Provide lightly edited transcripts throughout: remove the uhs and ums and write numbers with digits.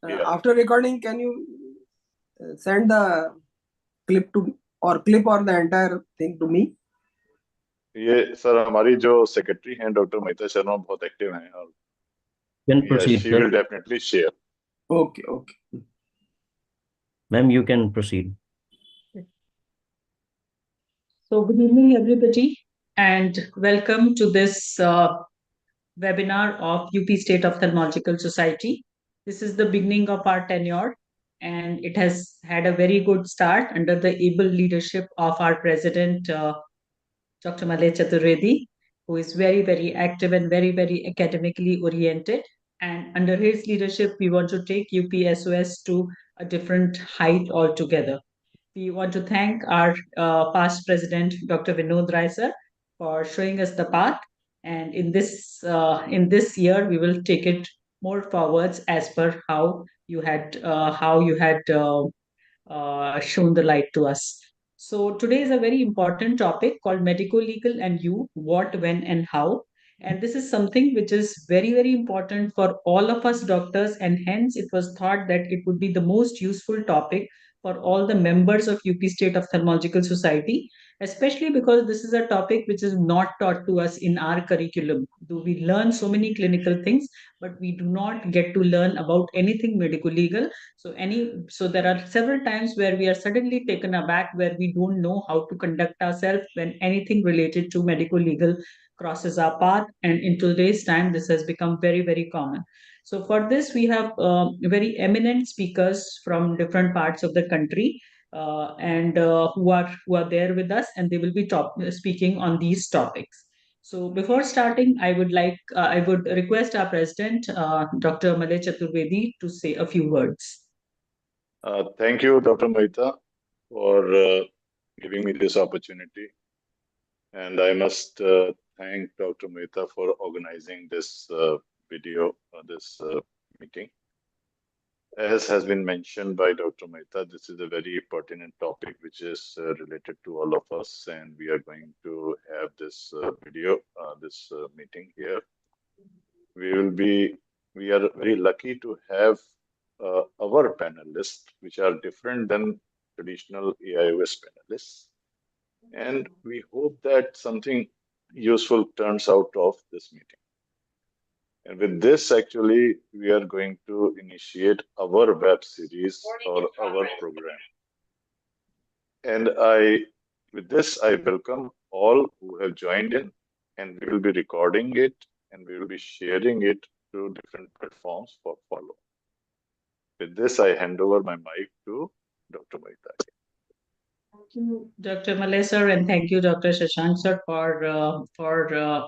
After recording, can you send the clip or the entire thing to me? ये sir हमारी जो secretary हैं doctor महिता शर्मा बहुत active हैं और Can proceed, she sir. will definitely share. Okay. Ma'am, you can proceed. So good evening, everybody, and welcome to this webinar of UP State Ophthalmological Society. This is the beginning of our tenure, and it has had a very good start under the able leadership of our president, Dr. Malay Chaturvedi, who is very, very active and very, very academically oriented. And under his leadership, we want to take UPSOS to a different height altogether. We want to thank our past president, Dr. Vinod Rai sir, for showing us the path. And in this year, we will take it more forwards as per how you had shown the light to us. So today is a very important topic called medico legal and you, what, when, and how. And this is something which is very, very important for all of us doctors. And hence it was thought that it would be the most useful topic for all the members of UP State Ophthalmological Society, especially because this is a topic which is not taught to us in our curriculum. Do we learn so many clinical things, but we do not get to learn about anything medico legal. So there are several times where we are suddenly taken aback, where we don't know how to conduct ourselves when anything related to medico legal crosses our path. And in today's time, this has become very, very common. So for this, we have very eminent speakers from different parts of the country, and who are there with us, and they will be speaking on these topics. So before starting, I would request our president, Dr. Malay Chaturvedi, to say a few words. Thank you, Dr. Mahita, for giving me this opportunity. And I must thank Dr. Mahita for organizing this meeting. As has been mentioned by Dr. Mahita, this is a very pertinent topic which is related to all of us, and we are going to have this meeting here. We are very lucky to have our panelists, which are different than traditional AIOS panelists. And we hope that something useful turns out of this meeting. And with this, actually, we are going to initiate our web series or our program. And with this, I welcome all who have joined in, and we will be recording it and we will be sharing it to different platforms for follow. With this, I hand over my mic to Dr. Mahita. Thank you, Dr. Malay sir, and thank you, Dr. Shashank sir, for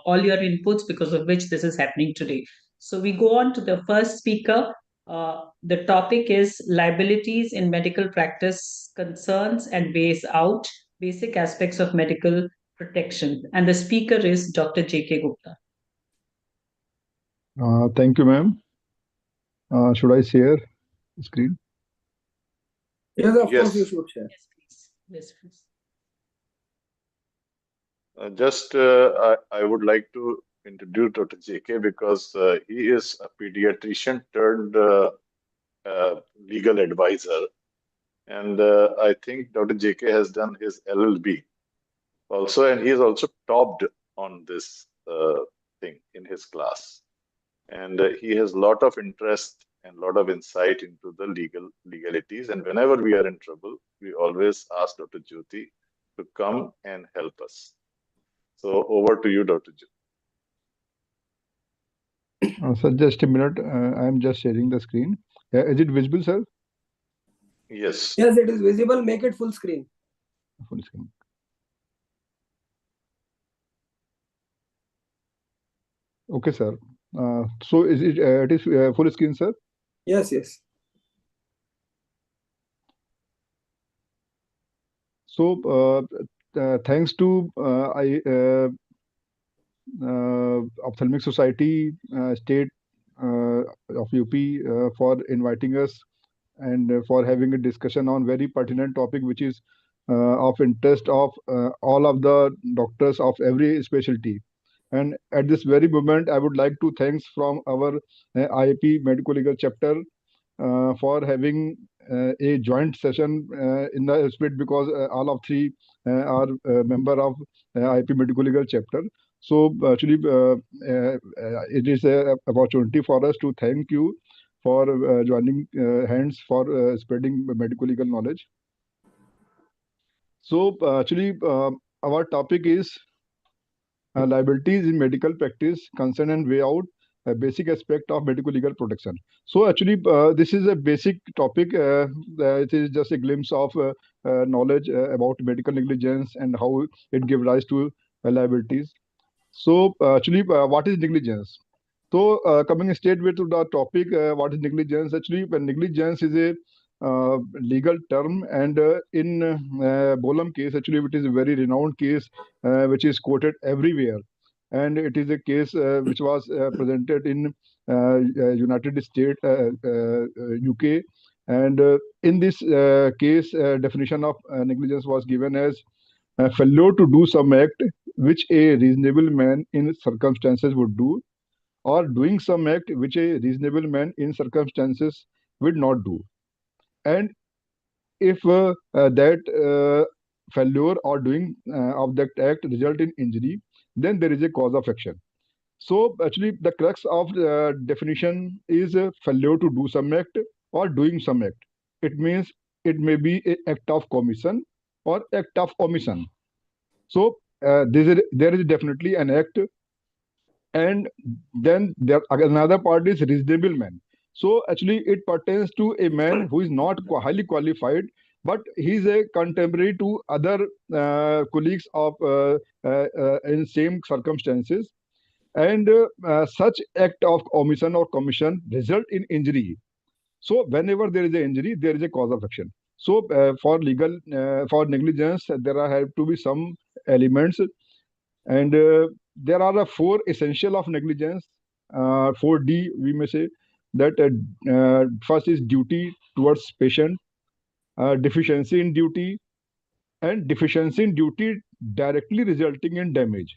all your inputs, because of which this is happening today. So we go on to the first speaker. The topic is liabilities in medical practice, concerns and ways out, basic aspects of medical protection. And the speaker is Dr. J.K. Gupta. Thank you, ma'am. Should I share the screen? Yes, of course you should share. Yes, please. I would like to introduce Dr. JK because he is a pediatrician turned legal advisor. And I think Dr. JK has done his LLB also, and he is also topped on this thing in his class. And he has a lot of interest and a lot of insight into the legalities. And whenever we are in trouble, we always ask Dr. Jyoti to come and help us. So over to you, Dr. Jyoti. Sir, just a minute. I'm just sharing the screen. Is it visible, sir? Yes. Yes, it is visible. Make it full screen. Full screen. Okay, sir. So is it is full screen, sir? Yes. So thanks to Ophthalmic Society State of UP for inviting us and for having a discussion on very pertinent topic, which is of interest of all of the doctors of every specialty. And at this very moment, I would like to thanks from our IAP Medical Legal Chapter for having a joint session in the split, because all of three are member of IP Medical Legal chapter. So actually, it is a opportunity for us to thank you for joining hands for spreading medical legal knowledge. So actually, our topic is liabilities in medical practice, concern and way out, a basic aspect of medical legal protection. So actually, this is a basic topic. It is just a glimpse of knowledge about medical negligence and how it gives rise to liabilities. So actually, what is negligence? So coming straight with to the topic, what is negligence? Actually, negligence is a legal term, and in Bolam case, actually, it is a very renowned case which is quoted everywhere, and it is a case which was presented in United States, UK, and in this case, definition of negligence was given as failure to do some act which a reasonable man in circumstances would do, or doing some act which a reasonable man in circumstances would not do. And if that failure or doing of that act result in injury, then there is a cause of action. So actually, the crux of the definition is failure to do some act or doing some act. It means it may be an act of commission or act of omission. So there is definitely an act, and then there another part is reasonable man. So actually, it pertains to a man who is not highly qualified, but he is a contemporary to other colleagues of in same circumstances, and such act of omission or commission result in injury. So whenever there is an injury, there is a cause of action. So for negligence, there have to be some elements, and there are four essential of negligence. 4D, we may say that first is duty towards patient, deficiency in duty, and deficiency in duty directly resulting in damage.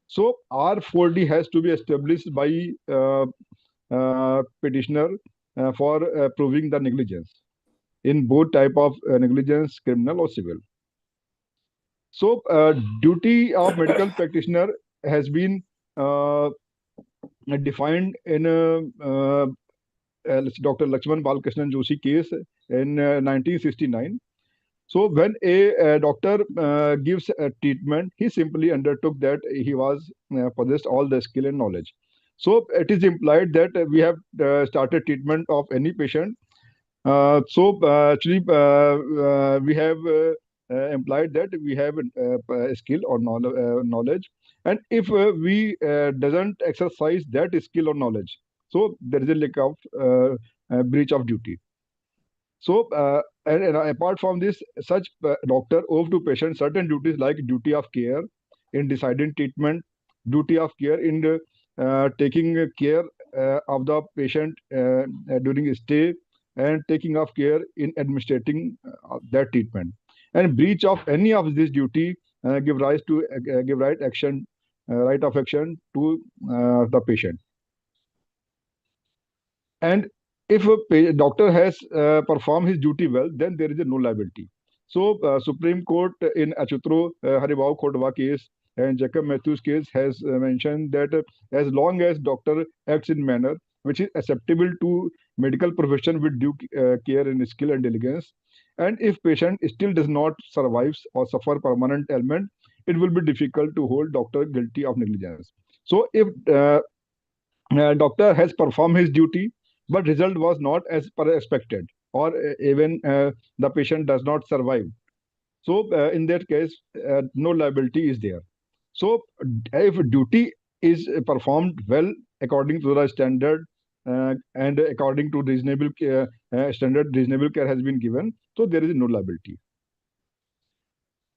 So R4D has to be established by petitioner for proving the negligence in both type of negligence, criminal or civil. So duty of medical practitioner has been defined in Dr. Lakshman Balkrishnan Joshi case in 1969. So when a doctor gives a treatment, he simply undertook that he was possessed all the skill and knowledge. So it is implied that we have started treatment of any patient. Actually, we have implied that we have a skill or knowledge, and if we doesn't exercise that skill or knowledge, so there is a lack of breach of duty. So, and apart from this, such doctor owe to patient certain duties like duty of care in deciding treatment, duty of care in taking care of the patient during his stay, and taking of care in administrating that treatment. And breach of any of this duty give rise to give right of action to the patient. And if a doctor has performed his duty well, then there is a no liability. So Supreme Court in Achutro Haribao Khodwa case and Jacob Matthews case has mentioned that as long as doctor acts in manner which is acceptable to medical profession with due care and skill and diligence, and if patient still does not survive or suffer permanent ailment, it will be difficult to hold doctor guilty of negligence. So if doctor has performed his duty, but result was not as per expected, or even the patient does not survive. So in that case, no liability is there. So if duty is performed well according to the standard and according to reasonable standard, reasonable care has been given, so there is no liability.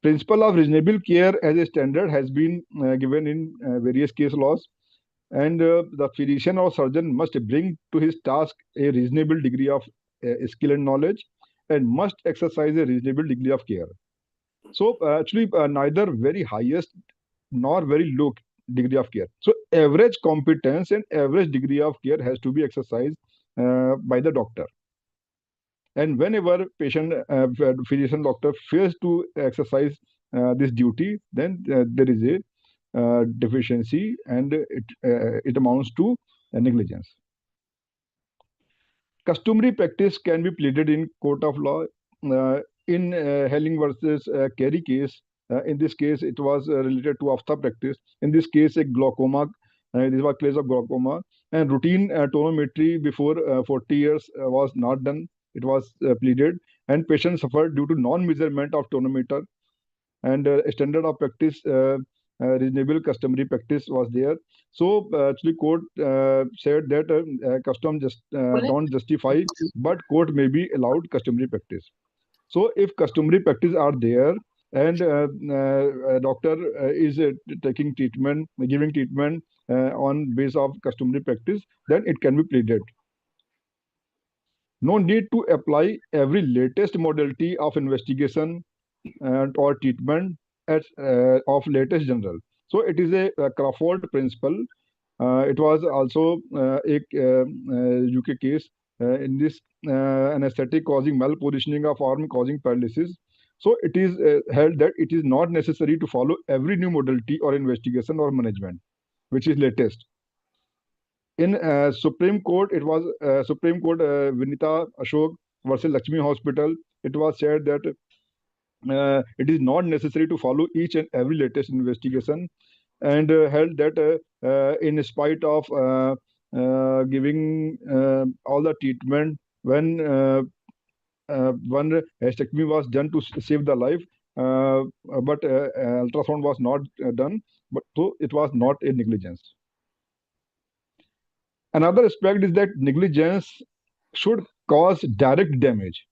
Principle of reasonable care as a standard has been given in various case laws, and the physician or surgeon must bring to his task a reasonable degree of skill and knowledge, and must exercise a reasonable degree of care. So actually, neither very highest nor very low degree of care. So average competence and average degree of care has to be exercised by the doctor. And whenever patient, physician, doctor fails to exercise this duty, then there is a deficiency, and it amounts to negligence. Customary practice can be pleaded in court of law. In Helling versus Carey case, in this case, it was related to ophtha practice. In this case, a glaucoma, this was case of glaucoma, and routine tonometry before 40 years was not done. It was pleaded, and patient suffered due to non-measurement of tonometer, and standard of practice, reasonable customary practice was there. So actually court said that custom just don't justify, but court may be allowed customary practice. So if customary practice are there, and a doctor is taking treatment, giving treatment on base of customary practice, then it can be pleaded. No need to apply every latest modality of investigation or treatment of latest general. So it is a Crawford principle. It was also a UK case. In this, anesthetic causing malpositioning of arm causing paralysis. So it is held that it is not necessary to follow every new modality or investigation or management, which is latest. In Supreme Court, it was Supreme Court Vinita Ashok versus Lakshmi Hospital. It was said that it is not necessary to follow each and every latest investigation, and held that in spite of giving all the treatment when one hysterectomy was done to save the life, but ultrasound was not done, but so it was not a negligence. Another aspect is that negligence should cause direct damage.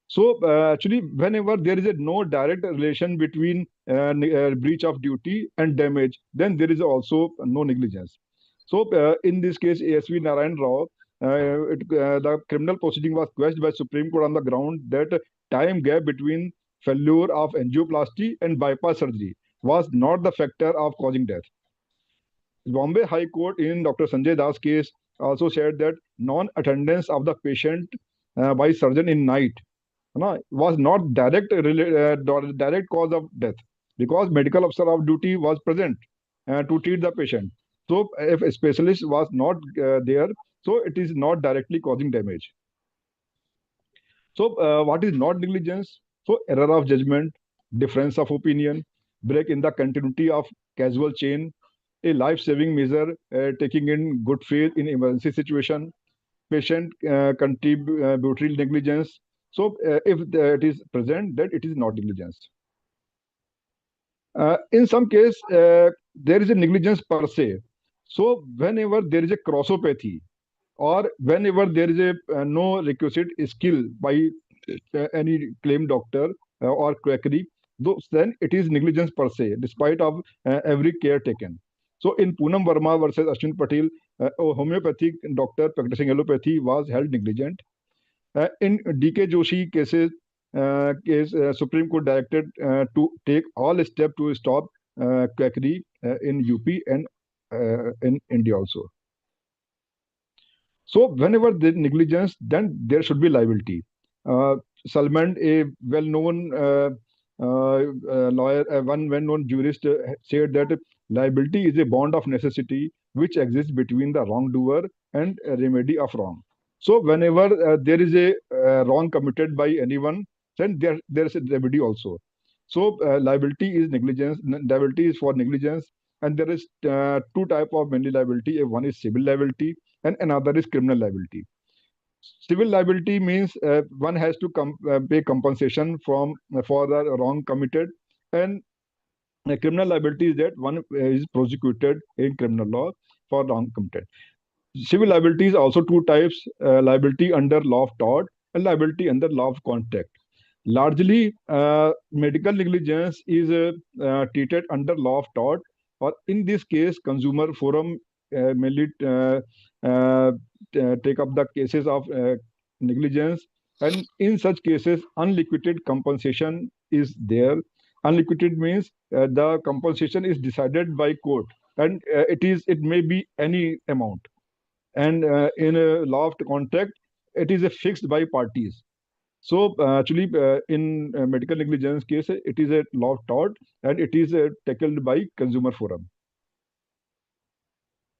So actually, whenever there is a no direct relation between breach of duty and damage, then there is also no negligence. So in this case, ASV Narayan Rao, the criminal proceeding was quashed by Supreme Court on the ground that time gap between failure of angioplasty and bypass surgery was not the factor of causing death. Bombay High Court in Dr. Sanjay Das case also said that non-attendance of the patient by surgeon in night was not direct cause of death, because medical officer of duty was present to treat the patient. So if a specialist was not there, so it is not directly causing damage. So what is not negligence? So error of judgment, difference of opinion, break in the continuity of causal chain, a life-saving measure taking in good faith in emergency situation, patient contributory negligence. So if it is present, then it is not negligence. In some case, there is a negligence per se. So whenever there is a crossopathy, or whenever there is a no requisite skill by any claim doctor or quackery, then it is negligence per se, despite of every care taken. So in Poonam Verma versus Ashwin Patel, a homeopathic doctor practicing allopathy was held negligent. In D.K. Joshi cases, Supreme Court directed to take all steps to stop quackery in UP and in India also. So whenever there is negligence, then there should be liability. Salman, a well-known lawyer, one well-known jurist, said that liability is a bond of necessity which exists between the wrongdoer and a remedy of wrong. So whenever there is a wrong committed by anyone, then there is a remedy also. So liability is negligence. Liability is for negligence, and there is two type of mainly liability. One is civil liability, and another is criminal liability. Civil liability means one has to pay compensation for the wrong committed, and criminal liability is that one is prosecuted in criminal law for wrong committed. Civil liability is also two types: liability under law of tort and liability under law of contract. Largely, medical negligence is treated under law of tort, or in this case, consumer forum mainly take up the cases of negligence, and in such cases, unliquidated compensation is there. Unliquidated means the compensation is decided by court, and it may be any amount. And in a law of contract, it is fixed by parties. So actually, in medical negligence case, it is a law tort, and it is tackled by Consumer Forum.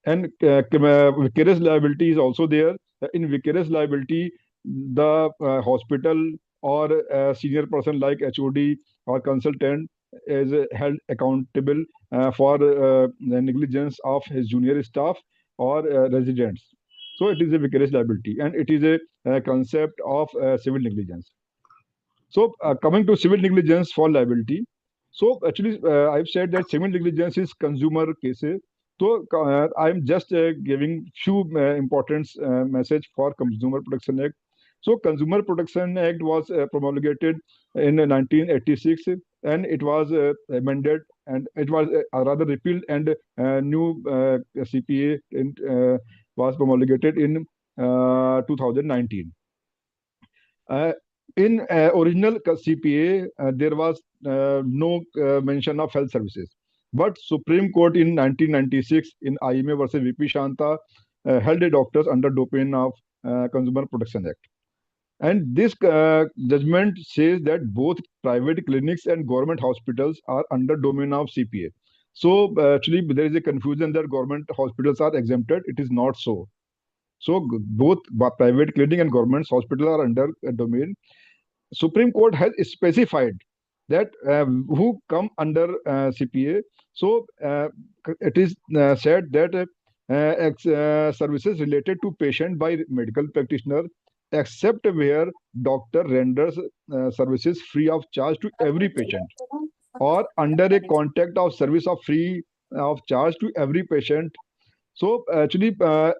And vicarious liability is also there. In vicarious liability, the hospital or a senior person like HOD or consultant is held accountable for the negligence of his junior staff or residents. So it is a vicarious liability, and it is a concept of civil negligence. So coming to civil negligence for liability. So actually, I've said that civil negligence is consumer cases. So I'm just giving few important message for Consumer Protection Act. So Consumer Protection Act was promulgated in 1986, and it was amended, and it was rather repealed, and new CPA was promulgated in 2019. Uh, in original CPA, there was no mention of health services. But Supreme Court in 1996 in IMA versus VP Shanta held a doctors under domain of Consumer Protection Act. And this judgment says that both private clinics and government hospitals are under domain of CPA. So actually, there is a confusion that government hospitals are exempted. It is not so. So both private clinic and government hospital are under a domain. Supreme Court has specified that who come under CPA. So it is said that services related to patient by medical practitioner, except where doctor renders services free of charge to every patient, or under a contract of service of free of charge to every patient. So actually, a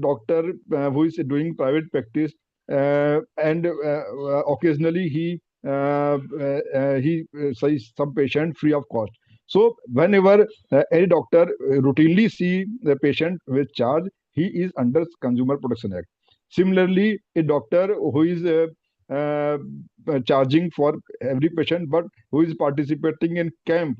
doctor who is doing private practice, and occasionally he sees some patient free of cost. So whenever any doctor routinely see the patient with charge, he is under Consumer Protection Act. Similarly, a doctor who is uh, charging for every patient, but who is participating in camp,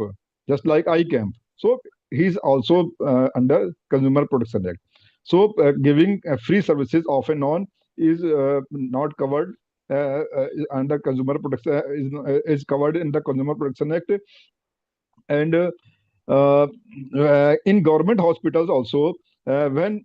just like I camp. So he's also under Consumer Protection Act. So giving free services off and on is not covered under Consumer Protection is covered in the Consumer Protection Act. And in government hospitals also, when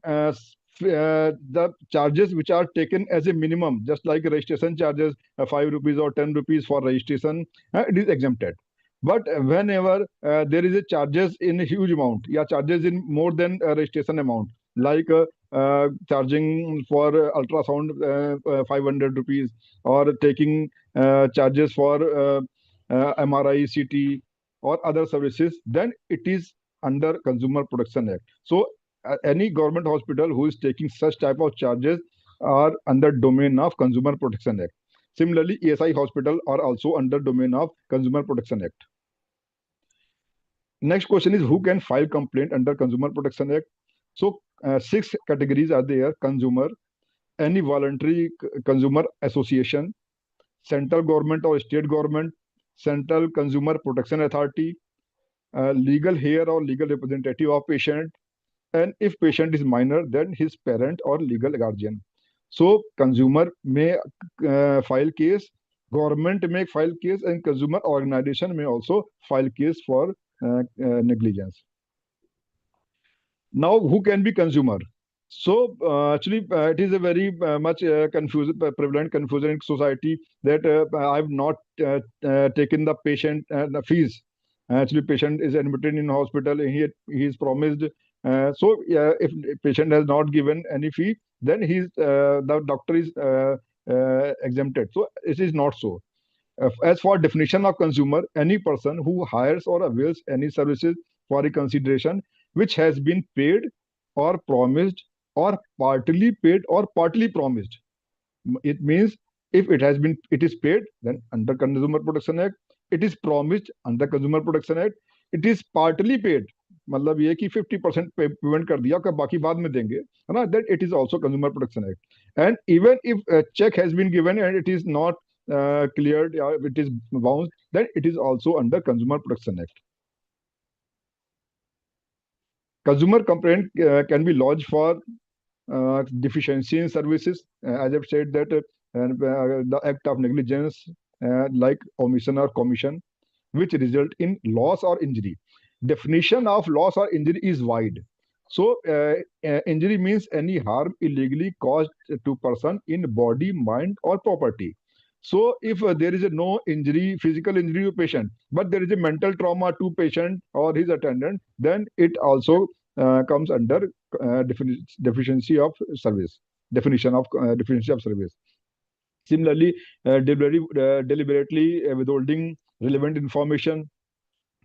the charges which are taken as a minimum, just like registration charges, 5 rupees or 10 rupees for registration, it is exempted. But whenever there is a charges in a huge amount, yeah, charges in more than registration amount, like charging for ultrasound 500 rupees, or taking charges for MRI, CT, or other services, then it is under Consumer Protection Act. So any government hospital who is taking such type of charges are under domain of Consumer Protection Act. Similarly, ESI hospital are also under domain of Consumer Protection Act. Next question is, who can file complaint under Consumer Protection Act? So 6 categories are there: consumer, any voluntary consumer association, central government or state government, central consumer protection authority, legal heir or legal representative of patient, and if patient is minor, then his parent or legal guardian. So consumer may file case, government may file case, and consumer organization may also file case for negligence. Now, who can be consumer? So actually, it is a very much prevalent confusion in society that I've not taken the patient the fees. Actually, patient is admitted in hospital. He is promised. So if patient has not given any fee, then the doctor is exempted. So it is not so. As for definition of consumer, any person who hires or avails any services for a consideration which has been paid or promised or partly paid or partly promised. It means if it is paid, then under Consumer Protection Act. It is promised under Consumer Protection Act. It is partly paid, मतलब ये कि 50% payment कर दिया का बाकी बाद में देंगे, है ना? That it is also Consumer Protection Act. And even if a check has been given and it is not cleared, it is bounced, then it is also under Consumer Protection Act. Consumer complaint can be lodged for deficiency in services. As I've said that and the act of negligence, like omission or commission, which result in loss or injury. Definition of loss or injury is wide. So, injury means any harm illegally caused to person in body, mind, or property. So, if there is a no injury, physical injury to patient, but there is a mental trauma to patient or his attendant, then it also comes under deficiency of service. Deficiency of service. Similarly, deliberately withholding relevant information,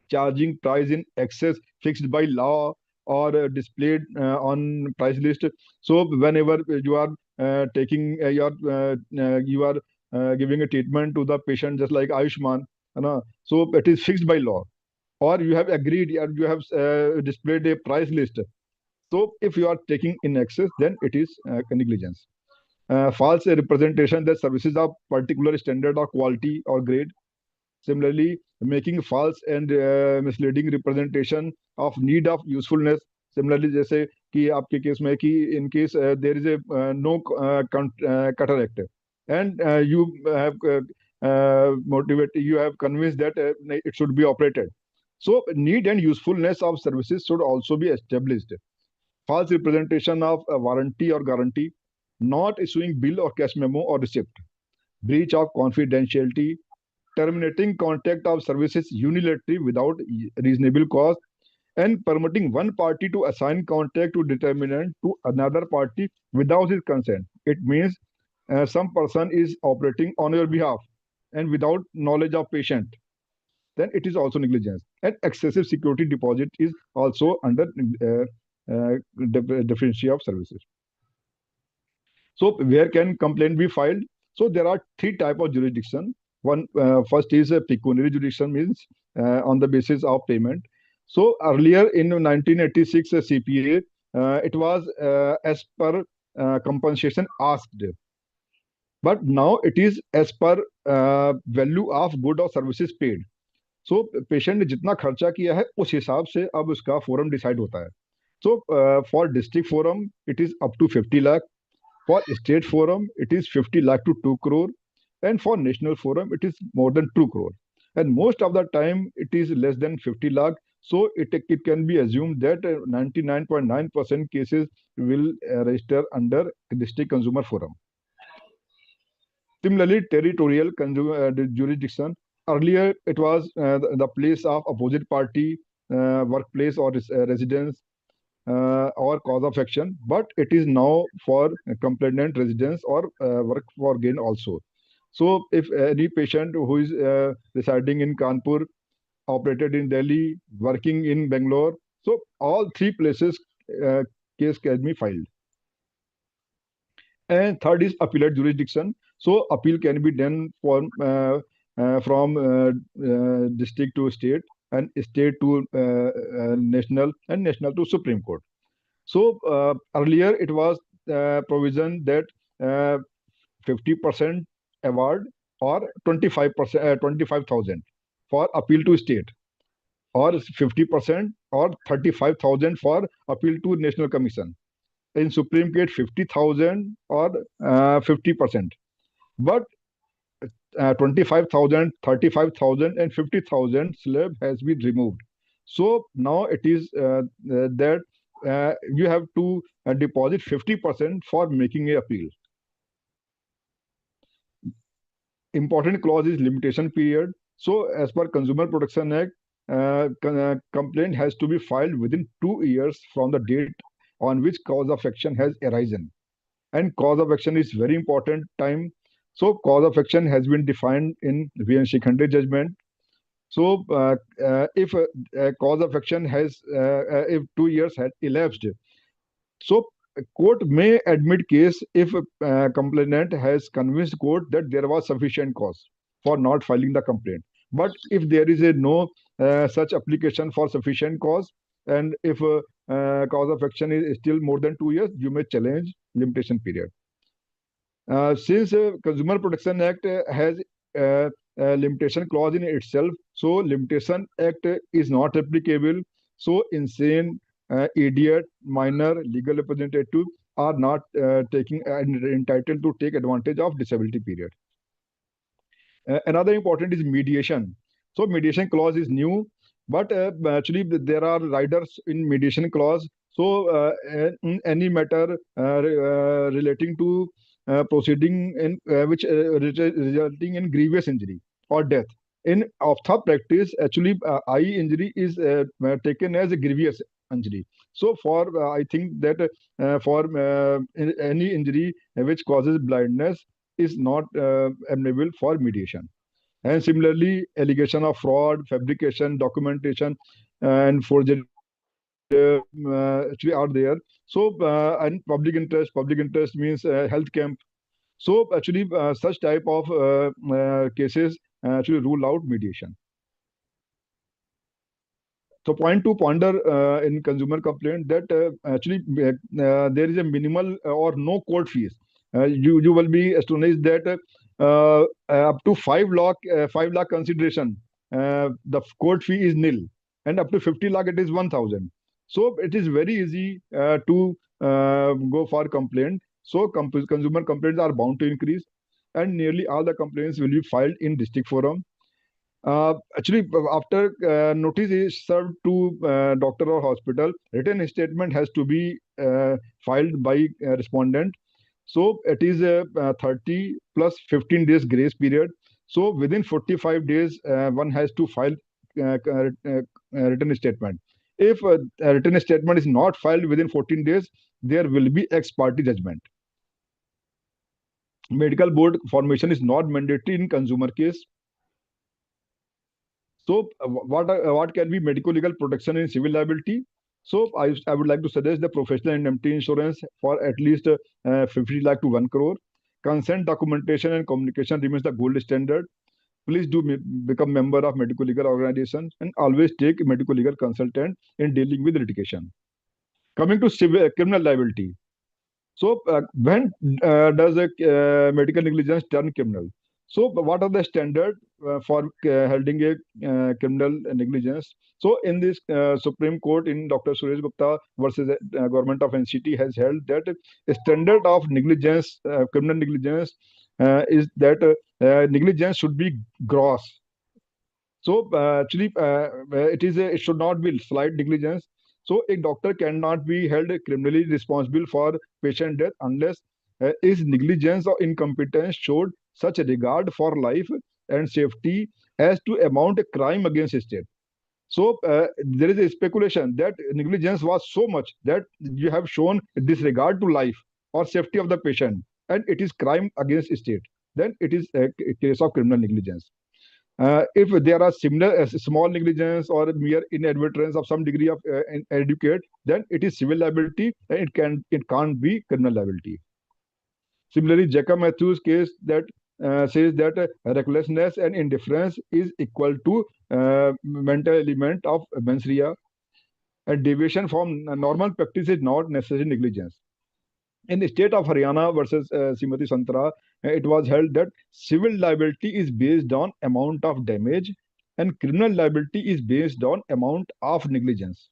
charging price in excess fixed by law or displayed on price list. So whenever you are taking you are giving a treatment to the patient, just like Ayushman, so it is fixed by law, or you have agreed, or you have displayed a price list. So if you are taking in excess, then it is negligence. False representation that services of particular standard or quality or grade. Similarly, making false and misleading representation of need of usefulness. Similarly, जैसे कि आपके case में कि in case there is a no cataract, and you have you have convinced that it should be operated. So need and usefulness of services should also be established. False representation of a warranty or guarantee, not issuing bill or cash memo or receipt, breach of confidentiality, terminating contract of services unilaterally without reasonable cause, and permitting one party to assign contract to determinant to another party without his consent. It means some person is operating on your behalf and without knowledge of patient, then it is also negligence. And excessive security deposit is also under deficiency of services. So where can complaint be filed? So there are three type of jurisdiction. One first is a pecuniary jurisdiction, means on the basis of payment. So earlier in 1986 CPA, it was as per compensation asked, but now it is as per value of good or services paid. So patient ने जितना खर्चा किया है उस हिसाब से अब उसका फोरम डिसाइड होता है. So for district forum it is up to 50 lakh. For state forum it is 50 lakh to 2 crore, and for national forum it is more than 2 crore, and most of the time it is less than 50 lakh. So it can be assumed that 99.9% cases will register under district consumer forum. Similarly, territorial jurisdiction. Earlier, it was the place of opposite party, workplace or residence, or cause of action, but it is now for complainant residence or work for gain also. So, if any patient who is residing in Kanpur, operated in Delhi, working in Bangalore, so all three places case can be filed. And third is appellate jurisdiction. So appeal can be done from district to state, and state to national, and national to Supreme Court. So earlier it was provision that 50% award or 25%, 25,000 for appeal to state, or 50% or 35,000 for appeal to National Commission. In Supreme Court, 50,000 or 50%. But 25,000, 35,000, and 50,000 slab has been removed. So now it is that you have to deposit 50% for making an appeal. Important clause is limitation period. So as per Consumer Protection Act, complaint has to be filed within 2 years from the date on which cause of action has arisen. And cause of action is very important time. So cause of action has been defined in V.N. Shikhande judgment. So if cause of action has, if 2 years had elapsed, so court may admit case if complainant has convinced court that there was sufficient cause for not filing the complaint. But if there is a no such application for sufficient cause, and if cause of action is still more than 2 years, you may challenge limitation period. Since Consumer Protection Act has a limitation clause in itself, so Limitation Act is not applicable. So insane, idiot, minor, legal representative, are not taking entitled to take advantage of disability period. Another important is mediation. So mediation clause is new, but actually there are riders in mediation clause. So in any matter relating to proceeding in which resulting in grievous injury or death. In ophtha practice, actually eye injury is taken as a grievous injury. So for I think that for any injury which causes blindness is not amenable for mediation. And similarly, allegation of fraud, fabrication, documentation, and forgery actually are there. So, and public interest means health camp. So, actually, such type of cases actually rule out mediation. So, point to ponder in consumer complaint that actually there is a minimal or no court fees. You will be astonished that up to 5 lakh consideration, the court fee is nil, and up to 50 lakh it is 1,000. So it is very easy to go for complaint. So consumer complaints are bound to increase, and nearly all the complaints will be filed in district forum. Actually, after notice is served to doctor or hospital, written statement has to be filed by respondent. So it is a 30 plus 15 days grace period. So within 45 days, one has to file written statement. If a written statement is not filed within 14 days, there will be ex parte judgment. Medical board formation is not mandatory in consumer case. So, what can be medical legal protection in civil liability? So, I would like to suggest the professional indemnity insurance for at least 50 lakh to 1 crore. Consent documentation and communication remains the gold standard. Please do become member of medical legal organization and always take medical legal consultant in dealing with litigation. Coming to civil criminal liability. So, when does a medical negligence turn criminal? So, what are the standard for holding a criminal negligence? So, in this Supreme Court, in Dr. Suresh Gupta versus government of NCT has held that a standard of negligence, criminal negligence, is that negligence should be gross. So actually, it should not be slight negligence. So a doctor cannot be held criminally responsible for patient death unless his negligence or incompetence showed such a regard for life and safety as to amount a crime against state. So there is a speculation that negligence was so much that you have shown disregard to life or safety of the patient, and it is crime against state. Then it is a case of criminal negligence. If there are similar small negligence or mere inadvertence of some degree of educate, then it is civil liability and it can't be criminal liability. Similarly, Jacob Matthews case that says that recklessness and indifference is equal to mental element of mens rea, and deviation from normal practice is not necessarily negligence. In the state of Haryana versus Srimati Santara, it was held that civil liability is based on amount of damage and criminal liability is based on amount of negligence.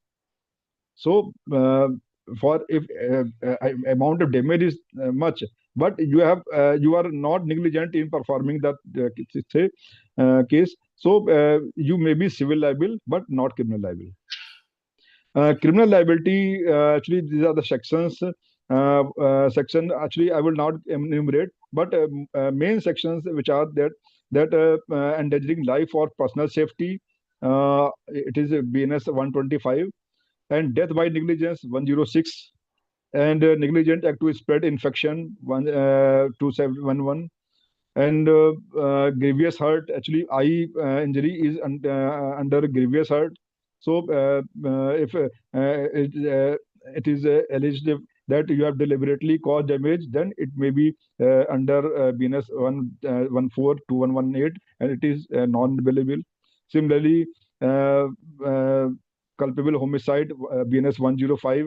So, for if amount of damage is much, but you are not negligent in performing that say, case, so you may be civil liable but not criminal liable. Criminal liability, actually, these are the sections. Section actually, I will not enumerate, but main sections which are that endangering life or personal safety. It is BNS 125, and death by negligence 106, and negligent act to spread infection 2711, and grievous hurt. Actually, eye injury is under grievous hurt. So if it is alleged that you have deliberately caused damage, then it may be under BNS 1142118, and it is non-billable. Similarly, culpable homicide BNS 105,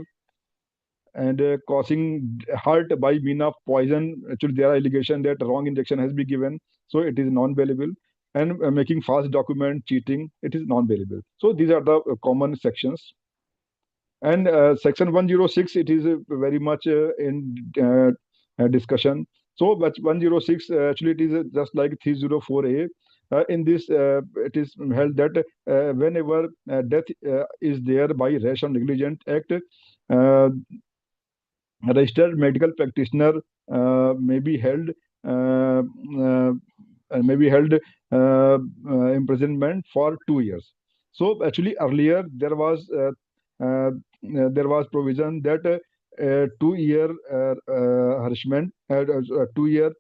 and causing hurt by mean of poison. Actually, there are allegations that wrong injection has been given, so it is non-bailable. And making false document, cheating, it is non-bailable. So these are the common sections. And Section 106, it is very much in discussion. So, but 106 actually it is just like 304A. In this, it is held that whenever death is there by rash or negligent act, a registered medical practitioner may be held uh, uh, imprisonment for 2 years. So actually earlier uh, there was provision that 2 year harassment, 2 year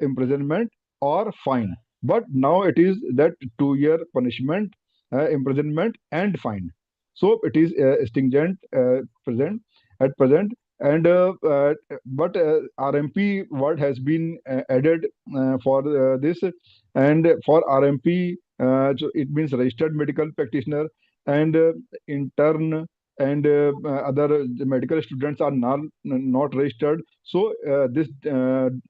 imprisonment or fine. But now it is that 2 year punishment, imprisonment and fine. So it is stringent at present. And but RMP word has been added for this, and for RMP, so it means registered medical practitioner, and intern and other medical students are not registered. So this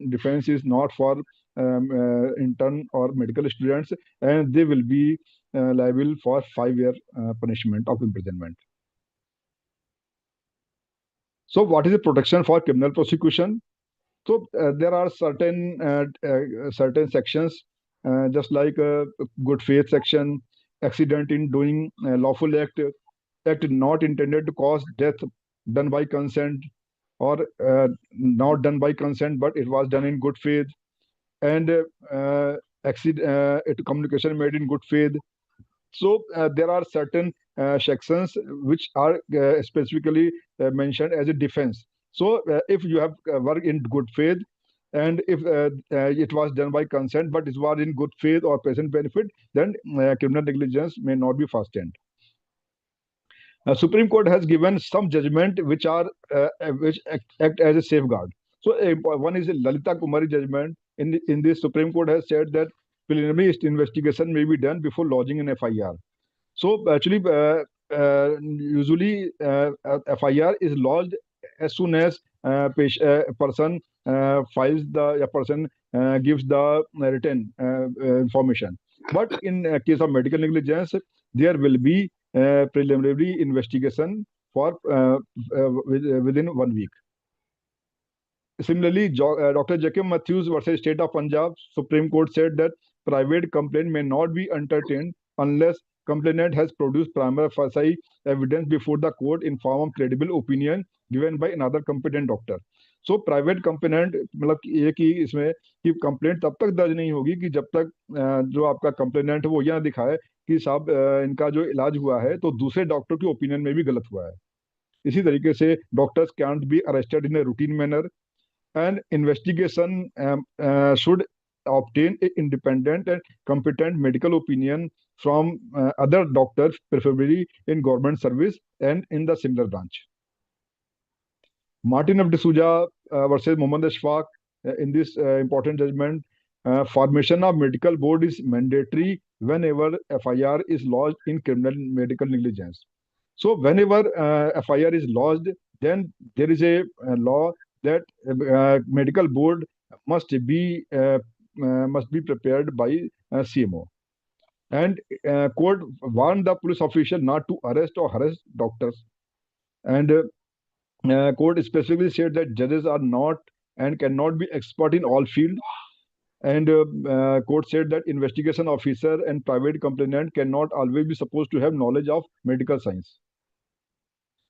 difference is not for intern or medical students, and they will be liable for 5 year punishment of imprisonment. So, what is the protection for criminal prosecution? So, there are certain sections, just like good faith section, accident in doing lawful act not intended to cause death, done by consent, or not done by consent, but it was done in good faith, and communication made in good faith. So there are certain sections which are specifically mentioned as a defense. So if you have worked in good faith, and if it was done by consent, but it was in good faith or present benefit, then criminal negligence may not be fastened. Supreme Court has given some judgment which act as a safeguard. So one is a Lalita Kumari judgment. In this, Supreme Court has said that preliminary investigation may be done before lodging an FIR. So actually, usually FIR is lodged as soon as a person a person gives the written information. But in case of medical negligence, there will be preliminary investigation for within 1 week. Similarly, Dr. Jacob Matthews versus State of Punjab, Supreme Court said that private complaint may not be entertained unless complainant has produced prima facie evidence before the court in form of credible opinion given by another competent doctor. So private complainant मतलब ये कि इसमें कि complaint तब तक दर्ज नहीं होगी कि जब तक जो आपका कंप्लेनेंट वो यह दिखाए कि साहब इनका जो इलाज हुआ है तो दूसरे डॉक्टर की ओपिनियन में भी गलत हुआ है. इसी तरीके से doctors cantt be arrested in a routine manner, and investigation should obtain an independent and competent medical opinion from other doctors, preferably in government service and in the similar branch. Martin of D'Souza versus Mohammad Ashfaq, in this important judgment, formation of medical board is mandatory whenever FIR is lodged in criminal medical negligence. So whenever FIR is lodged, then there is a law that medical board must be prepared by CMO. And court warned the police official not to arrest or harass doctors. And court specifically said that judges are not and cannot be expert in all fields. And court said that investigation officer and private complainant cannot always be supposed to have knowledge of medical science.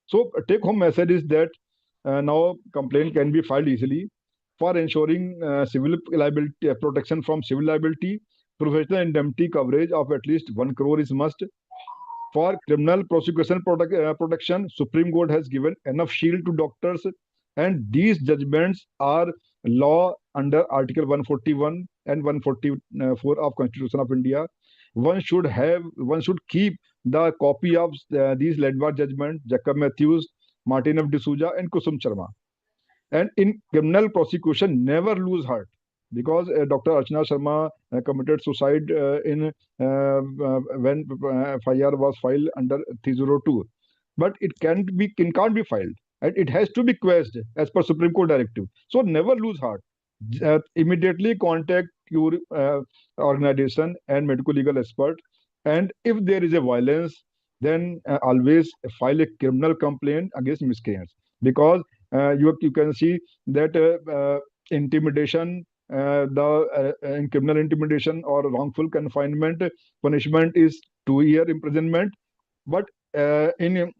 So take home message is that now complaint can be filed easily. For ensuring civil liability protection from civil liability, professional indemnity coverage of at least 1 crore is must. For criminal prosecution protection, Supreme Court has given enough shield to doctors, and these judgments are law under Article 141 and 144 of Constitution of India. One should keep the copy of these landmark judgments, Jacob Matthews, Martin of D'Souza, and Kusum Sharma. And in criminal prosecution, never lose heart, because Dr. Archana Sharma committed suicide when FIR was filed under 302. But it can't be filed, and it has to be quashed as per Supreme Court directive. So never lose heart. Immediately contact your organization and medical legal expert. And if there is a violence then always file a criminal complaint against miscreants, because you can see that intimidation, in criminal intimidation or wrongful confinement, punishment is 2 year imprisonment. But in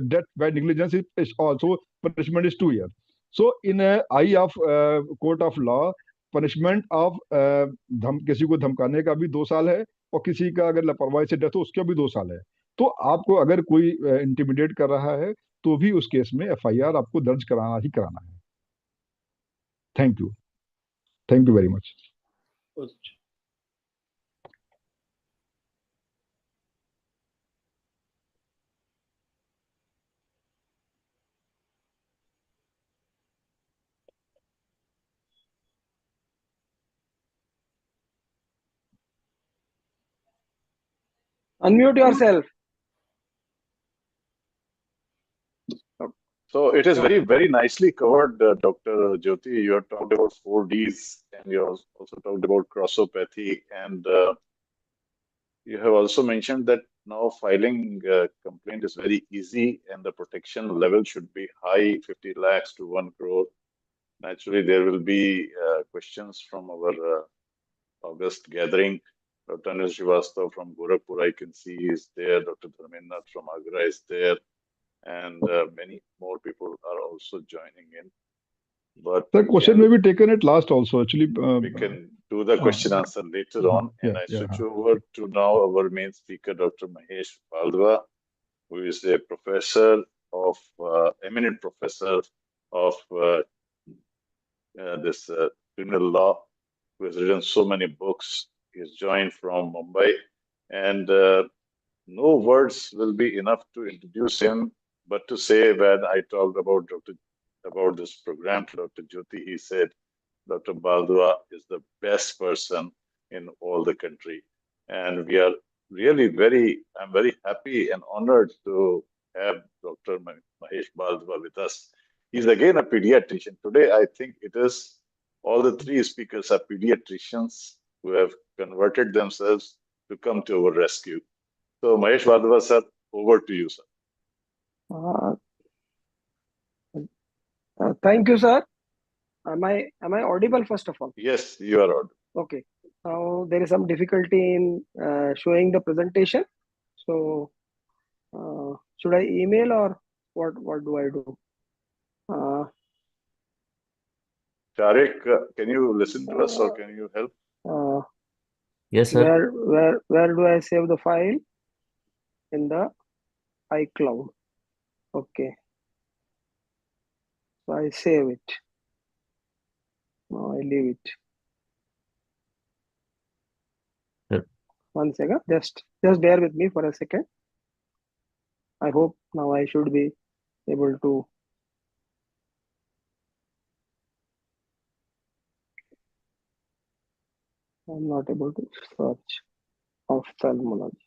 death by negligence is also punishment is 2 years. So in a eye of court of law, punishment of किसी को धमकाने का भी 2 साल है, और किसी का अगर लापरवाही से डेथ हो उसका भी 2 साल है। तो आपको अगर कोई इंटिमिडेट कर रहा है तो भी उस केस में FIR आपको दर्ज कराना ही कराना है। Thank you very much. Unmute yourself. So it is very, very nicely covered, Dr. Jyoti. You have talked about 4Ds, and you have also talked about crossopathy, and you have also mentioned that now filing complaint is very easy, and the protection level should be high, 50 lakhs to 1 crore. Naturally, there will be questions from our August gathering. Dr. Anil Srivastava from Gorakhpur, I can see, is there. Dr. Dharmendra from Agra is there. And many more people are also joining in. But the question may be taken at last also. Actually, we can do the question answer later on. And I switch over to now our main speaker, Dr. Mahesh Baldwa, who is a professor of, eminent professor of this criminal law, who has written so many books. He is joined from Mumbai, and no words will be enough to introduce him, but to say when I talked about this program to Dr. Jyoti, he said Dr. Baldwa is the best person in all the country. And we are really I'm very happy and honored to have Dr. Mahesh Baldwa with us. He's again a pediatrician. Today, I think it is all the three speakers are pediatricians who have converted themselves to come to our rescue. So Mahesh Baldwa, sir, over to you, sir. Thank you, sir. Am I audible first of all? Yes, you are audible. Okay. Now there is some difficulty in showing the presentation. So should I email or what do I do? Tariq, can you listen to us or can you help? Yes, sir. Where do I save the file? In the iCloud. Okay. So I save it. Now I leave it. Sure. 1 second. Just bear with me for a second. I hope now I should be able to. I'm not able to search ophthalmology.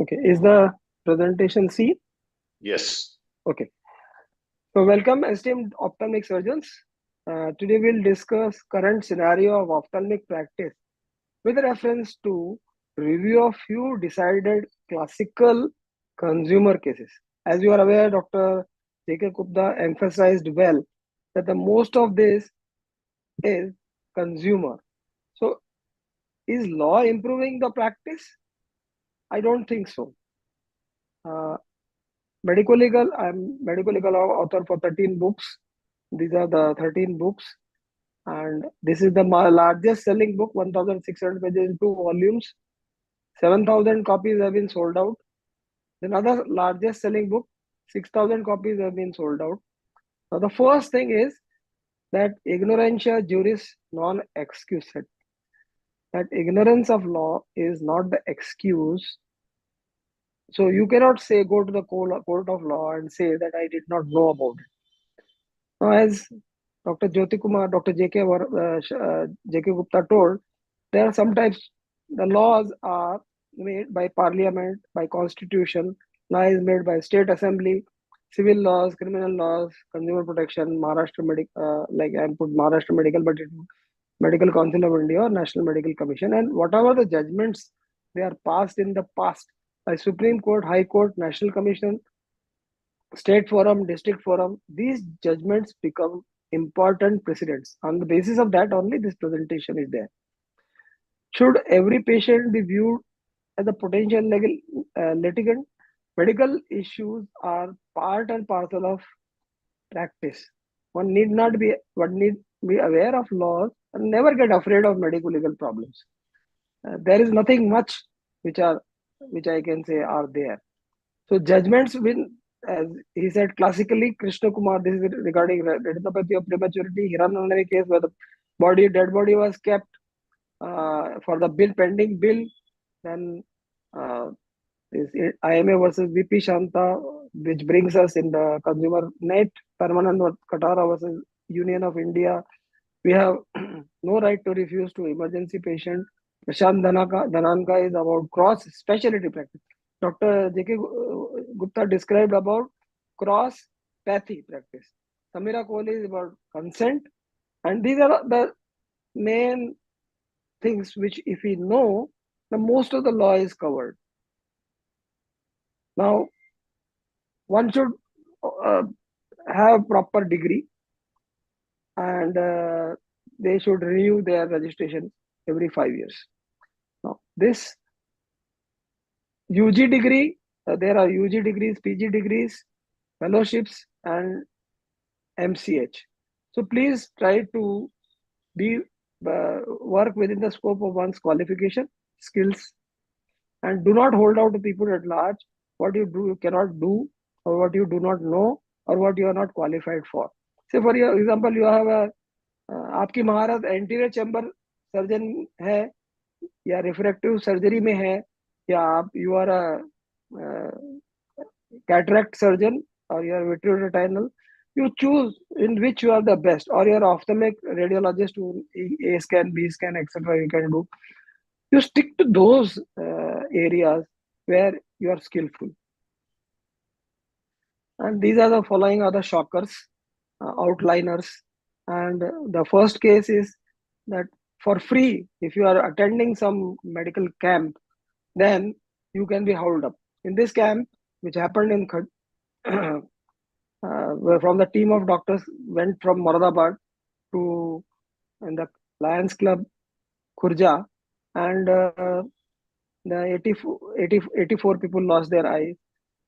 Okay, is the presentation seen? Yes. Okay. So welcome, esteemed ophthalmic surgeons. Today we'll discuss current scenario of ophthalmic practice with reference to review of few decided classical consumer cases. As you are aware, Dr. J.K. Gupta emphasized well that the most of this is consumer. So is law improving the practice? I don't think so. Medical legal, I'm medical legal author for 13 books. These are the 13 books. And this is the largest selling book, 1,600 pages in 2 volumes. 7,000 copies have been sold out. Another largest selling book, 6,000 copies have been sold out. Now the first thing is that ignorantia juris non excusat. That ignorance of law is not the excuse. So you cannot say go to the court of law and say that I did not know about it. Now, as Dr. Jyoti Kumar, Dr. J.K. Gupta told, there are sometimes the laws are made by parliament, by constitution, law is made by state assembly. civil laws, criminal laws, consumer protection, Maharashtra medical, like I put Maharashtra medical, but it Medical Council of India or National Medical Commission, and whatever the judgments they are passed in the past by Supreme Court, High Court, National Commission, State Forum, District Forum, these judgments become important precedents. On the basis of that only this presentation is there. Should every patient be viewed as a potential litigant? Medical issues are part and parcel of practice. One need be aware of laws and never get afraid of medical legal problems. There is nothing much which I can say are there. So judgments will, as he said classically, Krishna Kumar, this is regarding retinopathy of prematurity, Hiranandani case where the dead body was kept for the pending bill. Then is IMA versus VP Shanta, which brings us in the consumer net, Paramanand Katara versus Union of India. We have no right to refuse to emergency patient. Prashant Dhananka is about cross specialty practice. Dr. J.K. Gupta described about cross pathy practice. Samira Kohli is about consent. And these are the main things which, if we know, the most of the law is covered. Now, one should have proper degree, and they should renew their registration every 5 years. Now, this UG degree, there are UG degrees, PG degrees, fellowships, and MCH. So please try to work within the scope of one's qualification, skills, and do not hold out to people at large what you cannot do, or what you do not know, or what you are not qualified for. Say for example, you have a आपकी महारत anterior chamber surgeon है या refractive surgery में है, या आप you are a cataract surgeon or you are vitreoretinal, you choose in which you are the best, or you are ophthalmic radiologist who A scan, B scan, etc. you can do. You stick to those areas where you are skillful. And these are the following are the shockers, outliners. And the first case is that for free, if you are attending some medical camp, then you can be held up. In this camp, which happened in where from the team of doctors went from Moradabad to in the Lions Club Khurja, and the 84 people lost their eyes.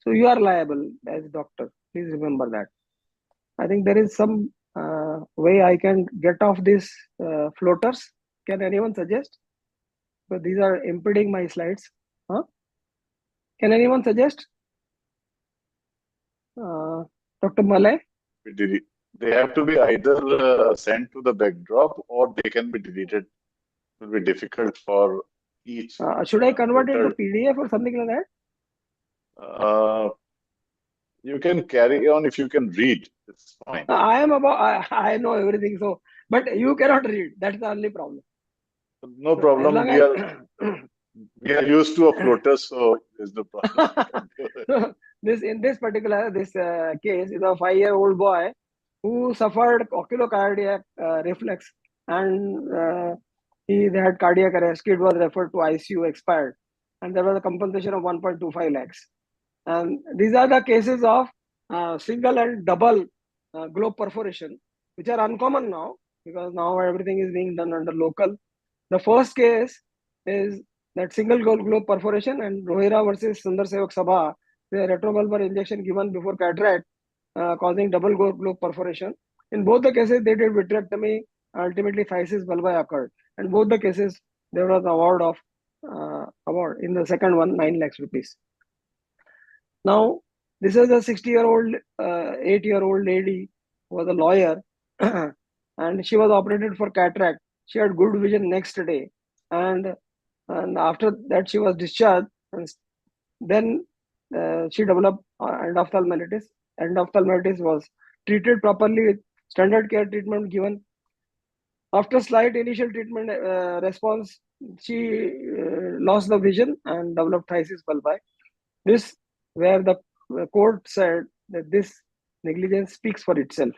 So you are liable as doctor. Please remember that. I think there is some way I can get off these floaters. Can anyone suggest? But these are impeding my slides. Huh? Can anyone suggest? Dr. Malay? They have to be either sent to the backdrop or they can be deleted. It will be difficult for each. Should I convert it to PDF or something like that? You can carry on if you can read. It's fine. I know everything, so but you cannot read. That's the only problem. No problem. We are used to a floater, so there's no problem. So in this particular case is a 5-year-old boy who suffered oculocardiac reflex, and they had cardiac arrest. Kid was referred to ICU, expired, and there was a compensation of 1.25 lakhs. And these are the cases of single and double globe perforation, which are uncommon now because now everything is being done under local. The first case is that single globe perforation, and Rohira versus Sundar Sevak Sabha, the retrobulbar injection given before cataract causing double globe perforation. In both the cases, they did vitrectomy. Ultimately, phthisis bulbi occurred. And both the cases, there was award. In the second one, 9 lakhs rupees. Now, this is a 60-year-old, 8-year-old lady who was a lawyer, and she was operated for cataract. She had good vision next day, and after that she was discharged, and then she developed endophthalmitis. Endophthalmitis was treated properly with standard care treatment given. After slight initial treatment response, she lost the vision and developed phthisis bulbi. This where the court said that this negligence speaks for itself.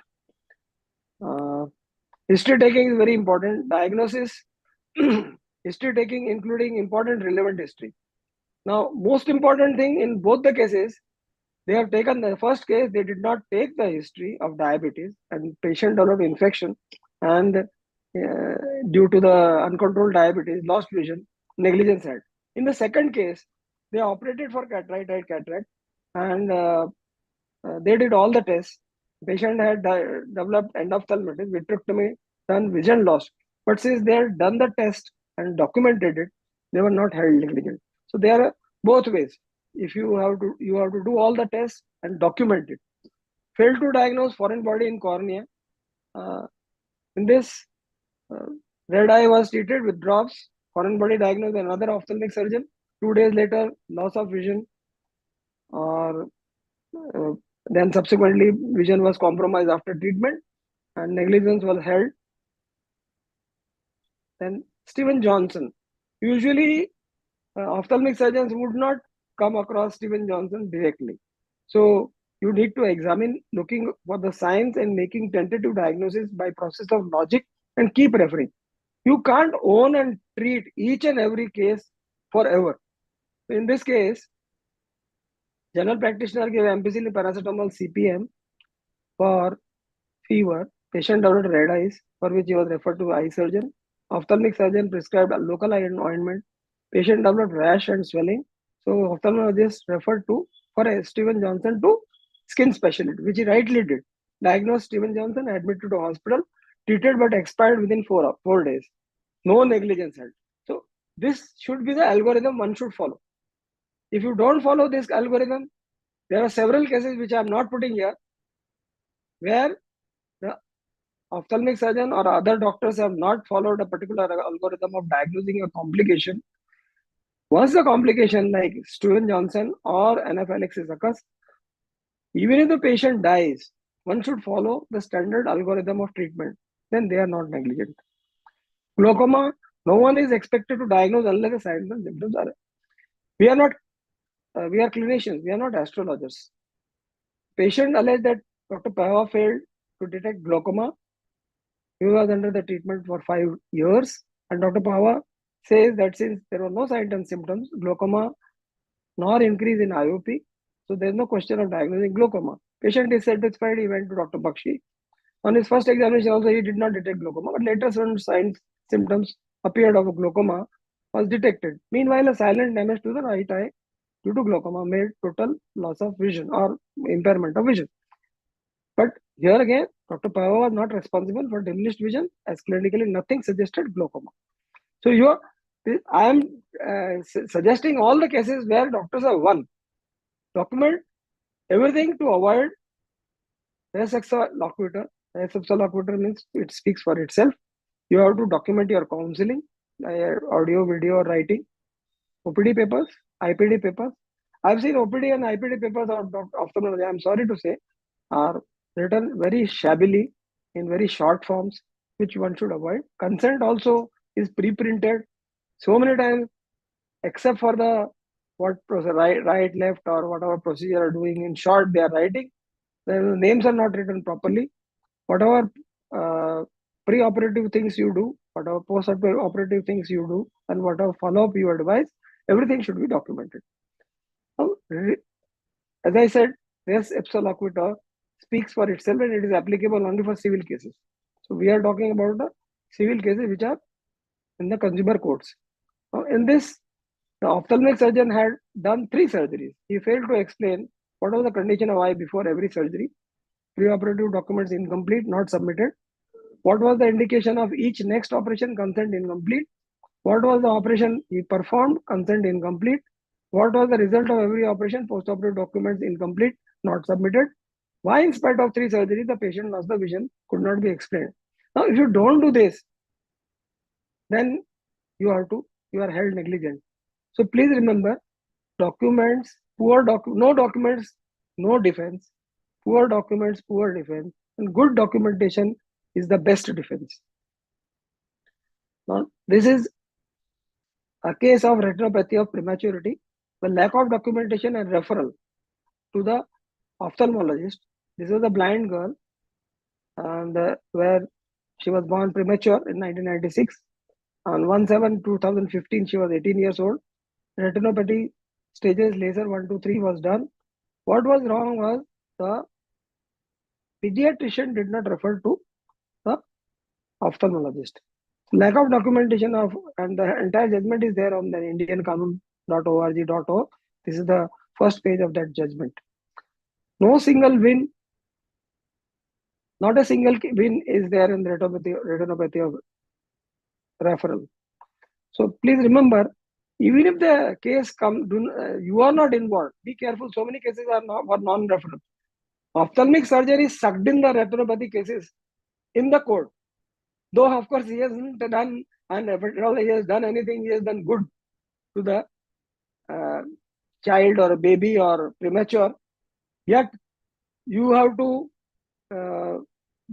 History taking is very important. Diagnosis, history taking including important relevant history. Now, most important thing in both the cases, they have taken the first case, they did not take the history of diabetes and patient developed infection and due to the uncontrolled diabetes, lost vision, negligence had. In the second case, they operated for cataract and they did all the tests. Patient had developed endophthalmitis, vitrectomy, done vision loss. But since they had done the test and documented it, they were not held negligent. So there are both ways. If you have to do all the tests and document it. Failed to diagnose foreign body in cornea. In this, red eye was treated with drops. Foreign body diagnosed another ophthalmic surgeon. 2 days later, loss of vision, or then subsequently vision was compromised after treatment and negligence was held. Then Stephen Johnson. Usually, ophthalmic surgeons would not come across Stephen Johnson directly. So you need to examine, looking for the signs and making tentative diagnosis by process of logic and keep referring. You can't own and treat each and every case forever. In this case, general practitioner gave ampicillin paracetamol CPM for fever. Patient developed red eyes, for which he was referred to eye surgeon. Ophthalmic surgeon prescribed a local eye ointment. Patient developed rash and swelling. So ophthalmologist referred to for Stephen Johnson to skin specialist, which he rightly did. Diagnosed Stephen Johnson, admitted to hospital, treated but expired within 4 days. No negligence held. So this should be the algorithm one should follow. If you don't follow this algorithm, there are several cases which I am not putting here, where the ophthalmic surgeon or other doctors have not followed a particular algorithm of diagnosing a complication. Once the complication like Stephen Johnson or anaphylaxis occurs, even if the patient dies, one should follow the standard algorithm of treatment. Then they are not negligent. Glaucoma, no one is expected to diagnose unless the signs and symptoms are. We are clinicians, we are not astrologers. Patient alleged that Dr. Pahwa failed to detect glaucoma. He was under the treatment for 5 years, and Dr. Pahwa says that since there were no signs and symptoms, glaucoma nor increase in IOP, so there is no question of diagnosing glaucoma. Patient is satisfied, he went to Dr. Bakshi. On his first examination also, he did not detect glaucoma, but later some signs, symptoms appeared of glaucoma was detected. Meanwhile, a silent damage to the right eye due to glaucoma made total loss of vision or impairment of vision. But here again, Dr. Pahwa was not responsible for diminished vision, as clinically nothing suggested glaucoma. So I am suggesting all the cases where doctors have won. Document everything to avoid res ipsa loquitur. Res ipsa loquitur means it speaks for itself. You have to document your counseling, audio, video, writing, OPD papers, IPD papers. I've seen OPD and IPD papers of ophthalmology, I'm sorry to say, are written very shabbily in very short forms, which one should avoid. Consent also is pre-printed so many times, except for the right, left, or whatever procedure are doing. In short, they are writing. The names are not written properly. Whatever pre-operative things you do, whatever post-operative things you do, and whatever follow-up you advise, everything should be documented. Now, as I said, res ipsa loquitur speaks for itself and it is applicable only for civil cases. So we are talking about the civil cases which are in the consumer courts. Now, in this, the ophthalmic surgeon had done 3 surgeries. He failed to explain what was the condition of eye before every surgery. Pre-operative documents incomplete, not submitted. What was the indication of each next operation? Consent incomplete. What was the operation he performed? Consent incomplete. What was the result of every operation? Post-operative documents incomplete, not submitted. Why, in spite of 3 surgeries, the patient lost the vision could not be explained. Now, if you don't do this, then you are held negligent. So please remember, documents, no documents, no defense. Poor documents, poor defense. And good documentation is the best defense. Now, this is a case of retinopathy of prematurity. The lack of documentation and referral to the ophthalmologist. This was a blind girl, and where she was born premature in 1996. On 1/7/2015, she was 18 years old. Retinopathy stages laser 1 to 3 was done. What was wrong was the pediatrician did not refer to the ophthalmologist. Lack of documentation of, and the entire judgment is there on the indianqanun.org.o. This is the first page of that judgment. No single win, not a single win is there in the retinopathy of referral. So please remember, even if the case comes, you are not involved. Be careful. So many cases are non-referral. Ophthalmic surgery sucked in the retinopathy cases in the court. Though of course he hasn't done, and if he has done anything, he has done good to the child or a baby or premature. Yet you have to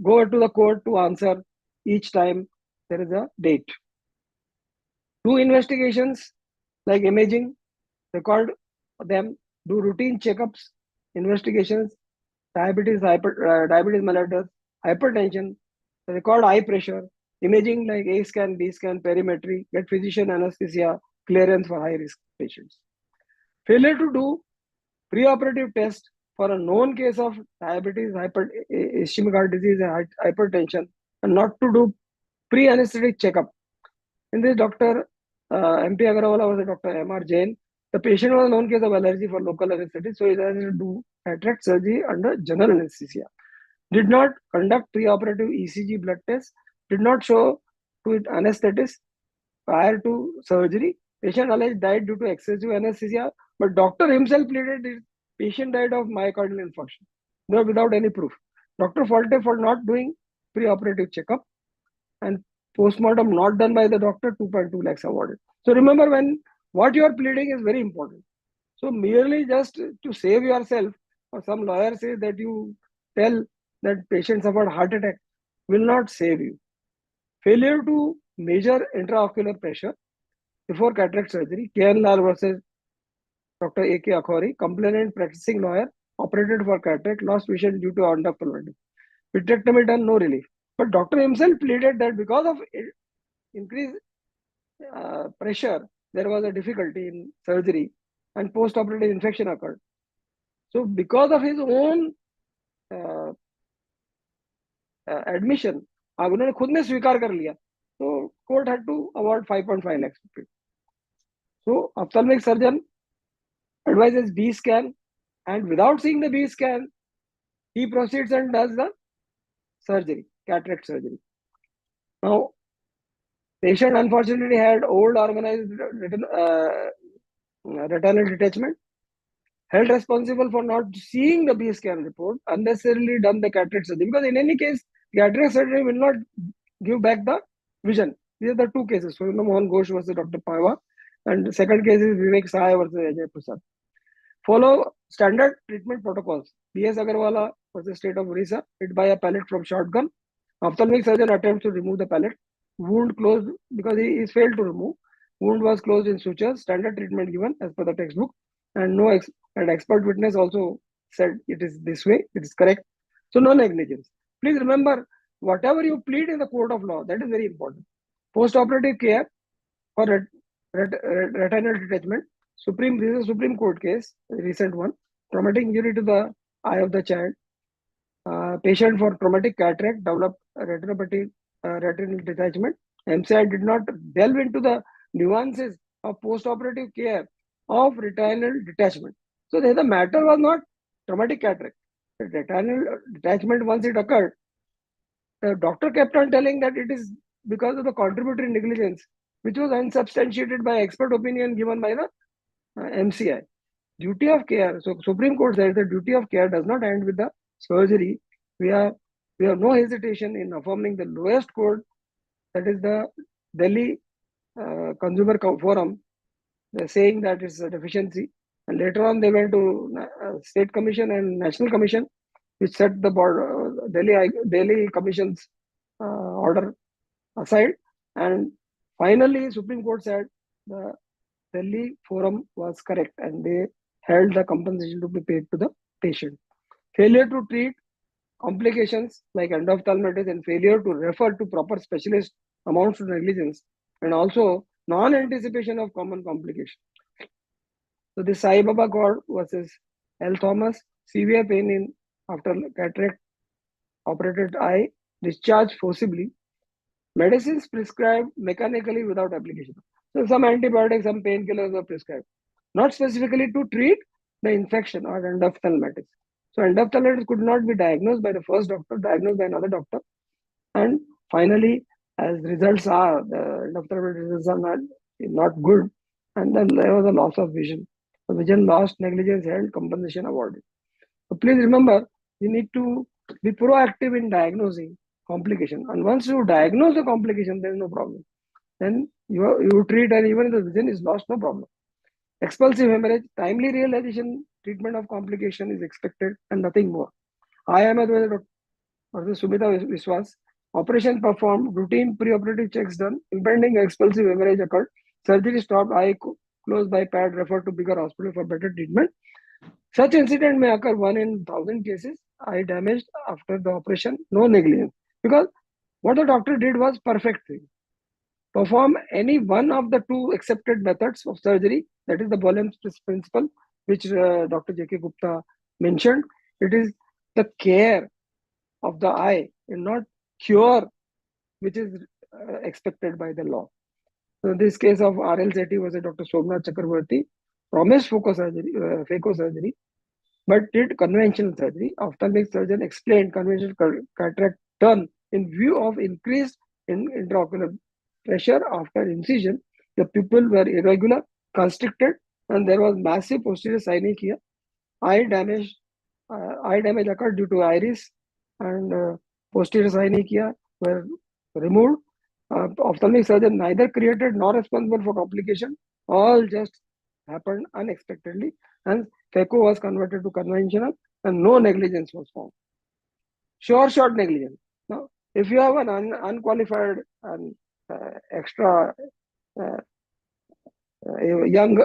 go to the court to answer each time there is a date. Do investigations like imaging, record them, do routine checkups, investigations, diabetes mellitus, hypertension, record eye pressure, imaging like A scan, B scan, perimetry, get physician anesthesia clearance for high risk patients. Failure to do preoperative test for a known case of diabetes, ischemic heart disease, and hypertension, and not to do pre-anesthetic checkup. In this, Dr. MP Agarwala was a Dr. M.R. Jain. The patient was a known case of allergy for local anesthetic, so he had to do cataract surgery under general anesthesia. Did not conduct preoperative ECG blood test, did not show to it anesthetist prior to surgery. Patient alleged died due to excessive anesthesia, but doctor himself pleaded the patient died of myocardial infarction, without any proof. Doctor faulted for not doing preoperative checkup, and postmortem not done by the doctor, 2.2 lakhs awarded. So remember, when what you are pleading is very important. So merely just to save yourself, or some lawyer says that you tell that patient suffered heart attack, will not save you. Failure to measure intraocular pressure before cataract surgery. KN Lal versus Dr. A.K. Akhori, complainant practicing lawyer, operated for cataract, lost vision due to endophthalmitis. Vitrectomy done, no relief. But doctor himself pleaded that because of increased pressure, there was a difficulty in surgery and post-operative infection occurred. So because of his own admission, उन्होंने खुद ने स्वीकार कर लिया, so court had to award 5.5 lakhs. So ophthalmic surgeon advises B scan, and without seeing the B scan, he proceeds and does the surgery, cataract surgery. Now, patient unfortunately had old organized retinal detachment, held responsible for not seeing the B scan report, unnecessarily done the cataract surgery, because in any case, cataract surgery will not give back the vision. These are the two cases. So, Mohan Ghosh versus Dr. Pava, and the second case is Vivek Sahay versus Ajay Prasad. Follow standard treatment protocols. B.S. Agarwala versus State of Orissa, hit by a pellet from shotgun. Ophthalmic surgeon attempts to remove the pellet. Wound closed because he is failed to remove. Wound was closed in sutures. Standard treatment given as per the textbook. And and expert witness also said it is this way. It is correct. So no negligence. Please remember, whatever you plead in the court of law, that is very important. Post-operative care for retinal detachment. This is a Supreme Court case, a recent one. Traumatic injury to the eye of the child. Patient for traumatic cataract developed retinopathy, retinal detachment. MCI did not delve into the nuances of post-operative care of retinal detachment. So the matter was not traumatic cataract. The retinal detachment, once it occurred, the doctor kept on telling that it is because of the contributory negligence, which was unsubstantiated by expert opinion given by the MCI. Duty of care. So Supreme Court says the duty of care does not end with the surgery. We have no hesitation in affirming the lowest court, that is the Delhi Consumer Forum. They're saying that it's a deficiency, and later on they went to State Commission and National Commission, which set the board Delhi Commission's order aside, and finally Supreme Court said the Delhi Forum was correct, and they held the compensation to be paid to the patient. Failure to treat complications like endophthalmitis and failure to refer to proper specialist amounts to negligence, and also non-anticipation of common complications. So the Sai Baba God versus L. Thomas, severe pain in after cataract operated eye, discharged forcibly, medicines prescribed mechanically without application. So some antibiotics, some painkillers are prescribed, not specifically to treat the infection or endophthalmitis. So endophthalmitis could not be diagnosed by the first doctor, diagnosed by another doctor. And finally, as results are, the endophthalmitis results are not good. And then there was a loss of vision. The vision lost, negligence held, compensation awarded. So please remember, you need to be proactive in diagnosing complication. And once you diagnose the complication, there is no problem. Then you treat, and even if the vision is lost, no problem. Expulsive hemorrhage, timely realization, treatment of complication is expected and nothing more. I am Dr. Sumita Viswas. Operation performed, routine preoperative checks done, impending expulsive hemorrhage occurred, surgery stopped, eye closed by pad, referred to bigger hospital for better treatment. Such incident may occur 1 in 1,000 cases. Eye damaged after the operation, no negligence. Because what the doctor did was perfect thing. Perform any one of the two accepted methods of surgery, that is the Boehm's principle, which Dr. J.K. Gupta mentioned. It is the care of the eye and not cure, which is expected by the law. So in this case of RL Sethi was a Dr. Somnath Chakravarti, promised phaco surgery, but did conventional surgery. Ophthalmic surgeon explained conventional cataract done in view of increased intraocular pressure after incision. The pupil were irregular, constricted, and there was massive posterior synechiae. Eye damage occurred due to iris, and posterior synechiae were removed. Ophthalmic surgeon neither created nor responsible for complication. All just happened unexpectedly, and phaco was converted to conventional, and no negligence was found. Sure shot negligence. Now, if you have an unqualified and extra young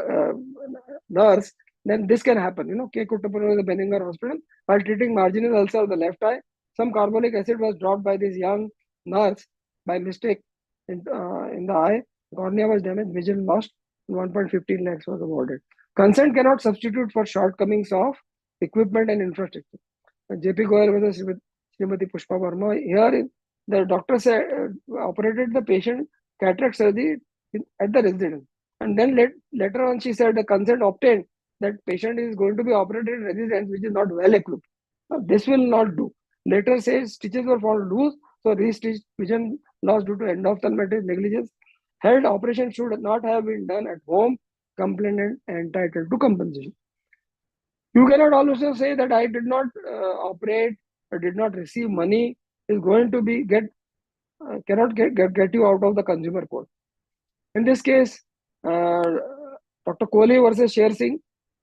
nurse, then this can happen. K. Kuttapur was a Benningar hospital. While treating marginal ulcer of the left eye, some carbolic acid was dropped by this young nurse by mistake in the eye. Cornea was damaged, vision lost, and 1.15 lakhs was awarded. Consent cannot substitute for shortcomings of equipment and infrastructure. J.P. Goyal was Srimati Pushpa Verma. Here, the doctor said, operated the patient cataract surgery at the residence. And then later on, she said the consent obtained that patient is going to be operated in residence, which is not well equipped. Now, this will not do. Later says stitches were found loose, so restitched, vision loss due to endophthalmitis negligence. Held operation should not have been done at home. Complainant entitled to compensation. You cannot also say that I did not operate or did not receive money is going to be cannot get you out of the consumer court. In this case, Dr. Kohli versus Sher Singh,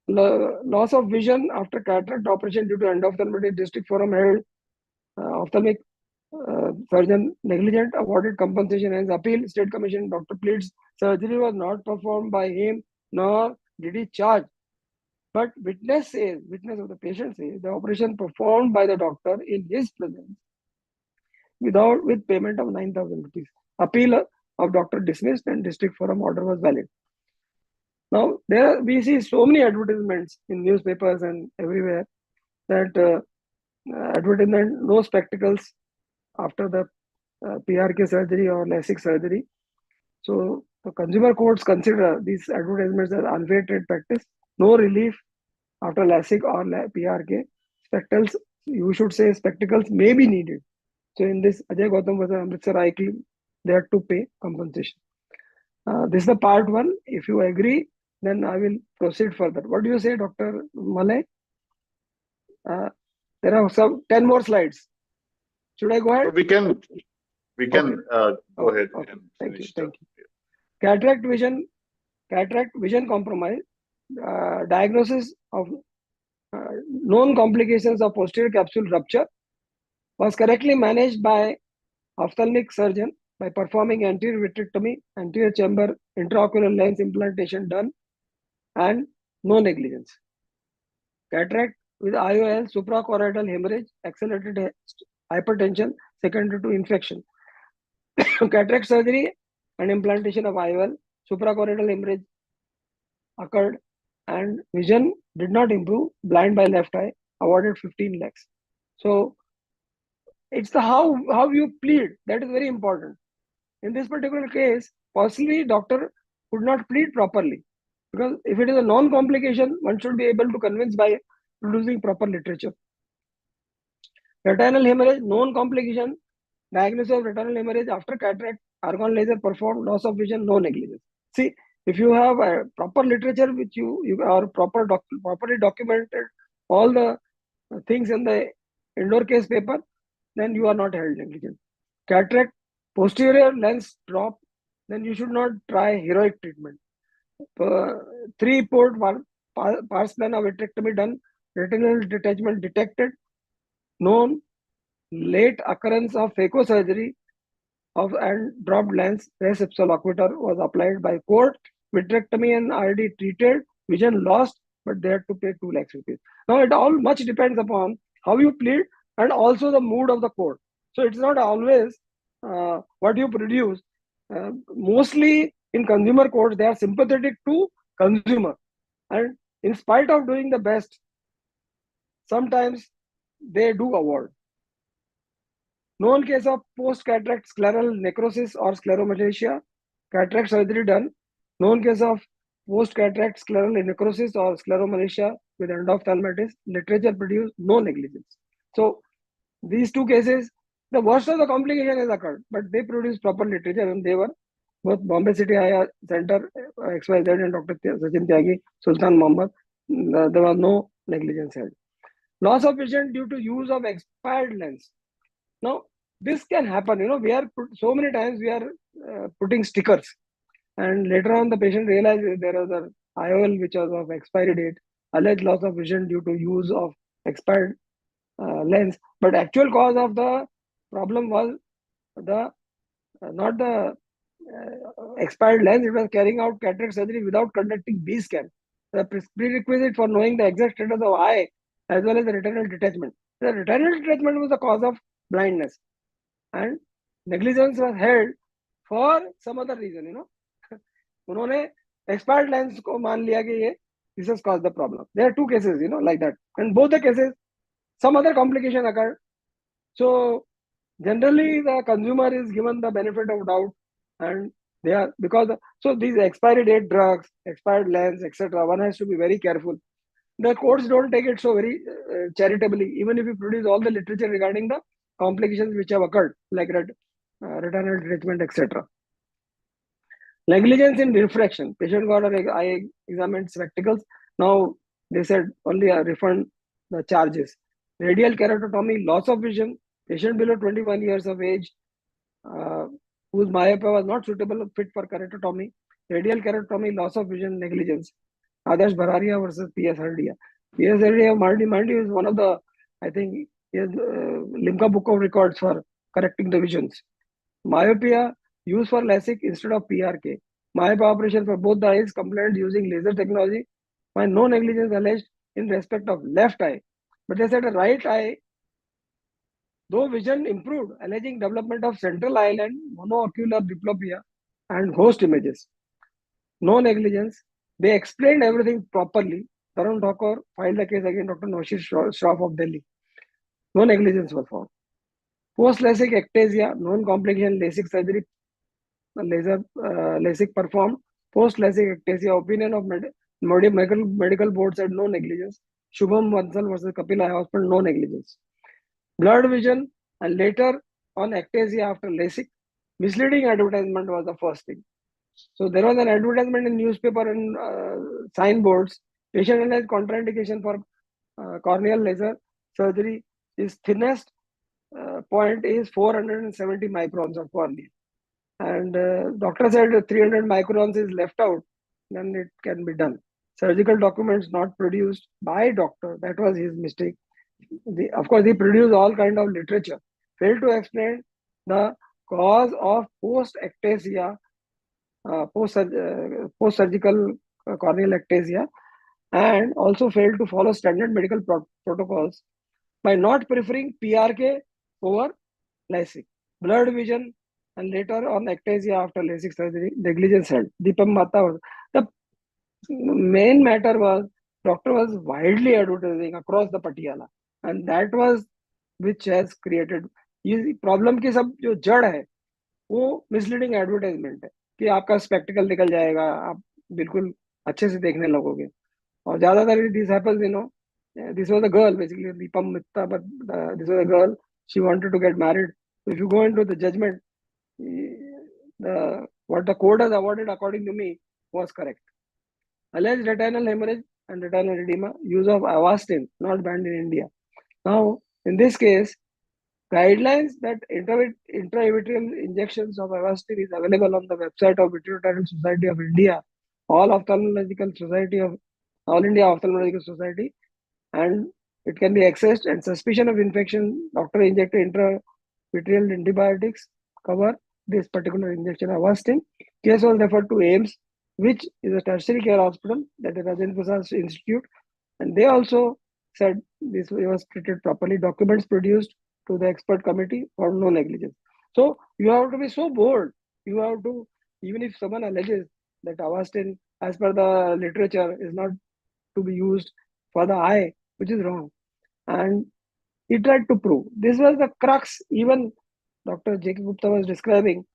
loss of vision after cataract operation due to endophthalmitis, district forum held, ophthalmic surgeon negligent, awarded compensation as appeal. State commission, doctor pleads surgery was not performed by him, nor did he charge. But witness of the patient says the operation performed by the doctor in his presence with payment of 9,000 rupees. Appeal of doctor dismissed and district forum order was valid. Now, we see so many advertisements in newspapers and everywhere that advertisement, no spectacles after the PRK surgery or LASIK surgery. So the consumer courts consider these advertisements as unfair trade practice, no relief after LASIK or PRK. Spectacles, you should say spectacles may be needed. So in this, Ajay Gautam was an Amritsar eye clinic, they had to pay compensation. This is the part one. If you agree, then I will proceed further. What do you say, Dr. Malay? There are some 10 more slides. Should I go ahead? So we can go ahead and finish. Thank you. Cataract vision compromise, diagnosis of known complications of posterior capsule rupture was correctly managed by ophthalmic surgeon by performing anterior vitrectomy, anterior chamber intraocular lens implantation done, and no negligence. Cataract with IOL, suprachoroidal hemorrhage, accelerated hypertension secondary to infection. Cataract surgery and implantation of IOL, suprachoroidal hemorrhage occurred, and vision did not improve. Blind by left eye, awarded 15 lakhs. So it's the how you plead that is very important. In this particular case, possibly doctor could not plead properly, because if it is a non-complication, one should be able to convince by producing proper literature. Retinal hemorrhage, known complication, diagnosis of retinal hemorrhage after cataract, argon laser performed, loss of vision, no negligence. See, if you have a proper literature which you are properly documented all the things in the indoor case paper, then you are not held negligent. Cataract, posterior lens drop, then you should not try heroic treatment. 3-port pars plana vitrectomy done, retinal detachment detected, known, late occurrence of phacosurgery of and dropped lens, res ipsa loquitur was applied by court, vitrectomy and RD treated, vision lost, but they had to pay 2 lakhs rupees. Now it all much depends upon how you plead and also the mood of the court. So it's not always what you produce. Mostly in consumer courts, they are sympathetic to consumer, and in spite of doing the best, sometimes they do award. Known case of post-cataract scleral necrosis or scleromatia, cataract surgery done. Known case of post-cataract scleral necrosis or scleromatia with endophthalmitis, literature produced, no negligence. So these two cases, the worst of the complication has occurred, but they produced proper literature, and they were both Bombay City Eye Center, XYZ, and Dr. Sachin Tyagi, Sultan Mohammad. There was no negligence held. Loss of vision due to use of expired lens. Now, this can happen. We are so many times we are putting stickers, and later on the patient realizes there was an IOL which was of expiry date, alleged loss of vision due to use of expired lens. But actual cause of the problem was the not the expired lens. It was carrying out cataract surgery without conducting B scan. The prerequisite for knowing the exact status of eye as well as the retinal detachment. The retinal detachment was the cause of blindness, and negligence was held for some other reason. उन्होंने expired lens को मान लिया कि ये this has caused the problem. There are two cases, like that, and both the cases some other complication occurred. So generally the consumer is given the benefit of doubt, and they are so these expiry date drugs, expired lens, etc. One has to be very careful. The courts don't take it so very charitably, even if you produce all the literature regarding the complications which have occurred, like retinal detachment, etc. Negligence in refraction. Patient got an eye examined spectacles. Now they said only refund the charges. Radial keratotomy, loss of vision. Patient below 21 years of age whose myopia was not suitable fit for keratotomy. Radial keratotomy, loss of vision, negligence. Adarsh Bararia versus PS Hardia. PS Hardia, Mardi is one of the, I think, is Limca Book of Records for correcting the visions. Myopia, used for LASIK instead of PRK. Myopia operation for both the eyes, complaint using laser technology. Find no negligence alleged in respect of left eye. But they said the right eye, though vision improved, alleging development of central island, monoocular diplopia, and ghost images. No negligence. They explained everything properly. Tarun Thakur filed a case against Dr. Noshir Shroff of Delhi. No negligence was found. Post-LASIK ectasia, known complication, LASIK surgery, LASIK performed. Post-LASIK ectasia, opinion of medical board said no negligence. Shubham Bansal versus Kapil Eye Hospital, no negligence. Blurred vision, and later on ectasia after LASIK, misleading advertisement was the first thing. So there was an advertisement in newspaper and signboards. Patient analyzed contraindication for corneal laser surgery. His thinnest point is 470 microns of cornea. And doctor said 300 microns is left out, then it can be done. Surgical documents not produced by doctor. That was his mistake. Of course, he produced all kind of literature. Failed to explain the cause of post-ectasia, post-surgical corneal ectasia, and also failed to follow standard medical protocols by not preferring PRK over LASIK. Blurred vision and later on ectasia after LASIK surgery, negligence held. Deepam Mata. The main matter was doctor was widely advertising across the Patiala, and that was which has created ये problem की सब जो जड़ है वो misleading advertisement है कि आपका स्पेक्टिकल निकल जाएगा, आप बिल्कुल अच्छे से देखने लगोगे. और ज्यादातर this happens, this was a girl basically, Deepam Mitta, but this was a girl. She wanted to get married. So if you go into the judgment, what the court has awarded, according to me, was correct. Alleged retinal hemorrhage and retinal edema, use of Avastin, not banned in India. Now, in this case, guidelines that intravitreal injections of Avastin is available on the website of Vitreoretinal Society of India, All India Ophthalmological Society, and it can be accessed. And suspicion of infection, doctor injected intravitreal antibiotics cover this particular injection Avastin. Case was referred to AIMS, which is a tertiary care hospital, that is Rajendra Prasad Institute, and they also said this was treated properly. Documents produced to the expert committee for no negligence. So you have to be so bold. You have to, even if someone alleges that Avastin, as per the literature, is not to be used for the eye, which is wrong. And he tried to prove. This was the crux. Even Dr. J.K. Gupta was describing,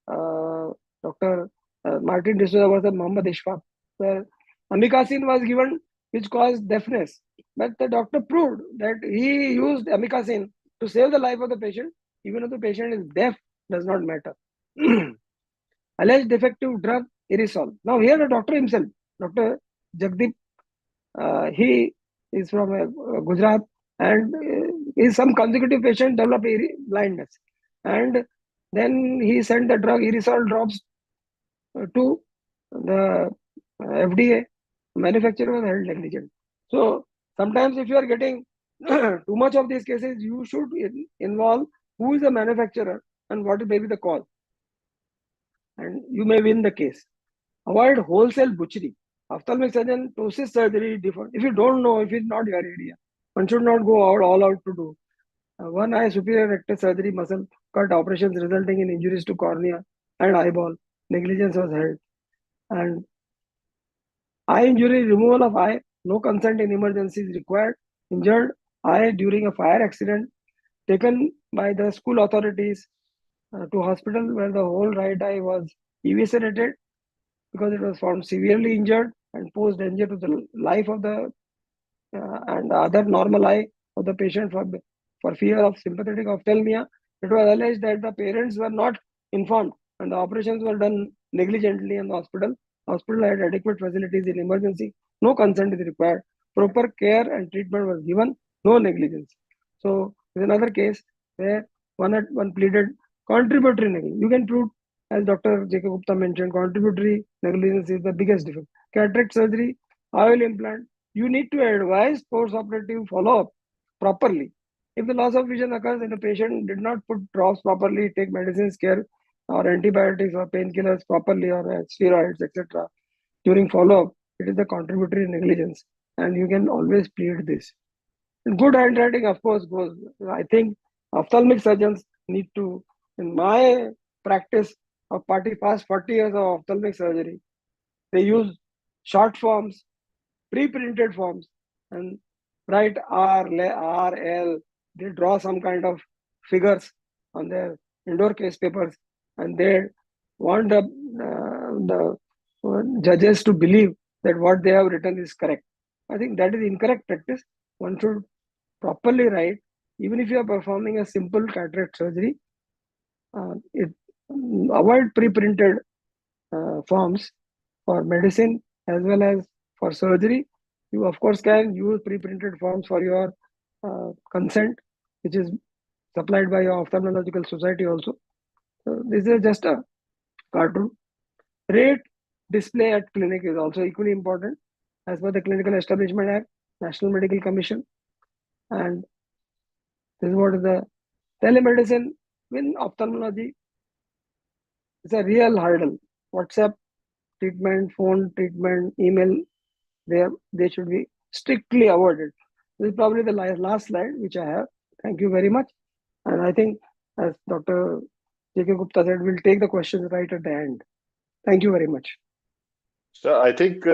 Dr. Martin D'Souza was a Muhammad Ishfaq, where amikacin was given, which caused deafness. But the doctor proved that he used amikacin to save the life of the patient, even if the patient is deaf, does not matter. Alleged defective drug, Irisol. Now here the doctor himself, Dr. Jagdeep, he is from Gujarat, and is some consecutive patient developed blindness, and then he sent the drug Irisol drops to the FDA. Manufacturer was held negligent. So sometimes if you are getting too much of these cases, you should involve who is the manufacturer and what may be the cause, and you may win the case. Avoid wholesale butchery. Ophthalmic surgeon, ptosis surgery, different. If you don't know, if it's not your area, one should not go all out to do. One eye superior rectus surgery, muscle cut operations resulting in injuries to cornea and eyeball. Negligence was held. And eye injury, removal of eye, no consent in emergency is required. Injured eye during a fire accident, taken by the school authorities to hospital where the whole right eye was eviscerated because it was found severely injured and posed danger to the life of the and the other normal eye of the patient for fear of sympathetic ophthalmia. It was alleged that the parents were not informed and the operations were done negligently in the hospital. Hospital had adequate facilities in emergency. No consent is required. Proper care and treatment was given. No negligence. So there's another case where one pleaded contributory negligence. You can prove, as Dr. J.K. Gupta mentioned, contributory negligence is the biggest difference. Cataract surgery, oil implant, you need to advise post-operative follow-up properly. If the loss of vision occurs and the patient did not put drops properly, take medicines care or antibiotics or painkillers properly or steroids, etc. during follow-up, it is the contributory negligence, and you can always plead this. And good handwriting, of course, goes. I think ophthalmic surgeons need to, in my practice of past 40 years of ophthalmic surgery, they use short forms, pre-printed forms, and write R, L. They draw some kind of figures on their indoor case papers, and they want the judges to believe that what they have written is correct. I think that is incorrect practice. One should properly write, even if you are performing a simple cataract surgery. Avoid pre-printed forms for medicine as well as for surgery. You of course can use pre-printed forms for your consent, which is supplied by your ophthalmological society also. So this is just a cartoon. Rate display at clinic is also equally important as per the Clinical Establishment Act, National Medical Commission. And this is what is the telemedicine in ophthalmology. It's a real hurdle. WhatsApp treatment, phone treatment, email they should be strictly avoided. This is probably the last slide which I have. Thank you very much. And I think, as Dr. J.K. Gupta said, we'll take the questions right at the end. Thank you very much. So I think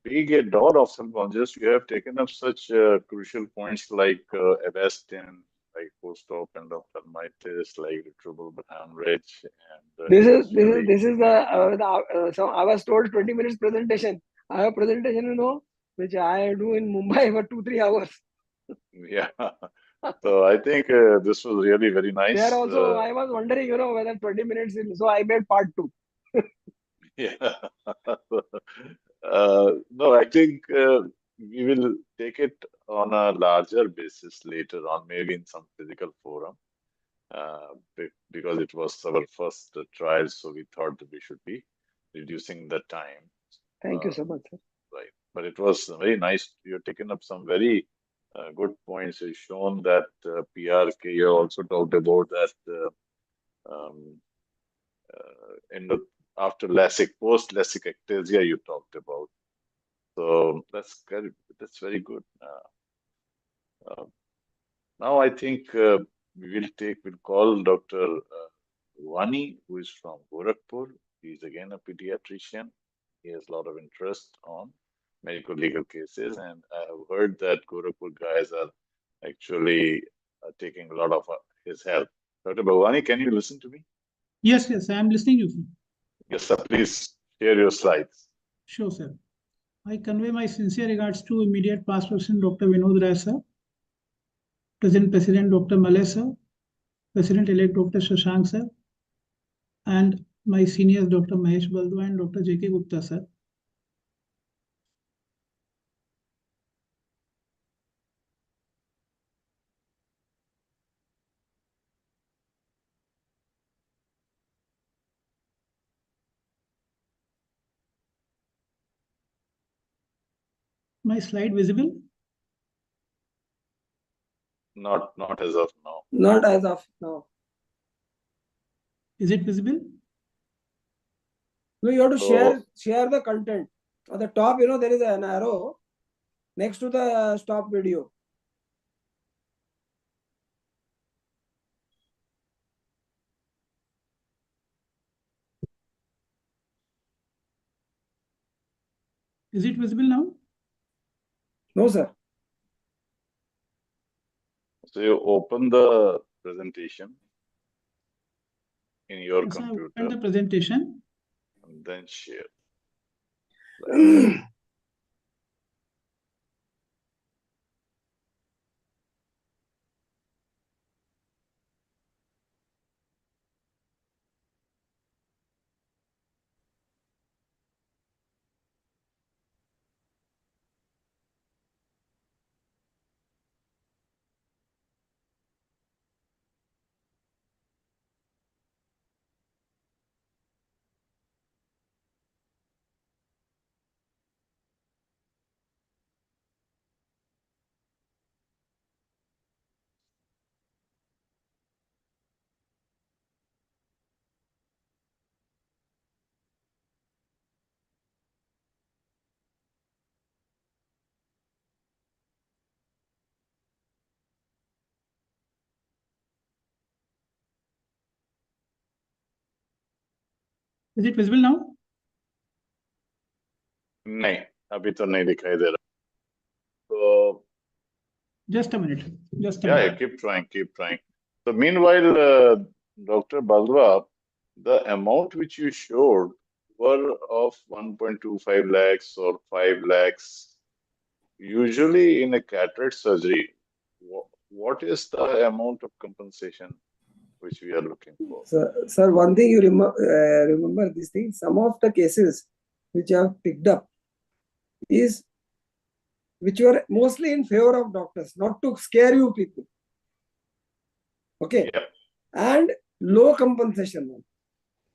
being a non-ophthalmologist, you have taken up such crucial points like Avastin, like post-op endophthalmitis, like retrieval hemorrhage, and This is the so I was told 20 minutes presentation. I have a presentation, which I do in Mumbai for 2-3 hours. Yeah. So I think this was really very nice. There also, I was wondering, whether 20 minutes, so I made part 2. Yeah. No, I think we will take it on a larger basis later on, maybe in some physical forum, because it was our first trial, so we thought that we should be reducing the time. Thank you so much, sir. Right. But it was very nice. You've taken up some very good points. You've shown that PRK, you also talked about that after LASIK, post-LASIK ectasia you talked about. So that's very good. Now I think we'll call Dr. Vani, who is from Gorakhpur. He's again a pediatrician. He has a lot of interest on medical legal cases, and I have heard that Gorakhpur guys are actually taking a lot of his help. Dr. Bhavani, can you listen to me? Yes, I am listening to you, sir. Yes, sir. Please share your slides. Sure, sir. I convey my sincere regards to immediate past President Dr. Vinod Rai, sir, present President Dr. Malay, sir, President-elect Dr. Shashank, sir, and my seniors Dr. Mahesh Baldwa and Dr. J.K. Gupta, sir. My slide visible? Not as of now. Not as of now. Is it visible? No, you have to share the content. At the top, there is an arrow next to the stop video. Is it visible now? No, sir. So you open the presentation in your Yes, computer. I opened the presentation. And then share. Is it visible now? नहीं, अभी तो नहीं दिखाई दे रहा. So just a minute. Yeah, keep trying. So meanwhile, Dr. Baldwa, the amount which you showed were of 1.25 lakhs or 5 lakhs. Usually in a cataract surgery, what is the amount of compensation which we are looking for? Sir, one thing you remember this thing, some of the cases which I have picked up is which were mostly in favor of doctors, not to scare you people. Okay. Yeah. And low compensation one.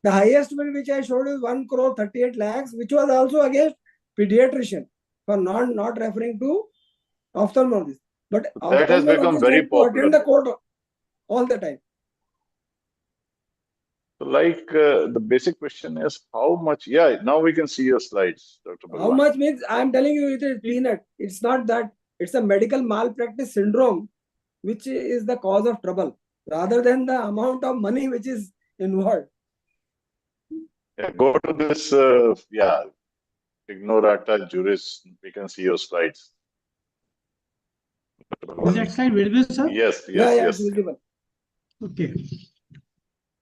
The highest one which I showed is 1 crore 38 lakhs, which was also against pediatrician, for not referring to ophthalmologist. But that has become very popular. Attend the court all the time. So like the basic question is how much, yeah, now we can see your slides, Dr. How Balwan. much means I'm telling you it is peanut. It's not that. It's a medical malpractice syndrome, which is the cause of trouble, rather than the amount of money which is involved. Yeah, go to this, ignorata juris, we can see your slides. Is that slide visible, sir? Yes, Yeah, yes, yeah, it's yes. visible. Okay.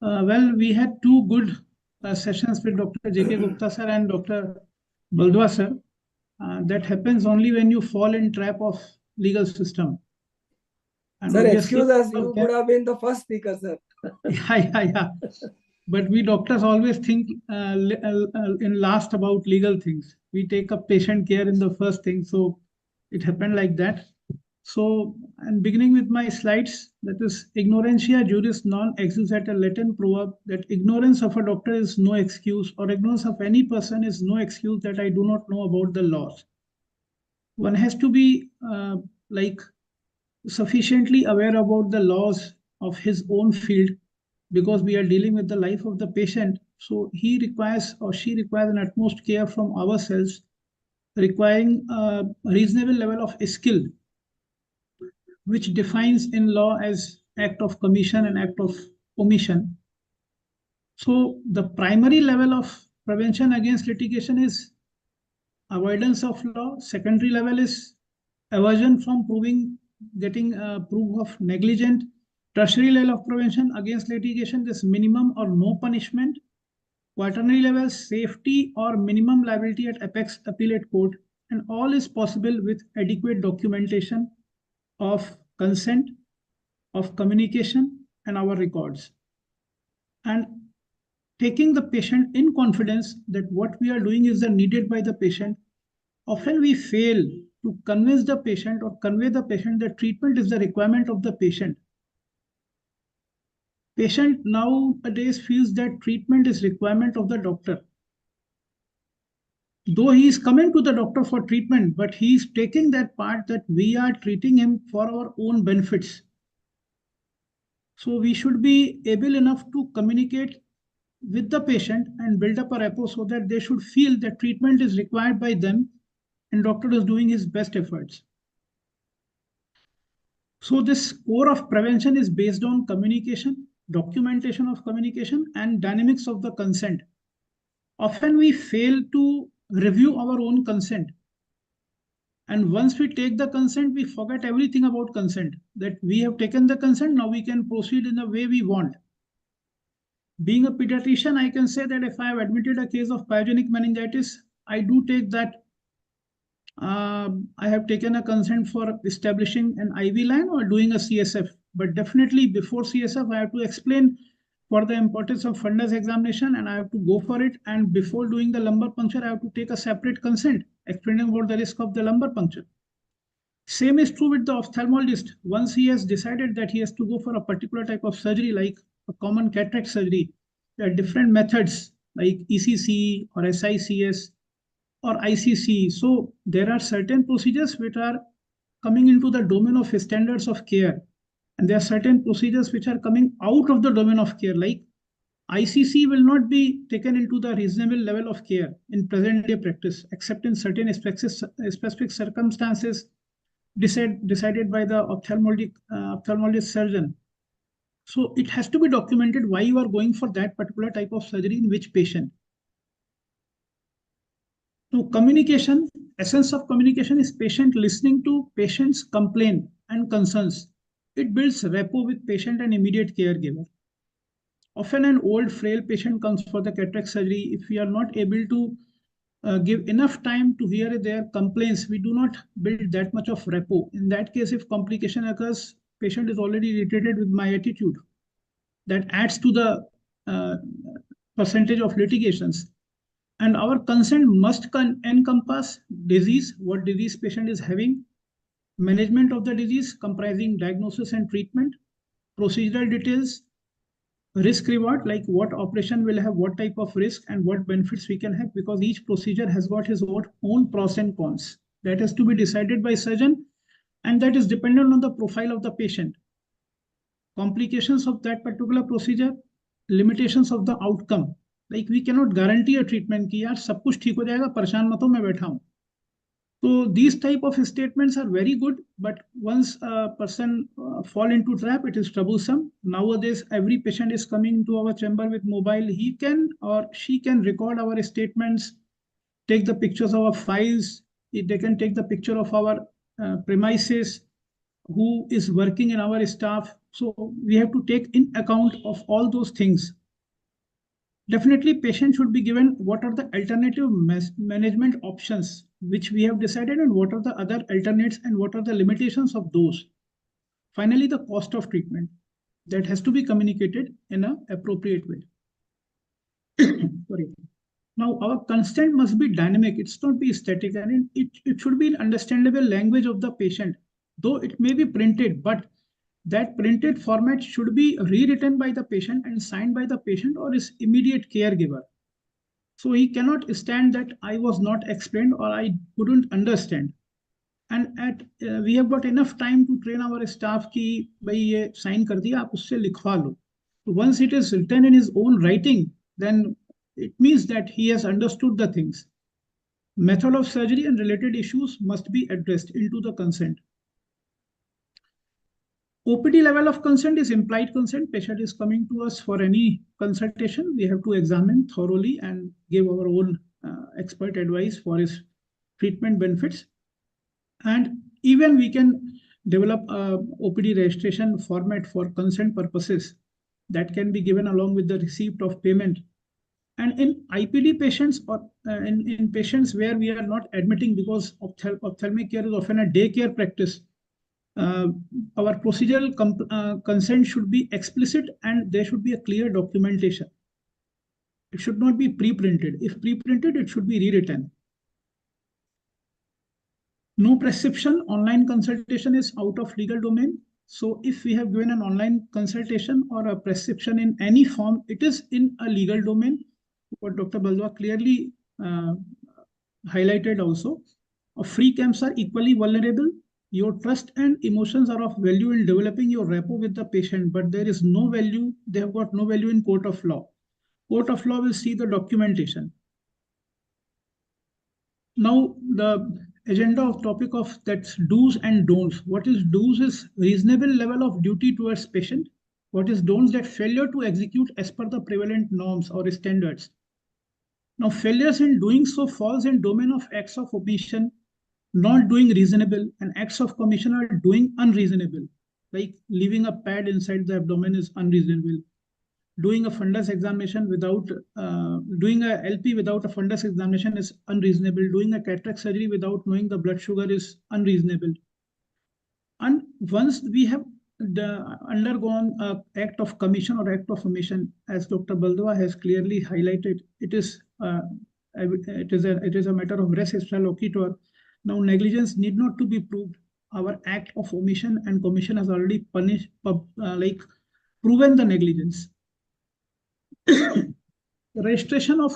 Well, we had two good sessions with Dr. J.K. Gupta sir and Dr. Baldwa sir. That happens only when you fall in trap of legal system. And Sir, obviously, excuse us. You could have been the first speaker, sir. yeah. But we doctors always think in last about legal things. We take up patient care in the first thing. So it happened like that. So, and beginning with my slides, that is ignorantia juris non excusat, a Latin proverb that ignorance of a doctor is no excuse, or ignorance of any person is no excuse that I do not know about the laws. One has to be like sufficiently aware about the laws of his own field, because we are dealing with the life of the patient. So he requires or she requires an utmost care from ourselves, requiring a reasonable level of skill, which defines in law as act of commission and act of omission. So the primary level of prevention against litigation is avoidance of law. Secondary level is aversion from getting proof of negligent. Tertiary level of prevention against litigation is minimum or no punishment. Quaternary level, safety or minimum liability at apex appellate court, and all is possible with adequate documentation of consent, of communication, and our records. And taking the patient in confidence that what we are doing is the needed by the patient. Often we fail to convince the patient or convey the patient that treatment is the requirement of the patient. Patient nowadays feels that treatment is requirement of the doctor. Though he is coming to the doctor for treatment, but he is taking that part that we are treating him for our own benefits. So we should be able enough to communicate with the patient and build up a rapport so that they should feel that treatment is required by them and doctor is doing his best efforts. So this core of prevention is based on communication, documentation of communication, and dynamics of the consent. Often we fail to review our own consent. And once we take the consent, we forget everything about consent. That we have taken the consent, now we can proceed in the way we want. Being a pediatrician, I can say that if I have admitted a case of pyogenic meningitis, I do take that I have taken a consent for establishing an IV line or doing a CSF. But definitely before CSF, I have to explain for the importance of fundus examination and I have to go for it. And before doing the lumbar puncture, I have to take a separate consent, explaining about the risk of the lumbar puncture. Same is true with the ophthalmologist. Once he has decided that he has to go for a particular type of surgery, like a common cataract surgery, there are different methods like ECC or SICS or ICC. So there are certain procedures which are coming into the domain of standards of care. And there are certain procedures which are coming out of the domain of care, like ICC will not be taken into the reasonable level of care in present day practice, except in certain specific circumstances decided by the ophthalmologist surgeon. So it has to be documented why you are going for that particular type of surgery in which patient. So communication, essence of communication is patient listening to patient's complaint and concerns. It builds rapport with patient and immediate caregiver. Often an old frail patient comes for the cataract surgery. If we are not able to give enough time to hear their complaints, we do not build that much of rapport. In that case, if complication occurs, patient is already irritated with my attitude. That adds to the percentage of litigations. And our consent must encompass disease, what disease patient is having, management of the disease comprising diagnosis and treatment, procedural details, risk reward, like what operation will have what type of risk and what benefits we can have, because each procedure has got his own pros and cons. That has to be decided by surgeon, and that is dependent on the profile of the patient. Complications of that particular procedure, limitations of the outcome. Like we cannot guarantee a treatment कि यार सब कुछ ठीक हो जाएगा, परेशान मत हो, मैं बैठा हूँ. So these type of statements are very good, but once a person fall into trap, it is troublesome. Nowadays, every patient is coming to our chamber with mobile. He can or she can record our statements, take the pictures of our files. They can take the picture of our premises, who is working in our staff. So we have to take in account of all those things. Definitely, patient should be given what are the alternative management options which we have decided, and what are the other alternates, and what are the limitations of those. Finally, the cost of treatment that has to be communicated in an appropriate way. Sorry. Now, our consent must be dynamic. It's not be static, and it should be in understandable language of the patient. Though it may be printed, but that printed format should be rewritten by the patient and signed by the patient or his immediate caregiver. So he cannot stand that I was not explained or I couldn't understand. And we have got enough time to train our staff कि भाई ये sign कर दिया, आप उससे लिखवा लो. So once it is written in his own writing, then it means that he has understood the things. Method of surgery and related issues must be addressed into the consent. OPD level of consent is implied consent. Patient is coming to us for any consultation. We have to examine thoroughly and give our own expert advice for his treatment benefits. And even we can develop a OPD registration format for consent purposes that can be given along with the receipt of payment. And in IPD patients or in patients where we are not admitting because ophthalmic care is often a daycare practice, our procedural consent should be explicit and there should be a clear documentation. It should not be pre-printed. If pre-printed, it should be rewritten. No prescription, online consultation is out of legal domain. So if we have given an online consultation or a prescription in any form, it is in a legal domain. What Dr. Baldwa clearly highlighted also. Free camps are equally vulnerable. Your trust and emotions are of value in developing your rapport with the patient, but there is no value, they have got no value in court of law. Court of law will see the documentation. Now, the agenda of topic of that's do's and don'ts. What is do's is reasonable level of duty towards patient. What is don'ts? That failure to execute as per the prevalent norms or standards. Now, failures in doing so falls in domain of acts of omission, not doing reasonable, and acts of commission are doing unreasonable. Like leaving a pad inside the abdomen is unreasonable. Doing a fundus examination without, doing a LP without a fundus examination is unreasonable. Doing a cataract surgery without knowing the blood sugar is unreasonable. And once we have undergone an act of commission or act of omission, as Dr. Baldwa has clearly highlighted, it is a matter of res extra loquitur. Now, negligence need not to be proved. Our act of omission and commission has already punished, proven the negligence. Registration of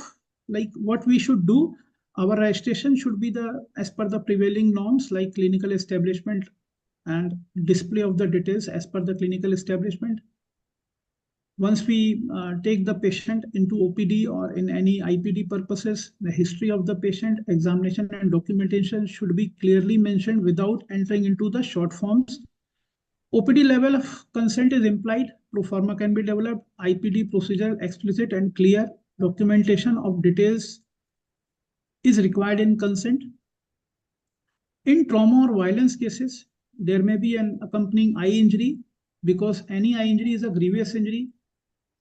like what we should do. Our registration should be as per the prevailing norms, like clinical establishment and display of the details as per the clinical establishment. Once we take the patient into OPD or in any IPD purposes, the history of the patient, examination and documentation should be clearly mentioned without entering into the short forms. OPD level of consent is implied. Pro forma can be developed. IPD procedure explicit and clear. Documentation of details is required in consent. In trauma or violence cases, there may be an accompanying eye injury, because any eye injury is a grievous injury.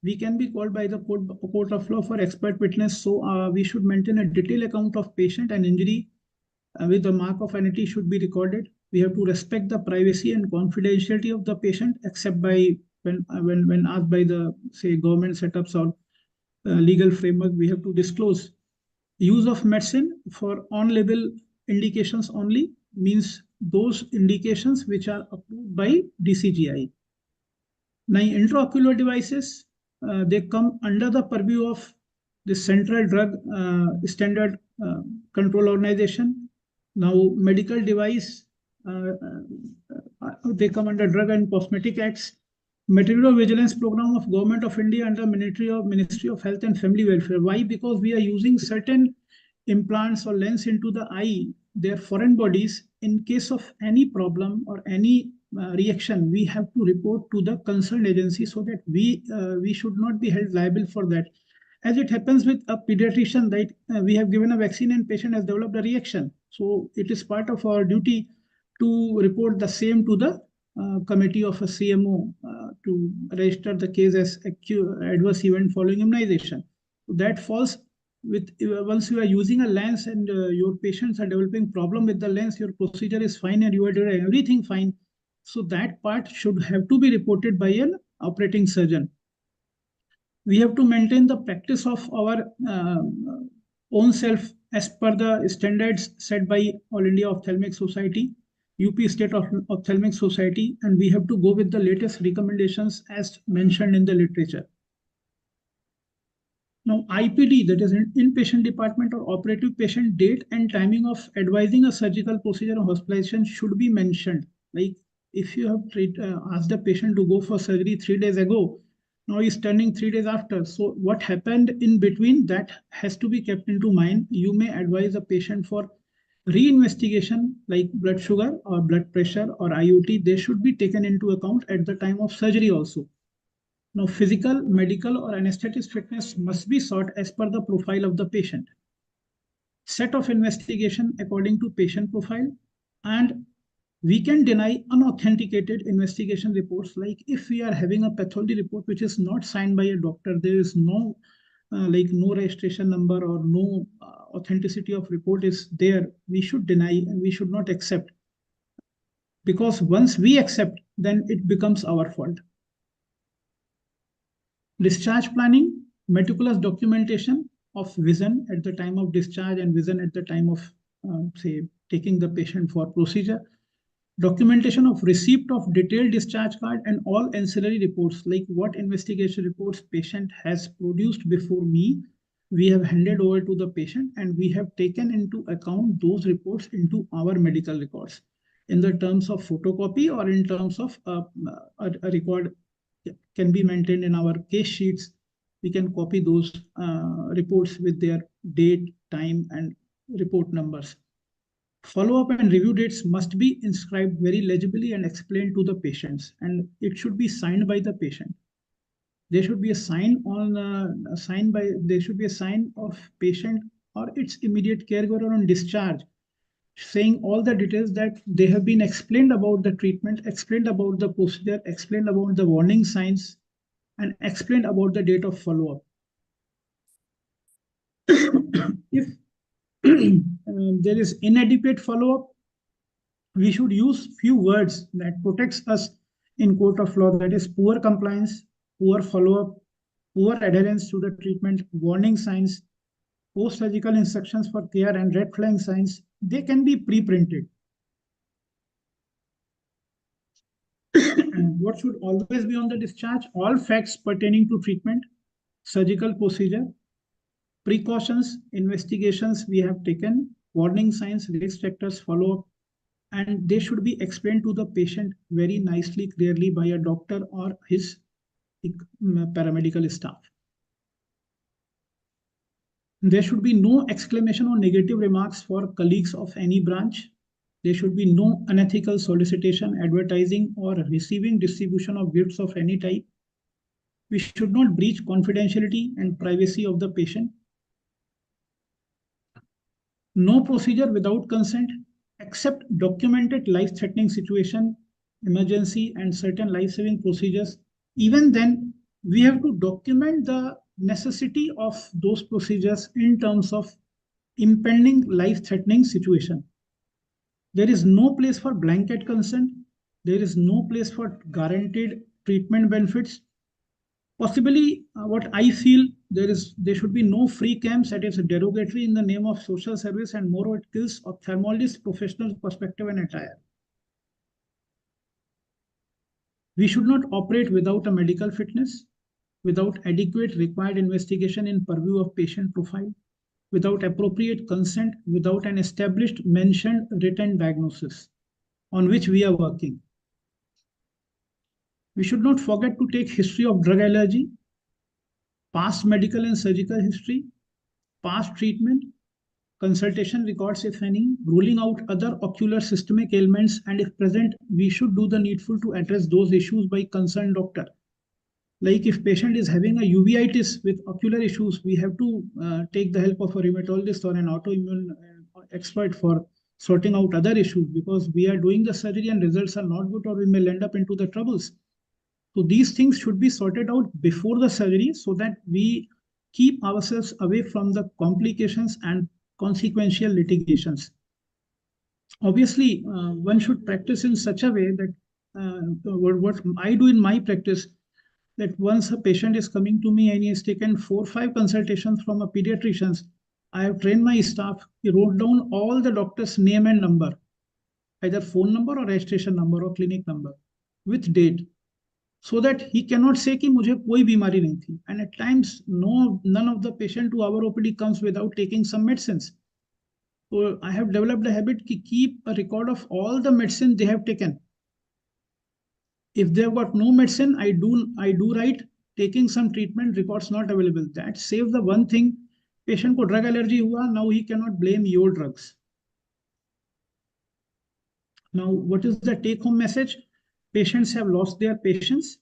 We can be called by the court of law for expert witness. So we should maintain a detailed account of patient and injury with the mark of entity should be recorded. We have to respect the privacy and confidentiality of the patient, except by when asked by the, say, government setups or legal framework, we have to disclose. Use of medicine for on-label indications only, means those indications which are approved by DCGI. Now, intraocular devices, they come under the purview of the Central Drug Standard Control Organization. Now, medical device, they come under Drug and Cosmetic Acts. material vigilance program of Government of India under Ministry of Health and Family Welfare. Why? Because we are using certain implants or lens into the eye, their foreign bodies. In case of any problem or any reaction, we have to report to the concerned agency so that we should not be held liable for that. As it happens with a pediatrician, that we have given a vaccine and patient has developed a reaction. So it is part of our duty to report the same to the committee of a CMO to register the case as adverse event following immunization. That falls with once you are using a lens and your patients are developing problem with the lens, your procedure is fine and you are doing everything fine. So that part should have to be reported by an operating surgeon. We have to maintain the practice of our own self as per the standards set by All India Ophthalmic Society, UP State Ophthalmic Society, and we have to go with the latest recommendations as mentioned in the literature. Now, IPD, that is inpatient department or operative patient date and timing of advising a surgical procedure or hospitalization should be mentioned. Like if you have asked the patient to go for surgery 3 days ago, now he's turning 3 days after. So what happened in between, that has to be kept into mind. You may advise a patient for reinvestigation like blood sugar or blood pressure or IOT. They should be taken into account at the time of surgery also. Now, physical, medical, or anesthetist fitness must be sought as per the profile of the patient. Set of investigation according to patient profile, and we can deny unauthenticated investigation reports. Like if we are having a pathology report which is not signed by a doctor, there is no no registration number or no authenticity of report is there, we should deny and we should not accept. Because once we accept, then it becomes our fault. Discharge planning, meticulous documentation of vision at the time of discharge and vision at the time of, say, taking the patient for procedure. Documentation of receipt of detailed discharge card and all ancillary reports, like what investigation reports patient has produced before me, we have handed over to the patient and we have taken into account those reports into our medical records in the terms of photocopy or in terms of a record can be maintained in our case sheets. We can copy those reports with their date, time, and report numbers. Follow-up and review dates must be inscribed very legibly and explained to the patients, and it should be signed by the patient. There should be a sign on there should be a sign of patient or its immediate caregiver on discharge, saying all the details that they have been explained about the treatment, explained about the procedure, explained about the warning signs, and explained about the date of follow-up. If there is inadequate follow-up, we should use few words that protects us in court of law, that is poor compliance, poor follow-up, poor adherence to the treatment, warning signs, post-surgical instructions for care, and red flag signs. They can be pre-printed. What should always be on the discharge? All facts pertaining to treatment, surgical procedure, precautions, investigations we have taken, warning signs, risk factors, follow-up, and they should be explained to the patient very nicely, clearly by a doctor or his paramedical staff. There should be no exclamation or negative remarks for colleagues of any branch. There should be no unethical solicitation, advertising, or receiving distribution of gifts of any type. We should not breach confidentiality and privacy of the patient. No procedure without consent, except documented life-threatening situation, emergency, and certain life-saving procedures. Even then, we have to document the necessity of those procedures in terms of impending life-threatening situation. There is no place for blanket consent. There is no place for guaranteed treatment benefits. Possibly, what I feel, there should be no free camps that is derogatory in the name of social service, and moreover, it kills ophthalmologist professional perspective and attire. We should not operate without a medical fitness, without adequate required investigation in purview of patient profile, without appropriate consent, without an established mentioned written diagnosis on which we are working. We should not forget to take history of drug allergy, past medical and surgical history, past treatment, consultation records if any, ruling out other ocular systemic ailments, and if present, we should do the needful to address those issues by concerned doctor. Like if patient is having a uveitis with ocular issues, we have to take the help of a rheumatologist or an autoimmune expert for sorting out other issues, because we are doing the surgery and results are not good, or we may end up into the troubles. So these things should be sorted out before the surgery so that we keep ourselves away from the complications and consequential litigations. Obviously, one should practice in such a way that what I do in my practice, that once a patient is coming to me and he has taken 4 or 5 consultations from a pediatrician, I have trained my staff. He wrote down all the doctor's name and number, either phone number or registration number or clinic number with date, so that he cannot say कि मुझे कोई बीमारी नहीं थी. And at times, none of the patient to our OPD comes without taking some medicines. So I have developed a habit to keep a record of all the medicine they have taken. If they've got no medicine, I do write taking some treatment, records not available. That saves the one thing. Patient को drug allergy हुआ, now he cannot blame your drugs. Now, what is the take-home message? Patients have lost their patience.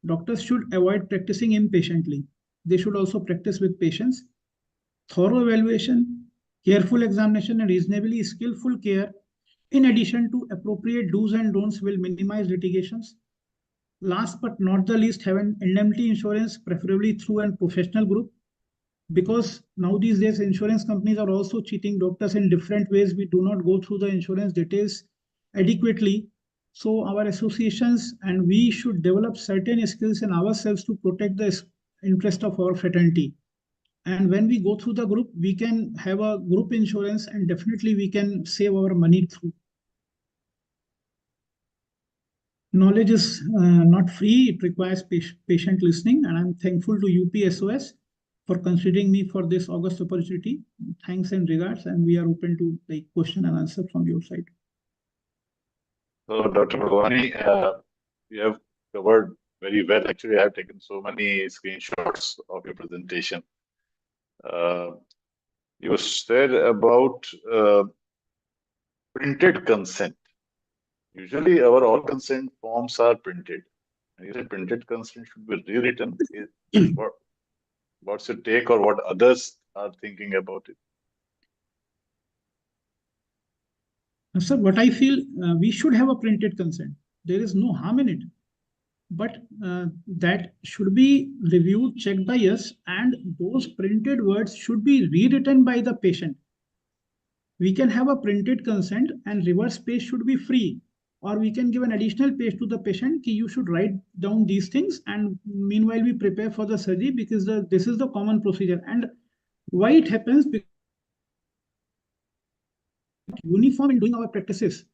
Doctors should avoid practicing impatiently. They should also practice with patience. Thorough evaluation, careful examination, and reasonably skillful care, in addition to appropriate do's and don'ts, will minimize litigations. Last but not the least, have an indemnity insurance, preferably through a professional group, because now these days insurance companies are also cheating doctors in different ways. We do not go through the insurance details adequately. So our associations and we should develop certain skills in ourselves to protect the interest of our fraternity. And when we go through the group, we can have a group insurance, and definitely we can save our money through. Knowledge is not free. It requires patient listening, and I'm thankful to UPSOS for considering me for this August opportunity. Thanks and regards, and we are open to like question and answer from your side. So, Dr. Bhavani, you have covered very well. Actually, I have taken so many screenshots of your presentation. You said about printed consent. Usually, our all consent forms are printed. And you said printed consent should be rewritten. What's your take, or what others are thinking about it? Sir, what I feel, we should have a printed consent. There is no harm in it. But that should be reviewed, checked by us, and those printed words should be rewritten by the patient. We can have a printed consent and reverse page should be free. Or we can give an additional page to the patient that you should write down these things, and meanwhile we prepare for the surgery, because this is the common procedure. And why it happens? Because uniform in doing our practices.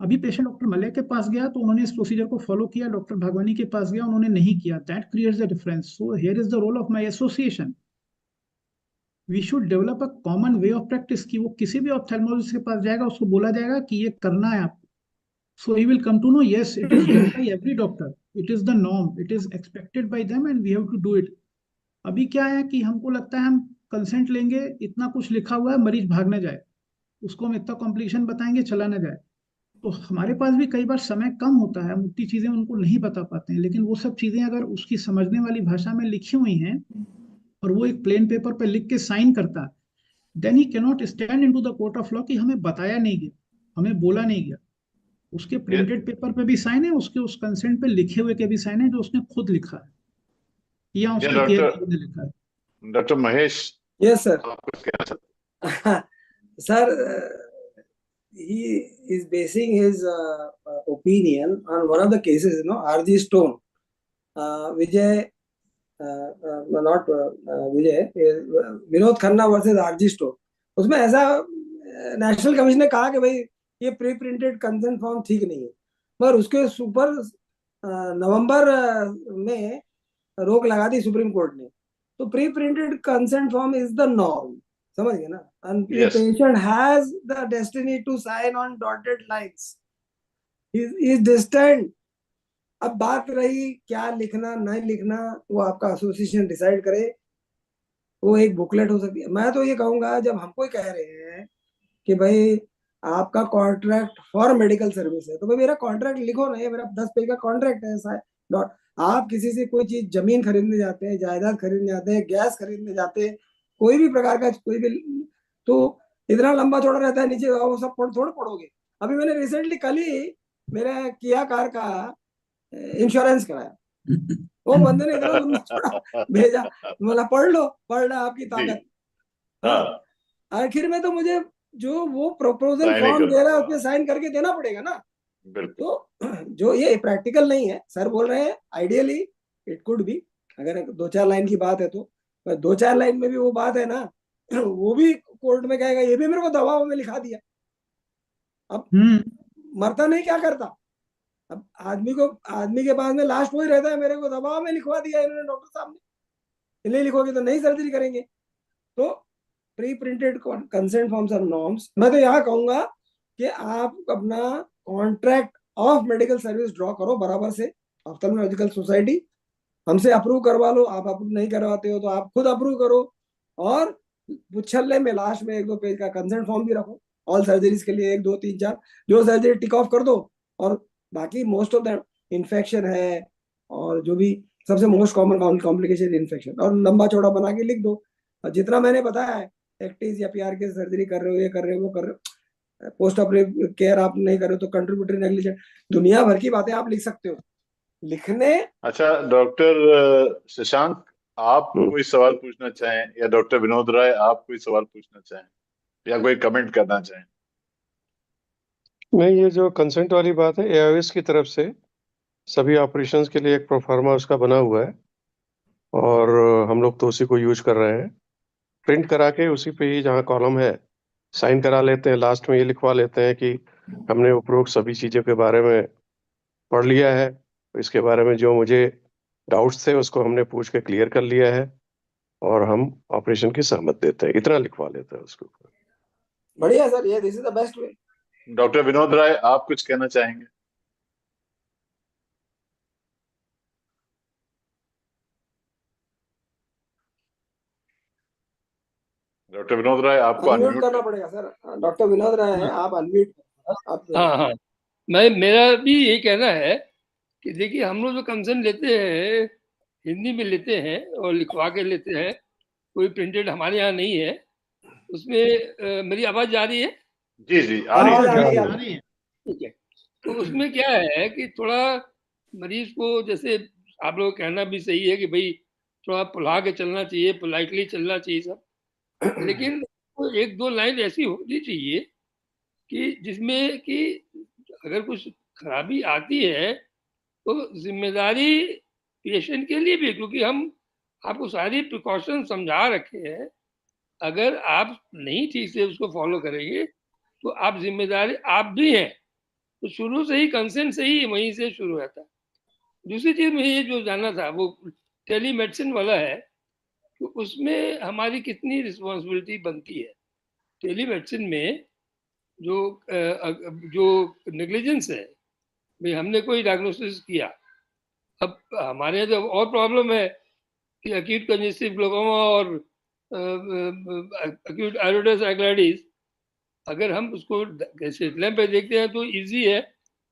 अभी patient doctor Malay के पास गया तो उन्होंने इस procedure को follow किया, doctor Bhagwani के पास गया उन्होंने नहीं किया. That creates the difference. So here is the role of my association. We should develop a common way of practice कि वो किसी भी ऑप्थेल्मोलॉजिस्ट के पास जाएगा, उसको बोला जाएगा कि ये करना है आपको. So he will come to know, yes it is done by every doctor, it is the norm, it is expected by them and we have to do it. अभी क्या है कि हमको लगता है हम कंसेंट लेंगे, इतना कुछ लिखा हुआ है, मरीज भाग ना जाए, उसको हम इतना कॉम्प्लिकेशन बताएंगे, चला ना जाए. तो हमारे पास भी कई बार समय कम होता है, हम उतनी चीजें उनको नहीं बता पाते हैं. लेकिन वो सब चीजें अगर उसकी समझने वाली भाषा में लिखी हुई हैं और वो एक प्लेन पेपर पर लिख के साइन करता है, then he cannot stand into the court of law कि हमें बताया नहीं गया, हमें बोला नहीं गया. उसके प्रिंटेड पेपर पे भी साइन है, उसके उस कंसेंट पे लिखे हुए के भी साइन है जो उसने खुद लिखा है या उसके केयर ने लिखा है. Doctor Mahesh, yes sir. आप कुछ कहना चाहते हैं? Sir, he is basing his opinion on one of the cases, RG Stone. Vijay, not Vijay, Vinod Khanna versus RG Stone. उसमें ऐसा नेशनल कमीशन ने कहा कि भाई ये प्री प्रिंटेड कंसेंट फॉर्म ठीक नहीं है, मगर उसके ऊपर नवंबर में रोक लगा दी सुप्रीम कोर्ट ने. तो pre printed consent form is the norm. समझ गए ना? And the patient has the destiny to sign on dotted lines. He is distant. अब बात रही क्या लिखना नहीं लिखना, वो आपका एसोसिएशन डिसाइड करे, वो एक बुकलेट हो सकती है। मैं तो ये कहूंगा, जब हमको ही कह रहे हैं कि भाई आपका कॉन्ट्रैक्ट फॉर मेडिकल सर्विस है, तो भाई मेरा कॉन्ट्रैक्ट लिखो ना, ये मेरा 10 पेज का कॉन्ट्रैक्ट है ऐसा है। डॉट। आप किसी से कोई चीज, जमीन खरीदने जाते हैं, जायदाद खरीदने जाते हैं, गैस खरीदने जाते हैं, कोई भी प्रकार का कोई भी, तो इतना लंबा चौड़ा रहता है नीचे, वो सब थोड़ा पढ़ोगे। अभी मैंने रिसेंटली कल ही मेरा किया कार का इंश्योरेंस कराया, वो बंदे ने इतना लंबा चौड़ा भेजा, बोला पढ़ लो, पढ़ना आपकी जी। ताकत। हाँ, आखिर में तो मुझे जो वो प्रपोजल साइन ही फॉर्म करना दे रहा है होगा। उसमें साइन करके देना पड़ेगा ना। बिल्कुल। तो जो ये प्रैक्टिकल नहीं है, सर बोल रहे हैं आइडियली इट कुड बी, अगर 2-4 लाइन की बात है तो, पर 2-4 लाइन में भी वो बात है ना, वो भी कोर्ट में कहेगा ये भी मेरे को दबाव में लिखा दिया। अब मरता नहीं क्या करता, अब आदमी के पास में लास्ट वही रहता है, मेरे को दबाव में लिखवा दिया इन्होंने डॉक्टर साहब ने, नहीं लिखोगे तो नहीं सर्जरी करेंगे। तो प्री प्रिंटेड कंसेंट फॉर्म्स और नॉर्म्स, मैं तो यहाँ कहूंगा कि आप अपना contract of medical service draw करो बराबर से, ऑप्थेल्मोलॉजिकल सोसाइटी हमसे अप्रूव करवा लो, आप अप्रूव नहीं करवाते हो तो आप खुद अप्रूव करो, और पुछल्ले में लास्ट में 1-2 पेज का कंसेंट फॉर्म भी रखो, ऑल सर्जरीज के लिए 1, 2, 3, 4 जो सर्जरी टिक ऑफ कर दो, और बाकी मोस्ट ऑफ द इन्फेक्शन है और जो भी सबसे मोस्ट कॉमन कॉम्प्लिकेशन इन्फेक्शन, और लंबा चौड़ा बना के लिख दो। और जितना मैंने बताया है, एक्टिस या पीआर के सर्जरी कर रहे हो, ये कर रहे हो, वो कर रहे हो, पोस्ट ऑपरेटिव केयर आप नहीं कर रहे हो तो कंट्रीब्यूटरी नेग्लिजेंस, दुनिया भर की बातें आप लिख सकते हो। लिखने अच्छा डॉक्टर शशांक, आप कोई सवाल पूछना चाहें, या डॉक्टर विनोद राय आप कोई सवाल पूछना चाहें, या कोई कमेंट करना चाहें? नहीं, ये जो कंसेंट वाली बात है, एआईओएस की तरफ से सभी ऑपरेशंस के लिए एक प्रोफार्मा उसका बना हुआ है, और हम लोग तो उसी को यूज कर रहे हैं। प्रिंट करा के उसी पे ही जहाँ कॉलम है साइन करा लेते हैं, लास्ट में ये लिखवा लेते हैं कि हमने उपरोक्त सभी चीज़ों के बारे में पढ़ लिया है, इसके बारे में जो मुझे डाउट्स थे उसको हमने पूछ के क्लियर कर लिया है, और हम ऑपरेशन की सहमत देते हैं, इतना लिखवा लेते हैं उसके ऊपर। बढ़िया सर, ये this is the best way. Doctor Vinod Rai आप कुछ कहना चाहेंगे? डॉक्टर विनोद राय आपको अनम्यूट अनम्यूट करना पड़ेगा सर, डॉक्टर विनोद राय है, आप अनम्यूट आप। हाँ हाँ, मेरा भी यही कहना है कि देखिए, हम लोग जो कंसर्न लेते हैं हिंदी में लेते हैं और लिखवा के लेते हैं, कोई प्रिंटेड हमारे यहाँ नहीं है उसमें। मेरी आवाज जा रही है? जी जी आ रही है। ठीक है। तो उसमें क्या है कि थोड़ा मरीज को, जैसे आप लोग कहना भी सही है कि भाई थोड़ा पुला के चलना चाहिए, पोलाइटली चलना चाहिए सब, लेकिन 1-2 लाइन ऐसी होनी चाहिए कि जिसमें कि अगर कुछ खराबी आती है तो जिम्मेदारी पेशेंट के लिए भी, क्योंकि हम आपको सारी प्रिकॉशन समझा रखे हैं, अगर आप नहीं ठीक से उसको फॉलो करेंगे तो आप जिम्मेदारी आप भी हैं। तो शुरू से ही कंसेंट से ही वहीं से शुरू रहता है। दूसरी चीज में ये जो जानना था वो टेली मेडिसिन वाला है, तो उसमें हमारी कितनी रिस्पॉन्सिबिलिटी बनती है। टेली मेडिसिन में जो जो नेग्लिजेंस है, भाई हमने कोई डायग्नोसिस किया, अब हमारे यहाँ जब और प्रॉब्लम है कि अक्यूट कंजेस्टिव ग्लोकोमा और अक्यूट आयोडेस एग्लाइटिस, अगर हम उसको लैंप पे देखते हैं तो इजी है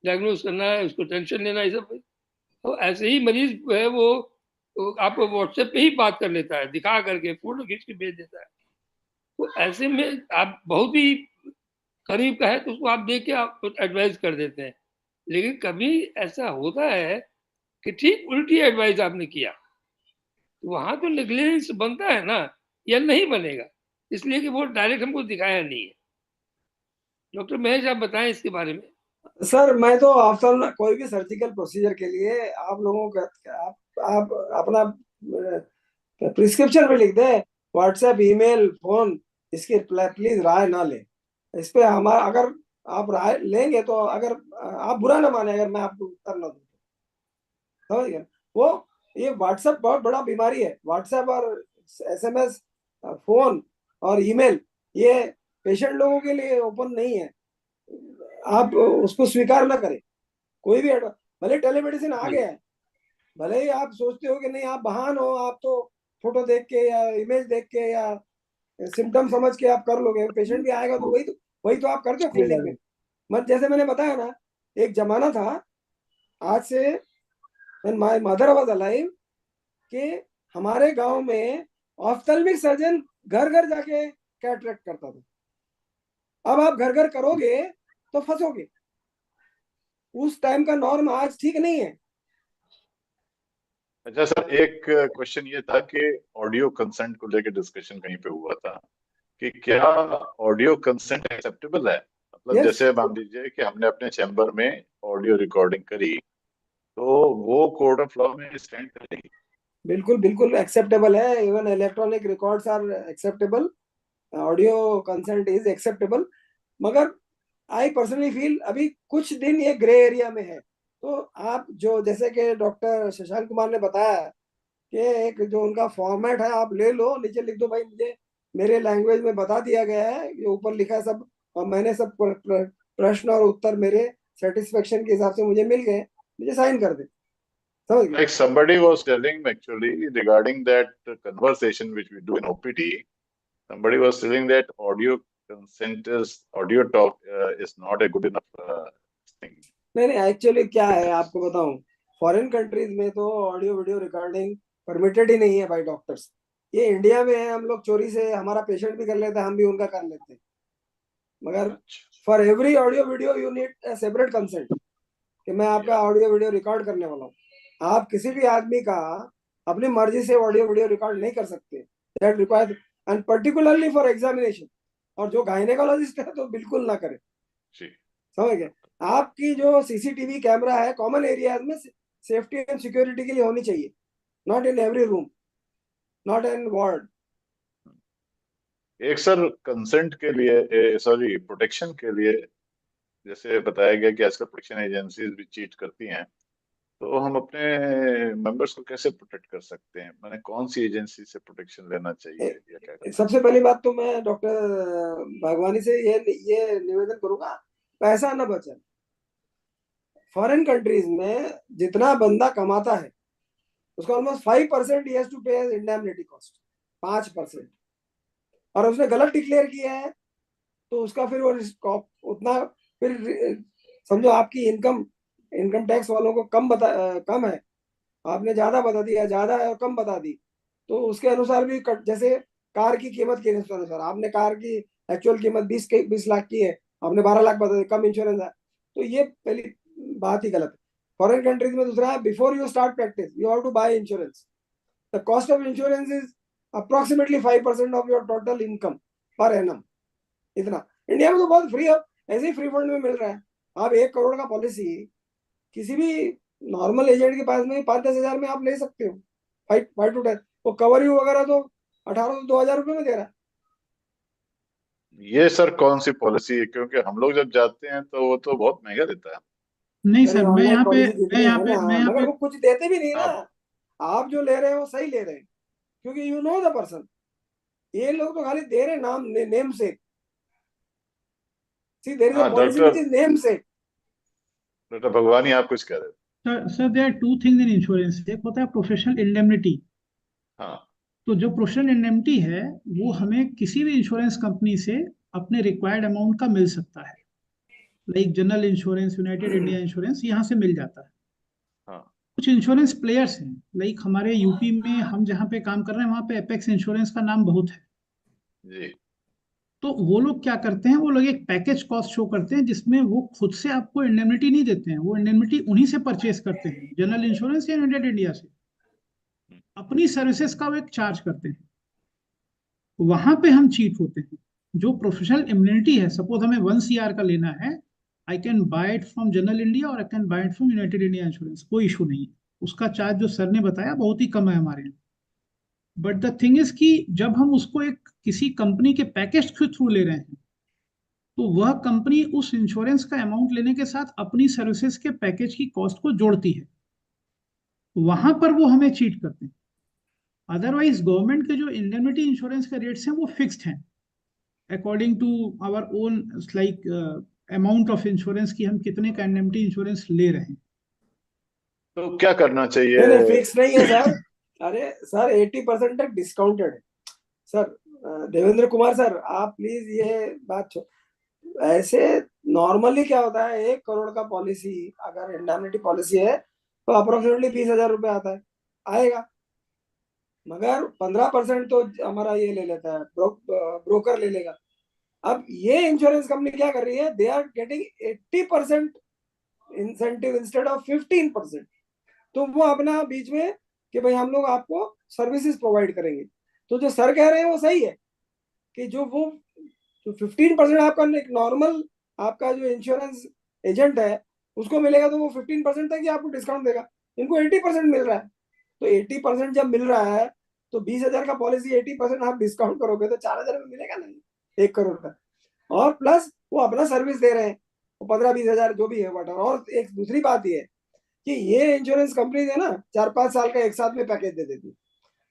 डायग्नोस करना है, उसको टेंशन लेना है सब। तो ऐसे ही मरीज जो है वो आपको व्हाट्सएप पे ही बात कर लेता है, दिखा करके फोटो खींच के भेज देता है। तो ऐसे में आप बहुत ही करीब का है तो उसको आप देख के आप एडवाइस कर देते हैं, लेकिन कभी ऐसा होता है कि ठीक उल्टी एडवाइस आपने किया, तो वहां तो नेग्लिजेंस बनता है ना, या नहीं बनेगा, इसलिए कि वो डायरेक्ट हमको दिखाया नहीं है। डॉक्टर महेश आप बताएं इसके बारे में। सर मैं तो ऑप्शन, कोई भी सर्जिकल प्रोसीजर के लिए आप लोगों का आप अपना प्रिस्क्रिप्शन में लिख दें, व्हाट्सएप ईमेल फोन, इसकी प्लीज राय ना ले। इस पे हमारा, अगर आप राय लेंगे तो अगर आप बुरा ना माने अगर मैं आपको उत्तर ना दूं, समझ गए? वो ये व्हाट्सएप बहुत बड़ा बीमारी है, व्हाट्सएप और एसएमएस, फोन और ईमेल, ये पेशेंट लोगों के लिए ओपन नहीं है, आप उसको स्वीकार ना करें। कोई भी भले टेलीमेडिसिन आ गया है, भले ही आप सोचते हो कि नहीं आप बहान हो, आप तो फोटो देख के या इमेज देख के या सिम्टम समझ के आप कर लोगे, पेशेंट भी आएगा तो वही तो आप करते हो क्लिनिक में। मत जैसे मैंने बताया ना, एक जमाना था आज से when my mother was alive कि हमारे गांव में ऑफ्थल्मिक सर्जन घर घर जाके कैटरेक्ट करता था। अब आप घर घर करोगे तो फंसोगे। उस टाइम का नॉर्म आज ठीक नहीं है। अच्छा सर, एक क्वेश्चन ये था कि ऑडियो कंसेंट को लेकर डिस्कशन कहीं पे हुआ था कि क्या ऑडियो कंसेंट एक्सेप्टेबल है? मतलब Yes. जैसे मान लीजिए कि हमने अपने चैम्बर में ऑडियो रिकॉर्डिंग करी तो वो कोर्ट ऑफ लॉ में स्टैंड करेगी? बिल्कुल बिल्कुल एक्सेप्टेबल है। Even electronic records are acceptable, audio consent is acceptable. मगर आई पर्सनली फील अभी कुछ दिन ये ग्रे एरिया में है। तो आप जो जैसे कि डॉक्टर शशांक कुमार ने बताया कि एक जो उनका फॉर्मेट है आप ले लो, नीचे लिख दो भाई मुझे मेरे लैंग्वेज में बता दिया गया है, ये ऊपर लिखा है सब, और मैंने सब प्रश्न और उत्तर मेरे सेटिस्फेक्शन के हिसाब से मुझे मिल गए, मुझे साइन कर दे। समझ गए? Like somebody was telling me actually regarding that conversation which we do in OPD, somebody was telling that audio talk is not a good enough thing. नहीं एक्चुअली क्या है आपको बताऊं, फॉरेन कंट्रीज में तो ऑडियो वीडियो रिकॉर्डिंग परमिटेड ही नहीं है bye doctors. ये इंडिया में है, हम लोग चोरी से हमारा पेशेंट भी कर लेते हैं, हम भी उनका कर लेते हैं। मगर for every audio video you need a separate consent कि मैं आपका ऑडियो वीडियो रिकॉर्ड करने वाला हूँ। आप किसी भी आदमी का अपनी मर्जी से ऑडियो वीडियो रिकॉर्ड नहीं कर सकते। That required and particularly for examination. और जो गायनेकोलॉजिस्ट है तो बिल्कुल ना करे। समझ गए? आपकी जो सीसीटीवी कैमरा है कॉमन एरियाज में सेफ्टी एंड सिक्योरिटी के लिए होनी चाहिए, not in every room, not in ward. एक सर कंसेंट के लिए, सॉरी प्रोटेक्शन के लिए, जैसे बताया गया कि आजकल प्रोटेक्शन एजेंसीज भी चीट करती हैं, तो हम अपने मेंबर्स को कैसे प्रोटेक्ट कर सकते हैं? मैंने कौन सी एजेंसी से प्रोटेक्शन लेना चाहिए या क्या करना? सबसे पहली बात तो मैं डॉक्टर भागवानी से ये निवेदन करूंगा, पैसा ना बचे। फॉरेन कंट्रीज में जितना बंदा कमाता है उसका ऑलमोस्ट 5% ही हैज टू पे इंडेमनिटी कॉस्ट, 5%। और उसने गलत डिक्लेयर किया है तो उसका फिर वो उतना फिर समझो आपकी इनकम टैक्स वालों को कम है, आपने ज्यादा बता दिया, ज्यादा है और कम बता दी, तो उसके अनुसार भी जैसे कार की कीमत के अनुसार आपने कार की एक्चुअल कीमत 20 लाख की है, आपने 12 लाख बता दी, कम इंश्योरेंस है, तो ये पहली बात ही गलत है। फॉरेन कंट्रीज में दूसरा है, before you start practice you have to buy insurance. The cost of insurance is approximately 5% of your total income per annum. इतना इंडिया में तो बहुत फ्री है, ऐसे ही फ्री फंड में मिल रहा है। आप 1 करोड़ का पॉलिसी किसी भी नॉर्मल एजेंट के पास में 5-10 हजार में आप ले सकते हो, 5 to 10। वो कवर यू वगैरह तो 1800 से 2000 रुपए में दे रहा है। ये सर कौन सी पॉलिसी है? क्योंकि हम लोग जब जाते हैं तो वो तो बहुत महंगा देता है। नहीं सर, मैं यहाँ पे मगर वो कुछ देते भी नहीं ना। आप जो ले रहे हो सही ले रहे हैं क्योंकि यू नो द पर्सन। ये लोग तो खाली दे रहे नाम नेम से। See there is a policy which is name से। डॉक्टर भगवानी आप कुछ कह रहे थे? Sir there are 2 things in insurance. एक होता है प्रोफेशनल इंडेमनिटी। हाँ। तो जो प्रोफेशनल इंडेमनिटी है वो हमें किसी भी इंश्योरेंस कंपनी से अपने रिक्वायर्ड अमाउंट का मिल सकता है। Like general insurance, United India insurance, यहाँ से मिल जाता है। हाँ। कुछ इंश्योरेंस प्लेयर्स हैं, लाइक हमारे यूपी में हम जहाँ पे काम कर रहे हैं वहाँ पे एपेक्स इंश्योरेंस का नाम बहुत है जी। तो वो लोग क्या करते हैं, वो लोग एक पैकेज कॉस्ट शो करते हैं जिसमें वो खुद से आपको इंडेमनिटी नहीं देते हैं, वो इंडेमनिटी उन्हीं से परचेज करते हैं, जनरल इंश्योरेंस या यूनाइटेड इंडिया से अपनी सर्विसेज का वो एक चार्ज करते हैं। वहां पे हम चीट होते हैं। जो प्रोफेशनल इम्यूनिटी है, सपोज हमें 1 CR का लेना है, I can buy it from General India और I can buy it from United India insurance, कोई इशू नहीं है। उसका चार्ज जो सर ने बताया बहुत ही कम है हमारे यहाँ। बट द थिंग इज कि जब हम उसको एक किसी कंपनी के पैकेज के थ्रू ले रहे हैं तो वह कंपनी उस इंश्योरेंस का अमाउंट लेने के साथ अपनी सर्विसेज के पैकेज की कॉस्ट को जोड़ती है, वहां पर वो हमें चीट करते हैं। अदरवाइज गवर्नमेंट के जो इंडेमनिटी इंश्योरेंस के रेट्स हैं वो फिक्स्ड हैं according to our own like amount of insurance की हम कितने का इंडेमनिटी इंश्योरेंस ले रहे हैं। तो क्या करना नहीं चाहिए? फिक्स नहीं है सर। अरे सर 80% तक डिस्काउंटेड है सर। देवेंद्र कुमार सर आप प्लीज ये बात ऐसे नॉर्मली क्या होता है 1 करोड़ का पॉलिसी अगर इंडेमनिटी पॉलिसी है तो अप्रोक्सीमेटली 20,000 रुपये आता है आएगा। मगर 15% तो हमारा ये ले लेता है ब्रोकर ले लेगा। अब ये इंश्योरेंस कंपनी क्या कर रही है, they are getting 80% incentive instead of 15%। तो वो अपना बीच में कि भाई हम लोग आपको सर्विसेज प्रोवाइड करेंगे। तो जो सर कह रहे हैं वो सही है कि जो वो जो 15% आपका एक नॉर्मल आपका जो इंश्योरेंस एजेंट है उसको मिलेगा तो वो 15% तक ही आपको डिस्काउंट देगा। इनको 80% मिल रहा है। तो 80% जब मिल रहा है तो 20,000 का पॉलिसी 80% आप डिस्काउंट करोगे तो 4,000 में मिलेगा नहीं 1 करोड़ का। और प्लस वो अपना सर्विस दे रहे हैं वो 15-20,000 जो भी है वाटर। और एक दूसरी बात ये है कि ये इंश्योरेंस कंपनी है ना 4-5 साल का एक साथ में पैकेज दे देती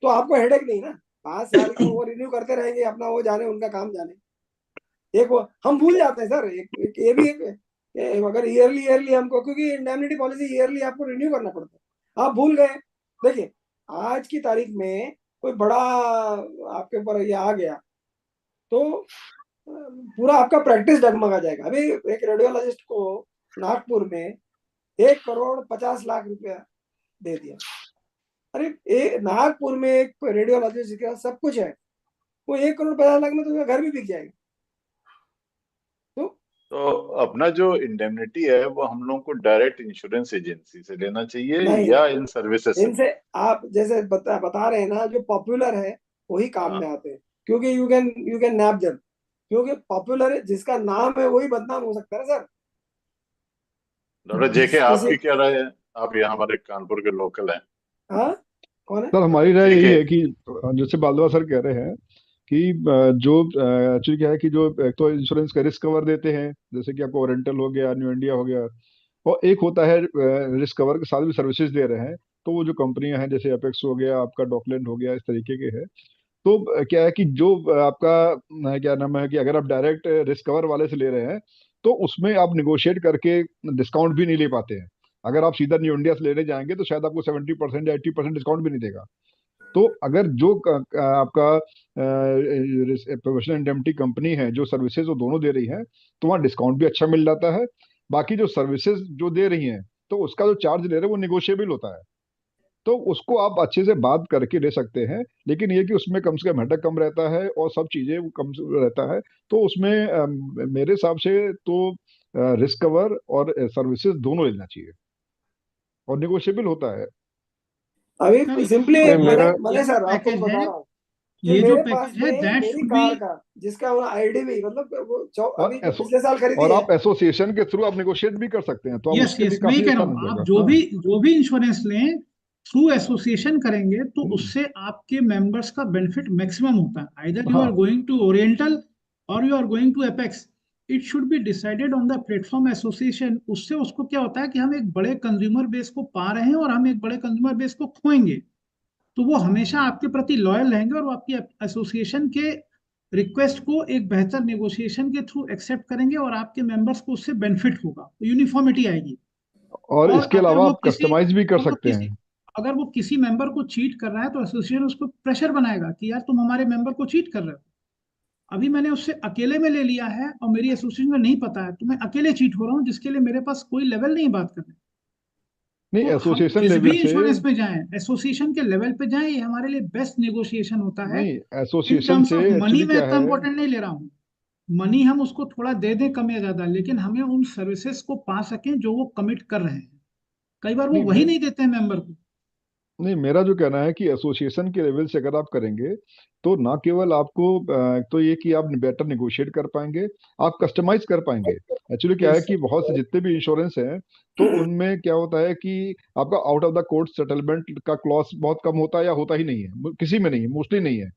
तो आपको हेडेक नहीं ना। 5 साल का वो रिन्यू करते रहेंगे अपना वो जाने उनका काम जाने। एक वो हम भूल जाते हैं सर एक ये भी अगर ईयरली ईयरली हमको क्योंकि इंडेमनिटी पॉलिसी ईयरली आपको रिन्यू करना पड़ता है आप भूल गए। देखिए आज की तारीख में कोई बड़ा आपके ऊपर ये आ गया तो पूरा आपका प्रैक्टिस डगमगा जाएगा। अभी एक रेडियोलॉजिस्ट को नागपुर में 1,50,00,000 रुपया दे दिया। अरे नागपुर में एक रेडियोलॉजिस्ट का सब कुछ है वो 1,50,00,000 में तो उसका घर भी बिक जाएगा। तो अपना जो इंडेमनिटी है वो हम लोग को डायरेक्ट इंश्योरेंस एजेंसी से लेना चाहिए नहीं या इन सर्विसेज से? इनसे आप जैसे बता रहे हैं ना जो पॉपुलर है वही काम हाँ। में आते हैं क्योंकि यू कैन नैप देम। क्योंकि पॉपुलर है जिसका नाम है वही बदनाम हो सकता है सर। डॉक्टर जेके किसी आपकी क्या राय है? आप यहाँ हमारे कानपुर के लोकल हैं। हाँ कौन है सर हमारी डॉक्टर राय यही जेके। है कि जैसे बालवा सर कह रहे हैं कि जो एक्चुअली क्या है कि जो एक तो इंश्योरेंस का रिस्क कवर देते हैं जैसे कि आपको ओरेंटल हो गया न्यू इंडिया हो गया और एक होता है रिस्क कवर के साथ भी सर्विसेज दे रहे हैं। तो वो जो कंपनियां हैं जैसे अपेक्स हो गया आपका डॉकलैंड हो गया इस तरीके के है। तो क्या है कि जो आपका क्या नाम है कि अगर आप डायरेक्ट रिस्क कवर वाले से ले रहे हैं तो उसमें आप निगोशिएट करके डिस्काउंट भी नहीं ले पाते हैं। अगर आप सीधा न्यू इंडिया से लेने जाएंगे तो शायद आपको 70% या 80% डिस्काउंट भी नहीं देगा। तो अगर जो आपका प्रोफेशनल इंडेमनिटी कंपनी है जो सर्विसेज वो दोनों दे रही है तो वहाँ डिस्काउंट भी अच्छा मिल जाता है। बाकी जो सर्विसेज जो दे रही हैं तो उसका जो चार्ज ले रहे हैं वो निगोशिएबल होता है। तो उसको आप अच्छे से बात करके ले सकते हैं लेकिन ये कि उसमें कम से कम हेडेक कम रहता है और सब चीजें वो कम रहता है। तो उसमें मेरे हिसाब से तो रिस्क कवर और सर्विसेज दोनों लेना चाहिए और निगोशिएबल होता है। अभी सर सिंपली नहीं, मैंने मेरा मैंने जो सर आपको पैकेज बता है रहा हूँ कि ये जो मेरे पास पैकेज है में दैट मेरी शुड बी कार का जिसका वो आईडीवी मतलब वो और अभी जो एसो पिछले साल खरीदी और है। आप एसोसिएशन के थ्रू आप निगोशिएट भी कर सकते हैं तो आप यस उसके यस लिए मैं ही काफी कह रहा आसान हो हूँ आप जाएगा। जो भी इंश्योरेंस लें थ्रू एसोसिएशन करेंगे तो हम्म, उससे आपके मेंबर्स का बेनिफिट मैक्सिमम होता है। आइदर यू आर हाँ गोइंग टू ओरिएंटल और you are going to Apex it should be decided on the platform association. उससे उसको क्या होता है कि हम एक बड़े कंज्यूमर बेस को पा रहे हैं और हम एक बड़े कंज्यूमर बेस को खोएंगे। तो वो हमेशा आपके प्रति लॉयल रहेंगे और वो आपकी एसोसिएशन के रिक्वेस्ट को एक बेहतर नेगोशिएशन के थ्रू एक्सेप्ट करेंगे और आपके मेंबर्स को उससे बेनिफिट होगा यूनिफॉर्मिटी आएगी। और और इसके अगर अलावा वो आप किसी कस्टमाइज भी कर अगर वो सकते किसी हैं। अगर वो किसी मेंबर को चीट कर रहा है तो एसोसिएशन उस पर प्रेशर बनाएगा कि यार तुम हमारे मेंबर को चीट कर रहे हो। अभी मैंने उससे अकेले में ले लिया है और मेरी एसोसिएशन में नहीं पता है तो मैं अकेले चीट हो रहा हूँ जिसके लिए मेरे पास कोई लेवल नहीं बात करने। नहीं तो हम एसोसिएशन जिस लेवल भी से इंश्योरेंस में जाएं एसोसिएशन के लेवल पे जाएं ये हमारे लिए बेस्ट नेगोशिएशन होता है। नहीं इन एसोसिएशन टर्म्स से ऑफ मनी एक्चुअली मैं क्या इतना है इंपॉर्टेंट नहीं ले रहा हूँ। मनी हम उसको थोड़ा दे दें कम या ज्यादा लेकिन हमें उन सर्विसेज को पा सकें जो वो कमिट कर रहे हैं। कई बार वो नहीं वही नहीं देते हैं मेंबर को। नहीं मेरा जो कहना है कि एसोसिएशन के लेवल से अगर आप करेंगे तो ना केवल आपको तो ये कि आप बेटर निगोशिएट कर पाएंगे आप कस्टमाइज कर पाएंगे। एक्चुअली क्या है यस कि बहुत से जितने भी इंश्योरेंस हैं तो उनमें क्या होता है कि आपका out of the court settlement का क्लॉज बहुत कम होता है या होता ही नहीं है किसी में नहीं है मोस्टली नहीं है।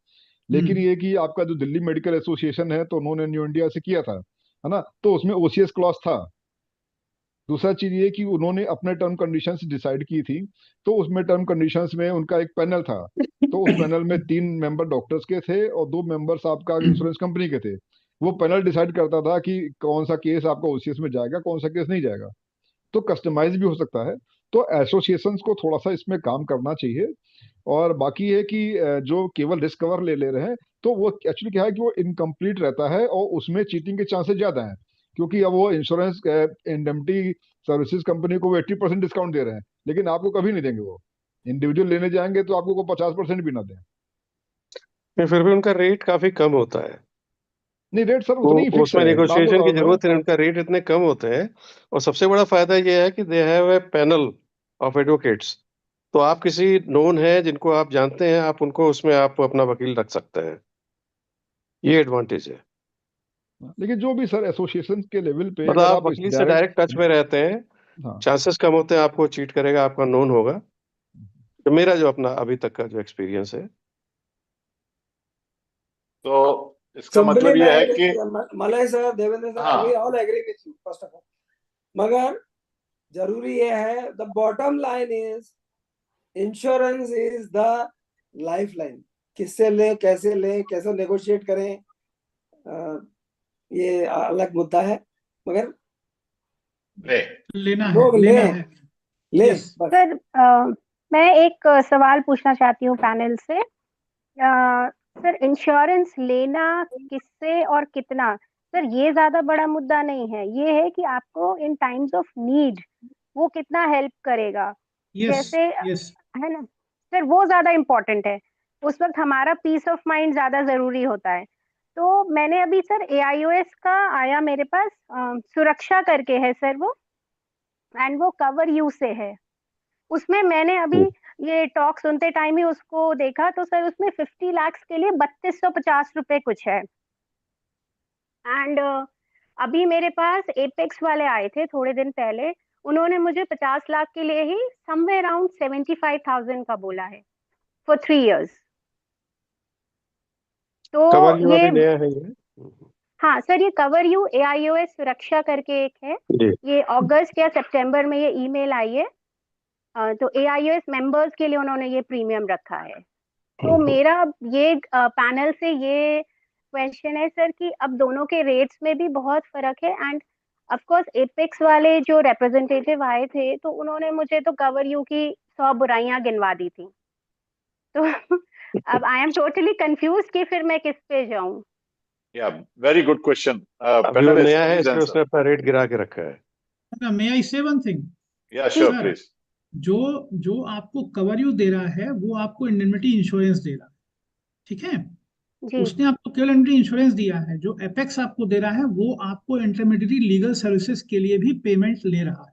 लेकिन हम्म ये कि आपका जो दिल्ली मेडिकल एसोसिएशन है तो उन्होंने न्यू इंडिया से किया था है ना तो उसमें ओसीएस क्लॉज था। दूसरा चीज ये कि उन्होंने अपने टर्म कंडीशंस डिसाइड की थी तो उसमें टर्म कंडीशंस में उनका एक पैनल था। तो उस पैनल में 3 मेंबर डॉक्टर्स के थे और 2 मेंबर्स आपका इंश्योरेंस कंपनी के थे। वो पैनल डिसाइड करता था कि कौन सा केस आपका ओसीएस में जाएगा कौन सा केस नहीं जाएगा। तो कस्टमाइज भी हो सकता है। तो एसोसिएशंस को थोड़ा सा इसमें काम करना चाहिए। और बाकी है कि जो केवल रिस्क कवर ले रहे हैं, तो वो एक्चुअली क्या है कि वो इनकम्प्लीट रहता है और उसमें चीटिंग के चांसेस ज्यादा हैं, क्योंकि अब वो इंश्योरेंस इंडemnity सर्विसेज कंपनी को वो 80% डिस्काउंट दे रहे हैं, लेकिन आपको कभी नहीं देंगे। वो इंडिविजुअल लेने जाएंगे तो आपको वो 50% भी ना दें। नहीं, फिर भी उनका रेट काफी कम होता है, नहीं, रेट सर वो उतना ही फिक्स उसमें है। नेगोशिएशन की मैं जरूरत है, उनका रेट इतने कम होते हैं। और सबसे बड़ा फायदा ये है कि they have a panel of advocates. तो आप किसी नोन है जिनको आप जानते हैं, आप उनको उसमें आप अपना वकील रख सकते हैं, ये एडवांटेज है। लेकिन जो भी सर एसोसिएशन के लेवल पे मतलब अगर आप आप वकील से डायरेक्ट, डायरेक्ट टच में रहते हैं, हाँ, चांसेस कम होते हैं आपको चीट करेगा, आपका नोन होगा। तो मेरा जो अपना अभी तक का जो एक्सपीरियंस है। तो इसका मतलब Simply ये है मैं कि मलय सर, देवेंद्र सर, हाँ we all agree with you first of all. मगर जरूरी ये है, the bottom line is insurance is the lifeline. किससे ले, कैसे नेगोशिएट करें, ये अलग मुद्दा है, मगर लेना है, लोग लेना ले है। ले Yes. बस। सर मैं एक सवाल पूछना चाहती हूँ पैनल से। सर इंश्योरेंस लेना किससे और कितना, सर ये ज्यादा बड़ा मुद्दा नहीं है, ये है कि आपको इन टाइम्स ऑफ नीड वो कितना हेल्प करेगा। Yes. जैसे Yes. है ना सर, वो ज्यादा इम्पोर्टेंट है। उस वक्त हमारा पीस ऑफ माइंड ज्यादा जरूरी होता है। तो मैंने अभी सर AIOS का आया मेरे पास, सुरक्षा करके है सर वो, एंड वो कवर यू से है। उसमें मैंने अभी ये टॉक सुनते टाइम ही उसको देखा, तो सर उसमें 50 लाख के लिए 3250 रुपए कुछ है। एंड अभी मेरे पास एपेक्स वाले आए थे थोड़े दिन पहले, उन्होंने मुझे 50 लाख के लिए ही समवेयर अराउंड 75,000 का बोला है फॉर 3 years। तो कवर यू ये, अभी नया है ये। हाँ सर, ये कवर यू AIOS सुरक्षा करके एक है, जी। ये अगस्त या सितंबर में ये ईमेल आई है। तो AIOS मेंबर्स के लिए उन्होंने ये प्रीमियम रखा है। तो मेरा ये पैनल से ये क्वेश्चन है सर कि अब दोनों के रेट्स में भी बहुत फर्क है, एंड ऑफ कोर्स एपेक्स वाले जो रिप्रेजेंटेटिव आए थे तो उन्होंने मुझे तो कवर यू की 100 बुराइयां गिनवा दी थी। तो अब आई एम टोटली कंफ्यूज कि फिर मैं किस पे जाऊं। या वेरी गुड क्वेश्चन अभी वो पैनलिस्ट नया है, प्लीज इसलिए आंसर। उसने अपना रेट गिरा के रखा है। May I say one thing? या श्योर सर, प्लीज। जो आपको कवर यू दे रहा है वो आपको इंडेमनिटी इंश्योरेंस दे रहा है, ठीक है? जी उसने आपको केवल इंडेमनिटी इंश्योरेंस दिया है। जो एपेक्स आपको दे रहा है वो आपको इंटरमीडिएटरी लीगल सर्विसेज के लिए भी पेमेंट ले रहा है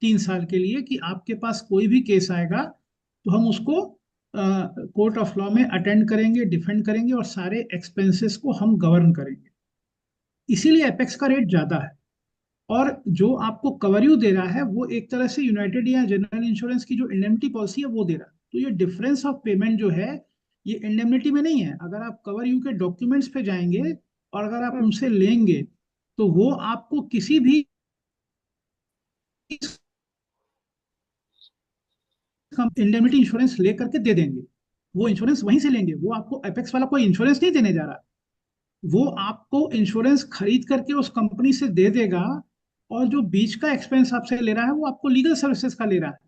3 साल के लिए, कि आपके पास कोई भी केस आएगा तो हम उसको कोर्ट ऑफ लॉ में अटेंड करेंगे, डिफेंड करेंगे और सारे एक्सपेंसेस को हम गवर्न करेंगे। इसीलिए एपेक्स का रेट ज्यादा है। और जो आपको कवर यू दे रहा है वो एक तरह से यूनाइटेड या जनरल इंश्योरेंस की जो इंडेमनिटी पॉलिसी है वो दे रहा है। तो ये डिफरेंस ऑफ पेमेंट जो है ये इंडेमनिटी में नहीं है। अगर आप कवर यू के डॉक्यूमेंट्स पे जाएंगे और अगर आप उनसे लेंगे तो वो आपको किसी भी इंडेमनिटी इंश्योरेंस ले करके दे देंगे। वो इंश्योरेंस वहीं से लेंगे, वो आपको एपेक्स वाला कोई इंश्योरेंस नहीं देने जा रहा, वो आपको इंश्योरेंस खरीद करके उस कंपनी से दे देगा। और जो बीच का एक्सपेंस आपसे ले रहा है वो आपको लीगल सर्विसेज का ले रहा है।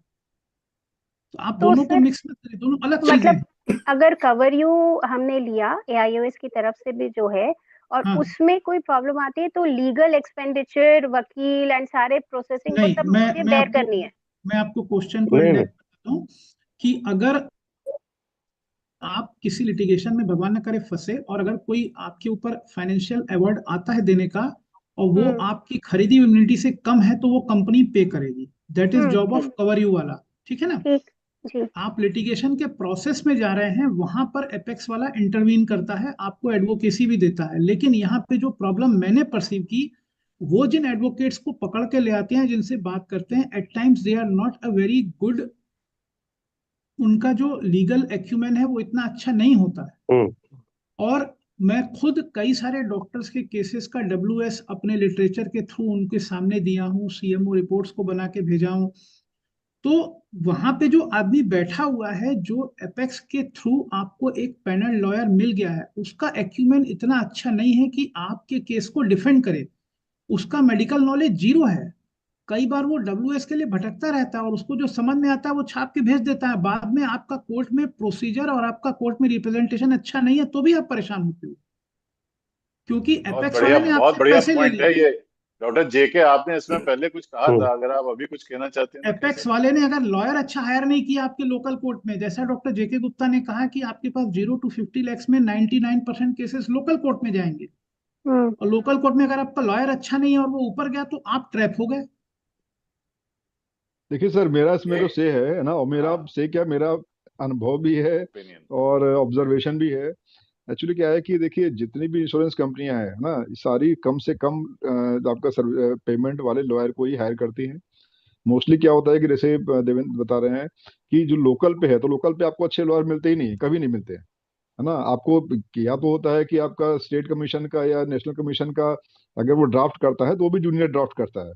तो आप तो दोनों को सर मिक्स मत करिए, दोनों अलग चीजें मतलब हैं। अगर कवर यू हमने लिया AIOS की तरफ से भी जो है, और हाँ, उसमें कोई प्रॉब्लम आती है तो लीगल एक्सपेंडिचर, वकील एंड सारे प्रोसेसिंग वो नहीं, सब मैं मुझे मैं बेयर आपको करनी है। मैं आपको क्वेश्चन को नहीं नहीं, इंडायरेक्ट बताता हूँ कि अगर आप किसी लिटिगेशन में भगवान न करे फंसे और अगर कोई आपके ऊपर फाइनेंशियल अवार्ड आता है देने का और वो आपकी खरीदी इम्यूनिटी से कम है तो वो कंपनी पे करेगी। That is job of cover you वाला, ठीक है ना? ठीक जी। आप लिटिगेशन के प्रोसेस में जा रहे हैं, वहां पर एपेक्स वाला इंटरवीन करता है, आपको एडवोकेसी भी देता है। लेकिन यहाँ पे जो प्रॉब्लम मैंने परसीव की, वो जिन एडवोकेट्स को पकड़ के ले आते हैं, जिनसे बात करते हैं, at times they are not a very good, उनका जो लीगल एक्यूमेन है वो इतना अच्छा नहीं होता है। और मैं खुद कई सारे डॉक्टर्स के केसेस का WS अपने लिटरेचर के थ्रू उनके सामने दिया हूँ, CMO रिपोर्ट्स को बना के भेजा हूँ। तो वहां पे जो आदमी बैठा हुआ है, जो एपेक्स के थ्रू आपको एक पैनल लॉयर मिल गया है, उसका एक्यूमेन इतना अच्छा नहीं है कि आपके केस को डिफेंड करे। उसका मेडिकल नॉलेज जीरो है। कई बार वो WS के लिए भटकता रहता है और उसको जो समझ में आता है वो छाप के भेज देता है, बाद में आपका कोर्ट में प्रोसीजर और आपका कोर्ट में रिप्रेजेंटेशन अच्छा नहीं है तो भी आप परेशान होते हो, क्योंकि एपेक्स वाले ने बहुत आपसे बढ़िया पैसे ले पॉइंट है लिए। ये। डॉक्टर जेके, आपने इसमें पहले कुछ कहा था, अगर आप अभी कुछ कहना चाहते हैं तो कह एपेक्स सकते वाले ने अगर लॉयर अच्छा हायर नहीं किया आपके लोकल कोर्ट में, जैसा डॉक्टर जेके गुप्ता ने कहा कि आपके पास 0 to 50 lakhs में 99% केसेस लोकल कोर्ट में जाएंगे, और लोकल कोर्ट में अगर आपका लॉयर अच्छा नहीं है और वो ऊपर गया तो आप ट्रैप हो गए। देखिए सर, मेरा इसमें जो से है ना, और मेरा हाँ। से क्या, मेरा अनुभव भी है ओपिनियन। और ऑब्जर्वेशन भी है। एक्चुअली क्या है कि देखिए, जितनी भी इंश्योरेंस कंपनियां हैं ना, ये सारी कम से कम आपका पेमेंट वाले लॉयर को ही हायर करती हैं। मोस्टली क्या होता है कि जैसे देवेंद्र बता रहे हैं कि जो लोकल पे है, तो लोकल पे आपको अच्छे लॉयर मिलते ही नहीं, कभी नहीं मिलते, है ना। आपको या तो होता है कि आपका स्टेट कमीशन का या नेशनल कमीशन का अगर वो ड्राफ्ट करता है तो वो भी जूनियर ड्राफ्ट करता है।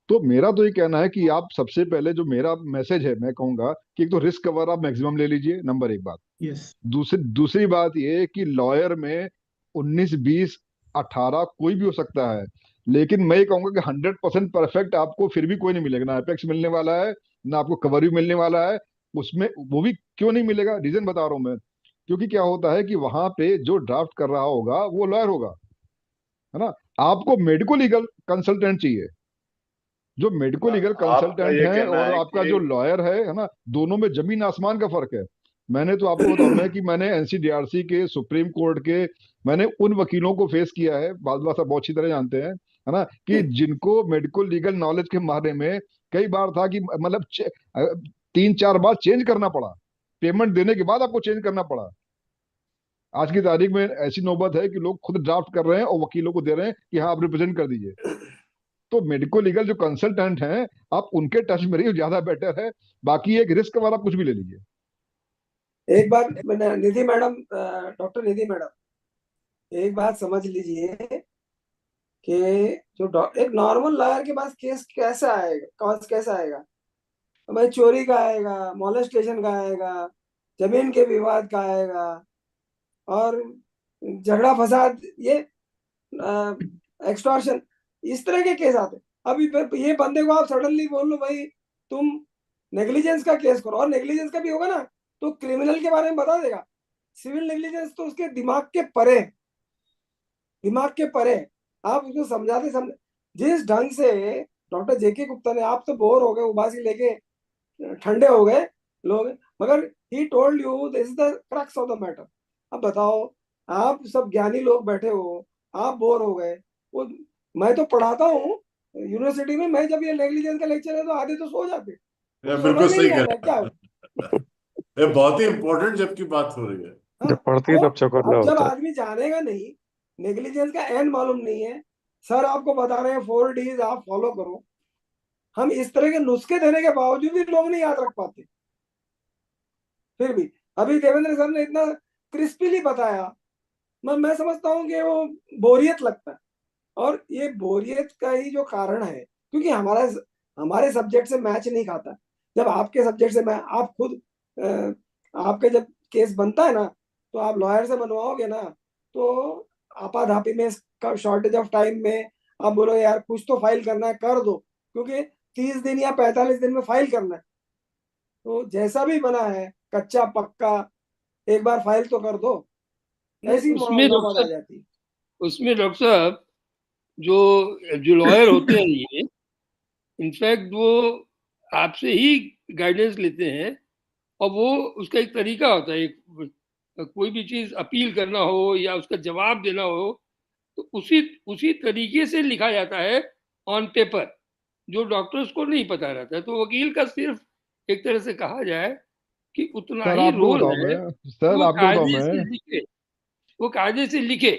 तो मेरा तो ये कहना है कि आप सबसे पहले, जो मेरा मैसेज है, मैं कहूंगा कि एक तो रिस्क कवर आप मैक्सिमम ले लीजिए, नंबर एक बात। यस। दूसरी बात ये कि लॉयर में 19 20 18 कोई भी हो सकता है, लेकिन मैं ये कहूंगा कि 100% परफेक्ट आपको फिर भी कोई नहीं मिलेगा। ना अपेक्स मिलने वाला है, ना आपको कवर भी मिलने वाला है उसमें। वो भी क्यों नहीं मिलेगा, रीजन बता रहा हूं मैं। क्योंकि क्या होता है कि वहां पे जो ड्राफ्ट कर रहा होगा वो लॉयर होगा, है ना। आपको मेडिको लीगल कंसल्टेंट चाहिए। जो मेडिको लीगल आपका कंसल्टेंट ये है कहना और है आपका कि जो लॉयर है ना, दोनों में जमीन आसमान का फर्क है। मैंने तो आपको बताऊं मैं कि मैंने NCDRC के, सुप्रीम कोर्ट के, मैंने उन वकीलों को फेस किया है, बाल बाल साहब बहुत अच्छी तरह जानते हैं, है ना, कि जिनको मेडिको लीगल नॉलेज के बारे में कई बार था कि मतलब 3 4 बार चेंज करना पड़ा, पेमेंट देने के बाद आपको चेंज करना पड़ा। आज की तारीख में ऐसी नौबत है कि लोग खुद ड्राफ्ट कर रहे हैं और वकीलों को दे रहे हैं कि हाँ आप रिप्रेजेंट कर दीजिए। तो मेडिको लीगल जो कंसल्टेंट हैं, आप उनके टच में रहिए, ज्यादा बेटर है। बाकी एक रिस्क वाला कुछ भी ले लीजिए। एक बार मैंने निधि मैडम, डॉक्टर निधि मैडम, एक बात समझ लीजिए कि एक नॉर्मल लॉयर के पास केस कैसा आएगा, कॉज कैसा आएगा? भाई चोरी का आएगा, मॉलेस्टेशन का आएगा, जमीन के विवाद का आएगा, और झगड़ा फसाद, ये एक्सटॉर्शन, इस तरह के केस आते। अभी ये बंदे को आप सडनली बोल लो भाई तुम नेग्लिजेंस का केस करो, और नेग्लिजेंस का भी होगा ना तो क्रिमिनल के बारे में बता देगा। सिविल नेग्लिजेंस तो उसके दिमाग के परे, दिमाग के परे। आप उसको समझाते समझ जिस ढंग से डॉक्टर जेके गुप्ता ने, आप तो बोर हो गए, उबासी लेके ठंडे हो गए लोग, मगर he told you this is the crux of the matter. अब बताओ, आप सब ज्ञानी लोग बैठे हो, आप बोर हो गए। वो मैं तो पढ़ाता हूँ यूनिवर्सिटी में, मैं जब ये नेग्लिजेंस का लेक्चर है तो आधे तो सो जाते, तो समझ बिल्कुल में सही नहीं कह आता क्या हो। रहे हैं। बहुत ही इंपॉर्टेंट जबकि बात हो रही है। हाँ, जब पढ़ती है तो तब चौकन्ना अब जब होता है। आदमी जानेगा नहीं, नेग्लिजेंस का एंड मालूम नहीं है, सर आपको बता रहे हैं 4 Ds आप फॉलो करो, हम इस तरह के नुस्खे देने के बावजूद भी लोग नहीं याद रख पाते। फिर भी अभी देवेंद्र सर ने इतना क्रिस्पीली बताया, मैं समझता हूँ कि वो बोरियत लगता है। और ये बोरियत का ही जो कारण है, क्योंकि हमारे सब्जेक्ट से मैच नहीं खाता। जब आपके सब्जेक्ट से आप खुद आपके जब केस बनता है ना, तो आप लॉयर से बनवाओगे ना, तो आपाधापी में, शॉर्टेज ऑफ टाइम में आप बोलो यार कुछ तो फाइल करना है, कर दो, क्योंकि 30 दिन या 45 दिन में फाइल करना है। तो जैसा भी बना है, कच्चा पक्का, एक बार फाइल तो कर दो, ऐसी उसमें नौबत डॉक्टर आ जाती है। उसमें डॉक्टर साहब, जो जो लॉयर होते हैं ये, इनफैक्ट वो आपसे ही गाइडेंस लेते हैं, और वो उसका एक तरीका होता है, एक कोई भी चीज अपील करना हो या उसका जवाब देना हो, तो उसी उसी तरीके से लिखा जाता है ऑन पेपर, जो डॉक्टर्स को नहीं पता रहता है। तो वकील का सिर्फ एक तरह से कहा जाए कि उतना सर ही आपको रोल बताऊं है मैं कि सर वो आपको बताऊं कायदे से मैं लिखे, वो कायदे से लिखे,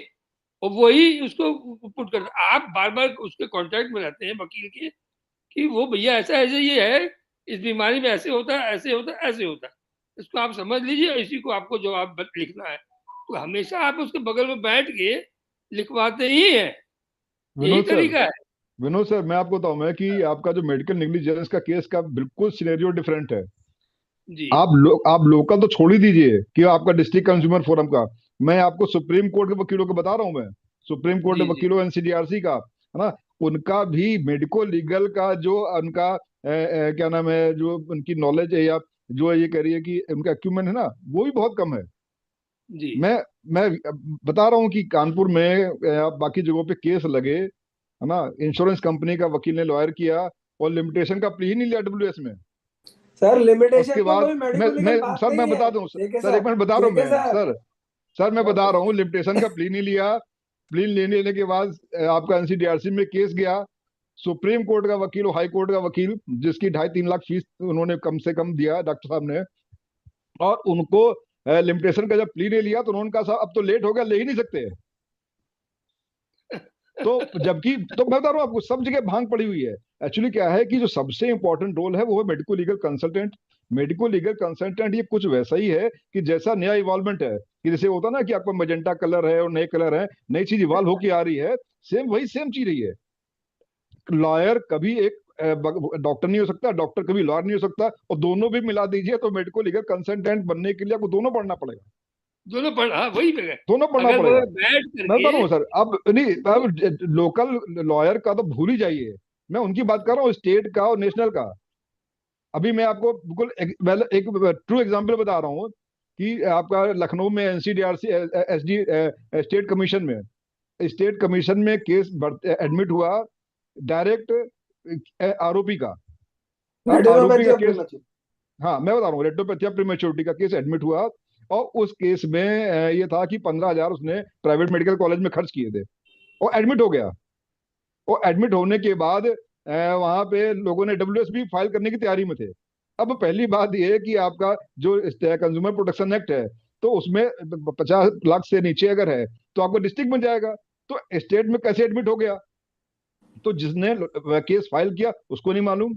और वही उसको पुट करता। आप बार बार उसके कांटेक्ट में रहते हैं वकील के, कि वो भैया ऐसा ऐसे ये है, इस बीमारी में ऐसे होता है, ऐसे होता है, ऐसे होता है, इसको आप समझ लीजिए, इसी को आपको जवाब लिखना है। तो हमेशा आप उसके बगल में बैठ के लिखवाते ही हैं, यही विनोद सर, तरीका है। विनोद सर मैं आपको बताऊं मैं कि आपका जो मेडिकल नेग्लिजेंस का केस का बिल्कुल सिनेरियो डिफरेंट है। जी आप लोकल तो छोड़ ही दीजिए कि आपका डिस्ट्रिक्ट कंज्यूमर फोरम का, मैं आपको सुप्रीम कोर्ट के वकीलों को बता रहा हूं मैं, सुप्रीम कोर्ट जी के जी वकीलों NCDRC का, है ना। उनका भी मेडिको लीगल का जो उनका क्या नाम है, जो उनकी नॉलेज है या जो ये कह रही है कि उनका एक्यूमेंट है ना, वो भी बहुत कम है। जी मैं बता रहा हूँ कि कानपुर में या बाकी जगहों पे केस लगे, है ना, इंश्योरेंस कंपनी का वकील ने लॉयर किया और लिमिटेशन का प्ली ही नहीं लिया डब्ल्यूएस में। सर लिमिटेशन उसके में बाद कोई मेडिको लीगल बात सर मैं नहीं बता है। दूं जेके सर, एक साहब, मिनट बता रहा हूँ जेके मैं साहब, सर मैं बता डॉक्टर रहा हूँ, लिमिटेशन का प्ली नहीं लिया। प्ली लेने के बाद आपका एनसीडीआरसी में केस गया, सुप्रीम कोर्ट का वकील और हाई कोर्ट का वकील, जिसकी 2.5-3 लाख फीस उन्होंने कम से कम दिया डॉक्टर साहब ने, और उनको लिमिटेशन का जब प्ली नहीं लिया तो उन्होंने कहा साहब अब तो लेट हो गया, ले ही नहीं सकते। तो जबकि तो मैं बता रहा हूँ आपको, सब जगह भांग पड़ी हुई है। एक्चुअली क्या है कि जो सबसे इंपॉर्टेंट रोल है वो है medico legal consultant. Medico legal consultant ये कुछ वैसा ही है कि जैसा नया इवॉल्वमेंट है, कि जैसे होता ना कि आपका मजेंटा कलर है और नए कलर है, नई चीज इवॉल्व होके आ रही है, सेम वही सेम चीज रही है। लॉयर कभी एक डॉक्टर नहीं हो सकता, डॉक्टर कभी लॉयर नहीं हो सकता, और दोनों भी मिला दीजिए तो मेडिको लीगल कंसल्टेंट बनने के लिए आपको दोनों पढ़ना पड़ेगा, दोनों पढ़, हाँ वही पे दोनों पढ़ना अगर वो पड़ेगा। बैठ मैं बता रहा करके हूँ सर, अब नहीं, अब लोकल लॉयर का तो भूल ही जाइए, मैं उनकी बात कर रहा हूँ, स्टेट का और नेशनल का। अभी मैं आपको बिल्कुल एक ट्रू एग्जांपल बता रहा हूँ कि आपका लखनऊ में एनसीडीआरसी एसडी स्टेट कमीशन में केस एडमिट हुआ, डायरेक्ट आरोपी का, आरोपी रेटिनोपैथी का ऑफ केस, प्रीमेच्योर। हाँ मैं बता रहा हूँ, रेटिनोपैथी प्रीमेच्योरिटी का केस एडमिट हुआ, और उस केस में ये था कि 15,000 उसने प्राइवेट मेडिकल कॉलेज में खर्च किए थे, और एडमिट हो गया। और एडमिट होने के बाद वहां पे लोगों ने डब्ल्यूएस भी फाइल करने की तैयारी में थे। अब पहली बात यह है कि आपका जो कंज्यूमर प्रोटेक्शन एक्ट है, तो उसमें 50 लाख से नीचे अगर है तो आपको डिस्ट्रिक्ट में जाएगा, तो स्टेट में कैसे एडमिट हो गया? तो जिसने केस फाइल किया उसको नहीं मालूम,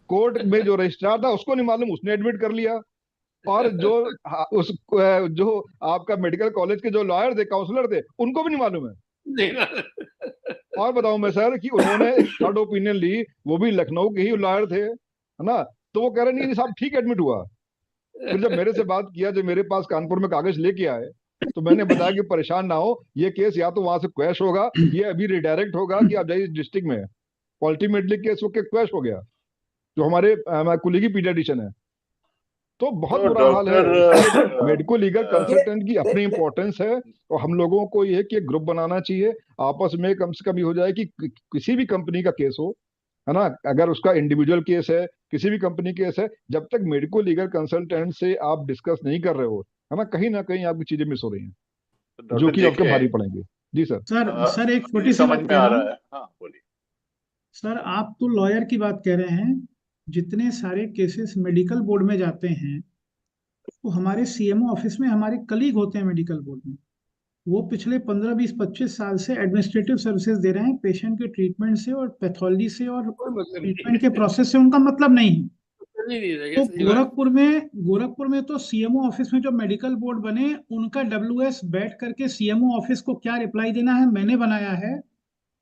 कोर्ट में जो रजिस्ट्रार था उसको नहीं मालूम, उसने एडमिट कर लिया, और जो उस जो आपका मेडिकल कॉलेज के जो लॉयर थे, काउंसलर थे, उनको भी नहीं मालूम है। देखा। और बताऊं मैं सर कि उन्होंने एक थर्ड ओपिनियन ली, वो भी लखनऊ के ही लॉयर थे, है ना, तो वो कह रहे नहीं साहब ठीक एडमिट हुआ। फिर जब मेरे से बात किया, जो मेरे पास कानपुर में कागज लेके आए, तो मैंने बताया कि परेशान ना हो, ये केस या तो वहां से क्वैश होगा, ये अभी रिडायरेक्ट होगा कि आप जाइए डिस्ट्रिक्ट में। अल्टीमेटली केस वो क्वैश हो गया, जो हमारे कुलीगी पीडियाट्रिशियन है। तो बहुत तो बुरा हाल है, डॉक्टर इसलिए मेडिको लीगल देखिए, कंसल्टेंट की अपनी इंपॉर्टेंस है, और हम लोगों को ये है कि एक ग्रुप बनाना चाहिए, आपस में कम से कम ये हो जाए कि किसी भी कंपनी का केस हो, है ना, अगर उसका इंडिविजुअल केस है, किसी भी कंपनी केस है, जब तक मेडिको लीगल कंसल्टेंट से आप डिस्कस नहीं कर रहे हो, है ना कहीं आपकी चीजें मिस हो रही हैं, तो जो डॉक्टर कि आपके जेके, भारी पड़ेंगे। जी सर। सर एक अभी छोटी सी समझ बात में कह आ रहा रहा हूँ। है। हाँ बोलिए। सर आप तो लॉयर की बात कह रहे हैं, जितने सारे केसेस मेडिकल बोर्ड में जाते हैं, तो हमारे सीएमओ ऑफिस में हमारे कलीग होते हैं मेडिकल बोर्ड में, वो पिछले 15-20-25 साल से एडमिनिस्ट्रेटिव सर्विसेज दे रहे हैं, पेशेंट के ट्रीटमेंट से और पैथोलॉजी से और कोई मतलब ट्रीटमेंट नहीं के प्रोसेस से उनका मतलब नहीं है। कर ही नहीं रहेगा, तो सही बात। गोरखपुर में तो सीएमओ ऑफिस में जो मेडिकल बोर्ड बने, उनका डब्ल्यूएस बैठ करके सीएमओ ऑफिस को क्या रिप्लाई देना है मैंने बनाया है,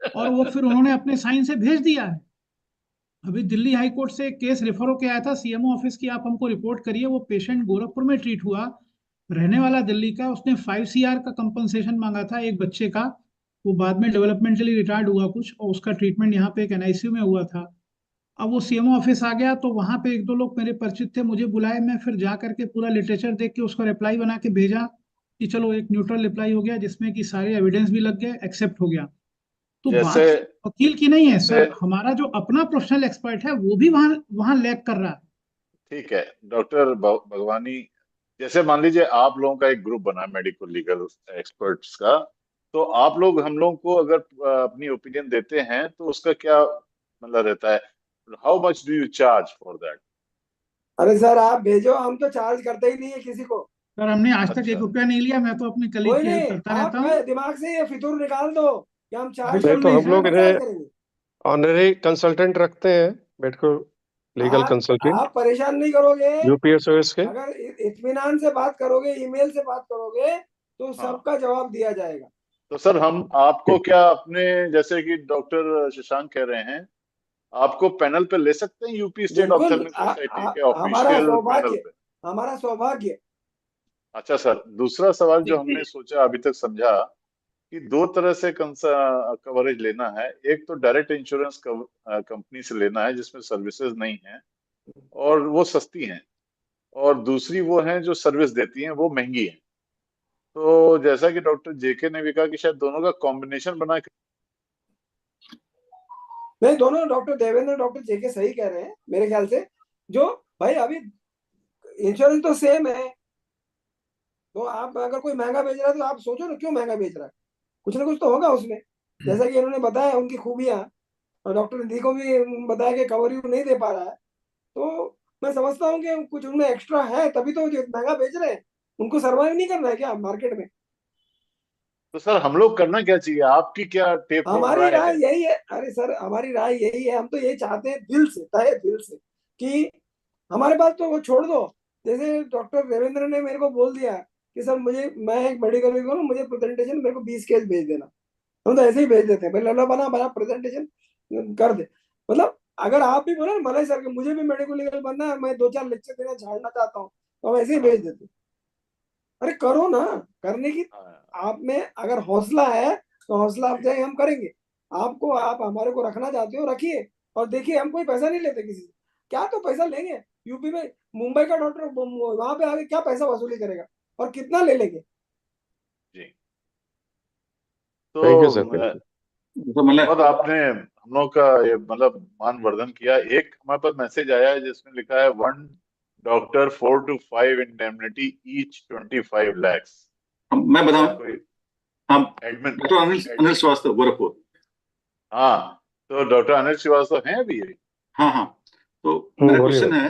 और वो फिर उन्होंने अपने साइन से भेज दिया है। अभी दिल्ली हाई कोर्ट से एक केस रेफर होके आया था सीएमओ ऑफिस की, आप हमको रिपोर्ट करिए, वो पेशेंट गोरखपुर में ट्रीट हुआ, रहने वाला दिल्ली का, उसने 5 CR का कंपनसेशन मांगा था एक बच्चे का, वो बाद में डेवलपमेंटली रिटायर्ड हुआ कुछ, और उसका ट्रीटमेंट यहाँ पे एक एनआईसीयू में हुआ था। अब वो सीएमओ ऑफिस आ गया, तो वहां पे एक दो लोग मेरे परिचित थे, मुझे बुलाए, मैं फिर जा करके पूरा लिटरेचर देख के उसका रिप्लाई बना के भेजा, कि चलो एक न्यूट्रल रिप्लाई हो गया, जिसमें कि सारे एविडेंस भी लग गए, एक्सेप्ट हो गया। तो जैसे बात वकील की नहीं है जैसे सर, हमारा जो अपना प्रोफेशनल एक्सपर्ट है वो भी वहां वहां लैग कर रहा है। ठीक है डॉक्टर भगवानी, जैसे मान लीजिए आप लोगों का एक ग्रुप बना मेडिकल लीगल एक्सपर्ट्स का, तो आप लोग हम लोग को अगर अपनी ओपिनियन देते हैं तो उसका क्या मतलब रहता है? How much do you charge for that? अरे सर आप भेजो, हम तो चार्ज करते ही नहीं है किसी को। सर हमने आज तक अच्छा, 1 रुपया नहीं लिया, मैं तो अपनी कलीग कोई की हेल्प नहीं, करता रहता आपका हूँ। दिमाग से ये फितूर निकाल दो कि हम चार्ज नहीं बिल्कुल तो करेंगे, नहीं हम क्यों लोग सर। ना इन्हें चार्ज करेंगे। ऑनरी कंसल्टेंट रखते हैं, मेडिकल लीगल कंसल्टेंट, आप परेशान नहीं करोगे, यूपीएसओएस के। अगर इत्मीनान से बात करोगे, ईमेल से बात करोगे, तो हाँ, सबका जवाब दिया जाएगा। तो सर हम आपको क्या अपने, जैसे कि डॉक्टर शशांक कह रहे हैं, आपको पैनल पे ले सकते हैं यूपी स्टेट बिल्कुल, ऑप्थेल्मिक सोसाइटी के हमारा ऑफिशियल पैनल सौभाग्य, पे? हमारा सौभाग्य। अच्छा सर, दूसरा सवाल जो हमने देखिए, सोचा अभी तक समझा कि दो तरह से कवरेज लेना है। एक तो डायरेक्ट इंश्योरेंस कंपनी से लेना है जिसमें सर्विसेज नहीं है और वो सस्ती हैं, और दूसरी वो हैं जो सर्विस देती हैं, वो महंगी हैं। तो जैसा कि डॉक्टर जेके ने भी कहा कि शायद दोनों का कॉम्बिनेशन बना के, नहीं, दोनों डॉक्टर देवेंद्र डॉक्टर जेके सही कह रहे हैं मेरे ख्याल से। जो भाई अभी इंश्योरेंस तो सेम है, तो आप अगर कोई महंगा बेच रहा है तो आप सोचो ना क्यों महंगा बेच रहा है, कुछ ना कुछ तो होगा उसमें। जैसा कि इन्होंने बताया उनकी खूबियां, और डॉक्टर निधि को भी बताया कि कवरेज नहीं दे पा रहा है, तो मैं समझता हूँ कि कुछ उनमें एक्स्ट्रा है, तभी तो जो महंगा बेच रहे हैं। उनको सर्वाइव नहीं करना है क्या मार्केट में? तो सर हम लोग करना क्या चाहिए, आपकी क्या टेप होल्ड हमारी राय राय है? यही है, अरे सर हमारी राय यही है, हम तो यही चाहते हैं दिल से, तहे दिल से, कि हमारे पास तो वो छोड़ दो। जैसे डॉक्टर देवेंद्र ने मेरे को बोल दिया कि सर मैं एक मेडिकल में हूँ, मुझे प्रेजेंटेशन मेरे को 20 केस भेज देना। हम तो ऐसे ही भेज देते हैं, भाई लल्ला बना बना प्रेजेंटेशन कर दे। मतलब अगर आप भी बोले मलय सर के मुझे भी मेडिकल लीगल बनना है, मैं 2-4 लेक्चर देना झाड़ना चाहता हूँ, तो हम ऐसे ही भेज देते। अरे करो ना, करने की आप में अगर हौसला है तो हौसला अफजाई हम करेंगे। आप हमारे को रखना चाहते हो रखिए, और देखिए हम कोई पैसा नहीं लेते किसी से। क्या तो पैसा लेंगे यूपी में, मुंबई का डॉक्टर वहां पे आके क्या पैसा वसूली करेगा और कितना ले लेंगे? जी। थैंक यू तो सर, थैंक यू। तो मतलब बहुत आपने हम लोग का ये मतलब मान वर्धन किया। एक हमारे पास मैसेज आया है जिसमें लिखा है 1 doctor 4 to 5 indemnity each 25 lakhs। मैं बताऊं, शायद कोई हाँ, एडमिन। डॉक्टर अनिल श्रीवास्तव, गोरखपुर। हाँ, तो डॉक्टर अनिल श्रीवास्तव हैं अभी? हाँ हाँ, तो मेरा बोलिए क्वेश्चन भाई। है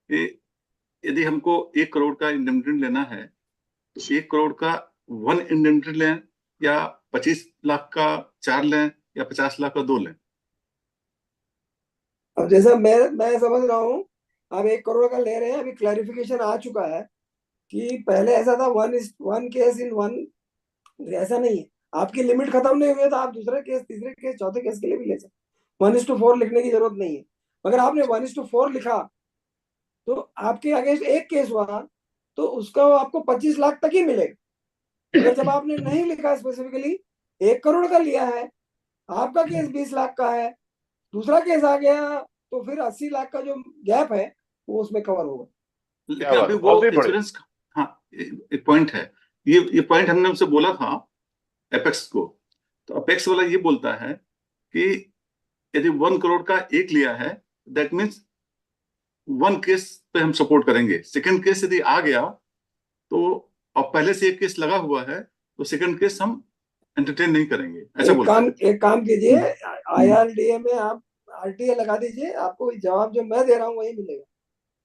कि यदि हमको 1 करोड़ का इंडेमनिटी लेना है, तो 1 करोड़ का 1 इंडेमनिटी लें, या 25 लाख का 4 लें, या 50 लाख का 2 लें? अब जैसा मैं समझ रहा हूँ, अब 1 करोड़ का ले रहे हैं। अभी क्लैरिफिकेशन आ चुका है कि पहले ऐसा था 1 केस इन 1, ऐसा नहीं है। आपकी लिमिट खत्म नहीं हुई है तो आप दूसरे केस, तीसरे केस, चौथे केस के लिए भी ले सकते। 1:4 लिखने की जरूरत नहीं है। अगर आपने 1:4 लिखा तो आपके अगेंस्ट एक केस हुआ तो उसका आपको 25 लाख तक ही मिलेगा। मगर जब आपने नहीं लिखा स्पेसिफिकली, 1 करोड़ का लिया है, आपका केस 20 लाख का है, दूसरा केस आ गया, तो फिर 80 लाख का जो गैप है वो उसमें कवर होगा। लेकिन अभी वो बहुत ही बढ़िया। इंश्योरेंस, हाँ, एक पॉइंट है। ये पॉइंट हमने उनसे बोला था एपेक्स को। तो अपेक्स वाला ये बोलता है कि यदि 1 करोड़ का एक लिया है, दैट मीन्स 1 केस पे हम सपोर्ट करेंगे। सेकंड केस यदि आ गया तो, और पहले से एक केस लगा हुआ है, तो सेकंड केस हम एंटरटेन नहीं करेंगे, ऐसा बोलता है। एक काम कीजिए, IRDA में आप RTA लगा दीजिए, आपको जवाब जो मैं दे रहा हूँ वही मिलेगा।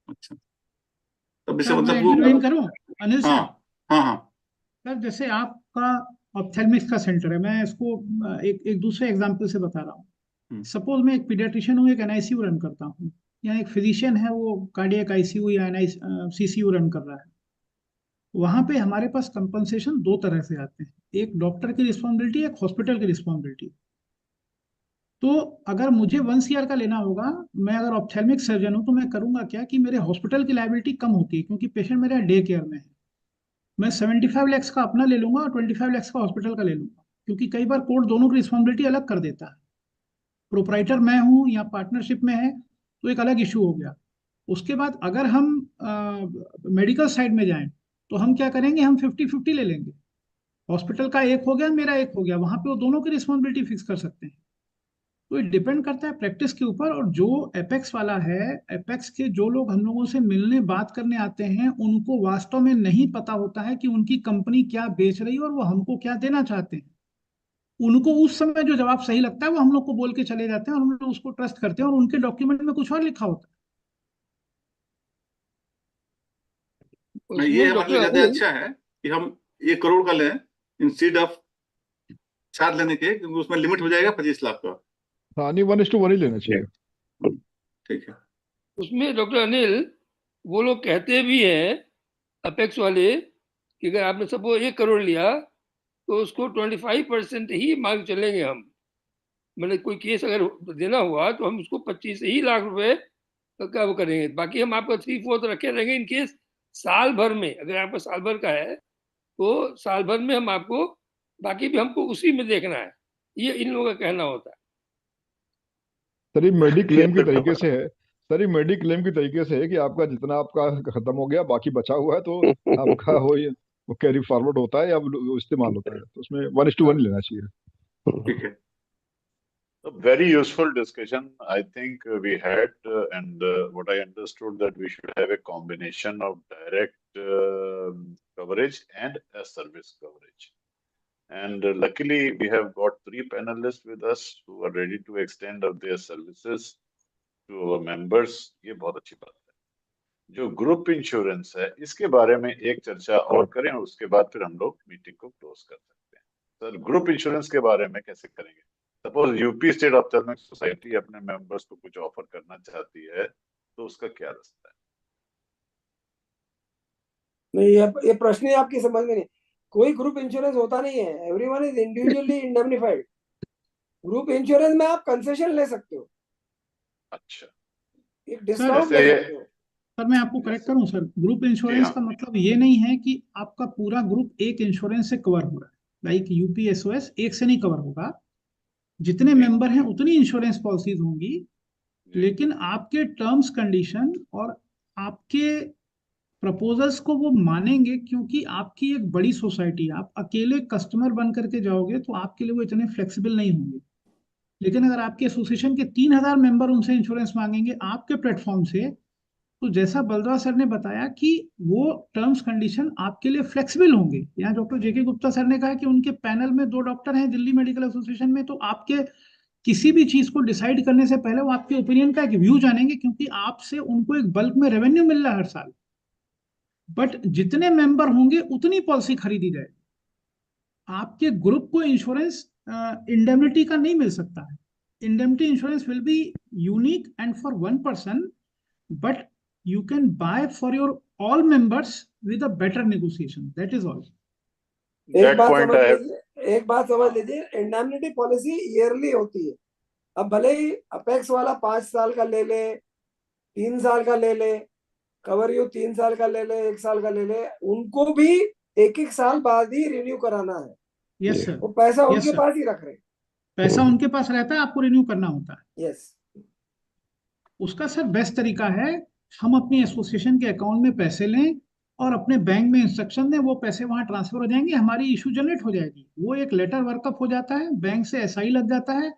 अच्छा, तब इसे सर मैं मतलब वो, इंटरवेन करूं अनिल हाँ सर? हाँ हाँ, सर जैसे आपका ऑप्थेल्मिक्स का सेंटर है, मैं इसको एक दूसरे एग्जांपल से बता रहा हूँ। सपोज मैं एक पीडियाट्रिशियन हूँ, एक NICU रन करता हूँ, या एक फिजिशियन है वो कार्डियक ICU या CCU रन कर रहा है। वहां पे हमारे पास कंपनसेशन दो तरह से आते हैं, एक डॉक्टर की रिस्पॉन्सिबिलिटी, एक हॉस्पिटल की रिस्पॉन्सिबिलिटी। तो अगर मुझे 1 CR का लेना होगा, मैं अगर ऑप्थेल्मिक सर्जन हूँ, तो मैं करूंगा क्या कि मेरे हॉस्पिटल की लाइबिलिटी कम होती है, क्योंकि पेशेंट मेरा डे केयर में है। मैं 75 लैक्स का अपना ले लूंगा और 25 लैक्स का हॉस्पिटल का ले लूंगा, क्योंकि कई बार कोर्ट दोनों की रिस्पॉन्सिबिलिटी अलग कर देता है। प्रोपराइटर मैं हूँ या पार्टनरशिप में है तो एक अलग इशू हो गया। उसके बाद अगर हम मेडिकल साइड में जाएं, तो हम क्या करेंगे, हम 50-50 ले लेंगे। हॉस्पिटल का एक हो गया, मेरा एक हो गया, वहां पे वो दोनों की रिस्पॉन्सिबिलिटी फिक्स कर सकते हैं। तो ये डिपेंड करता है प्रैक्टिस के ऊपर। और जो एपेक्स वाला है, एपेक्स के जो लोग हम लोगों से मिलने बात करने आते हैं, उनको वास्तव में नहीं पता होता है कि उनकी कंपनी क्या बेच रही है और वो हमको क्या देना चाहते हैं। उनको उस समय जो जवाब सही लगता है वो हम लोग को बोल के चले जाते हैं, और हम लोग उसको ट्रस्ट करते हैं, और उनके डॉक्यूमेंट में कुछ और लिखा होता है। ये उसमें हमारे लिए डॉक्टर ज्यादा अनिल, अच्छा है कि हम 1 करोड़ का लें इंस्टेड ऑफ 4 लेने के, क्योंकि उसमें लिमिट हो जाएगा 25 लाख का। हाँ नहीं, 1:1 ही लेना चाहिए। ठीक है। उसमें डॉक्टर अनिल, वो लोग कहते भी हैं अपेक्स वाले कि अगर आपने सपोज 1 करोड़ लिया तो उसको 25% ही मांग चलेंगे हम। मतलब कोई केस अगर देना हुआ तो हम उसको 25 ही लाख रुपए का वो करेंगे, बाकी हम आपका 3/4 रखे रहेंगे इन केस। साल भर में अगर आपका साल भर का है तो साल भर में हम आपको बाकी भी हमको उसी में देखना है, ये इन लोगों का कहना होता है। सर ये मेडिक्लेम की ये तो तरीके से है, सर ये मेडिक्लेम की तरीके से है कि आपका जितना आपका खत्म हो गया बाकी बचा हुआ है तो आपका वो कैरी फॉरवर्ड होता है या वो इस्तेमाल होता है, तो उसमें 1:1 लेना चाहिए। ठीक है। A very useful discussion, I think we had, and what I understood that we should have a combination of direct coverage and a service coverage. And luckily, we have got 3 panelists with us who are ready to extend of their services to our members. ये बहुत अच्छी बात है। जो group insurance है, इसके बारे में एक चर्चा और करें, उसके बाद फिर हम लोग मीटिंग को क्लोज कर सकते हैं। सर, ग्रुप इंश्योरेंस के बारे में कैसे करेंगे? Suppose UP state ophthalmic society अपने मेंबर्स को कुछ ऑफर करना चाहती है, तो उसका क्या रास्ता है? नहीं, ये प्रश्न ही आपकी समझ में नहीं। कोई ग्रुप इंश्योरेंस होता नहीं है, everyone is individually indemnified. Group insurance में आप कंसेशन ले सकते हो, अच्छा, एक डिस्काउंट ले सकते हो। सर मैं आपको करेक्ट करूं सर, ग्रुप इंश्योरेंस का मतलब ये नहीं है कि आपका पूरा ग्रुप एक इंश्योरेंस से कवर हो रहा है, लाइक यूपीएसओएस एक से नहीं कवर होगा, जितने मेंबर हैं उतनी इंश्योरेंस पॉलिसीज होंगी, लेकिन आपके टर्म्स कंडीशन और आपके प्रपोजल्स को वो मानेंगे, क्योंकि आपकी एक बड़ी सोसाइटी है। आप अकेले कस्टमर बन करके जाओगे तो आपके लिए वो इतने फ्लेक्सिबल नहीं होंगे, लेकिन अगर आपके एसोसिएशन के 3,000 मेंबर उनसे इंश्योरेंस मांगेंगे आपके प्लेटफॉर्म से, तो जैसा बलराज सर ने बताया कि वो टर्म्स कंडीशन आपके लिए फ्लेक्सिबल होंगे। यहाँ डॉक्टर जेके गुप्ता सर ने कहा कि उनके पैनल में 2 डॉक्टर हैं दिल्ली मेडिकल एसोसिएशन में, तो आपके किसी भी चीज को डिसाइड करने से पहले वो आपके ओपिनियन का एक व्यू जानेंगे, क्योंकि आपसे उनको एक बल्क में रेवेन्यू मिल रहा है हर साल। बट जितने मेंबर होंगे उतनी पॉलिसी खरीदी जाएगी। आपके ग्रुप को इंश्योरेंस इंडेमनिटी का नहीं मिल सकता है। Indemnity insurance will be unique and for one person, but you can buy for your all members with a better negotiation. That is all. एक बात समझ लीजिए, इंडेमनिटी पॉलिसी ईयरली होती है। अब भले ही अपेक्स वाला 5 साल का ले ले, 3 साल का ले ले, कवर यू 3 साल का ले ले, 1 साल का ले ले, उनको भी 1-1 साल बाद ही रिन्यू कराना है। यस सर, वो पैसा उनके पास ही रख रहे, पैसा उनके पास रहता है, आपको रिन्यू करना होता है। यस। उसका सर बेस्ट तरीका है, हम अपनी एसोसिएशन के अकाउंट में पैसे लें और अपने बैंक में इंस्ट्रक्शन दें, वो पैसे वहां ट्रांसफर हो जाएंगे, हमारी इशू जनरेट हो जाएगी, वो एक लेटर वर्कअप हो जाता है, बैंक से एसआई लग जाता है,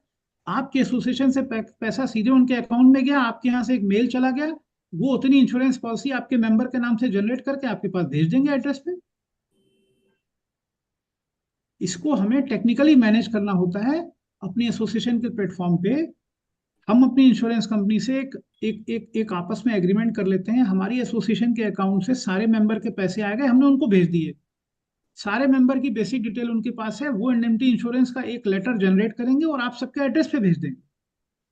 आपके एसोसिएशन से पैसा सीधे उनके अकाउंट में गया, आपके यहाँ से एक मेल चला गया, वो उतनी इंश्योरेंस पॉलिसी आपके मेंबर के नाम से जनरेट करके आपके पास भेज देंगे एड्रेस पे। इसको हमें टेक्निकली मैनेज करना होता है अपनी एसोसिएशन के प्लेटफॉर्म पे। हम अपनी इंश्योरेंस कंपनी से एक आपस में एग्रीमेंट कर लेते हैं, हमारी एसोसिएशन के अकाउंट से सारे मेंबर के पैसे आ गए, हमने उनको भेज दिए, सारे मेंबर की बेसिक डिटेल उनके पास है, वो इंडेमनिटी इंश्योरेंस का एक लेटर जनरेट करेंगे और आप सबके एड्रेस पे भेज देंगे।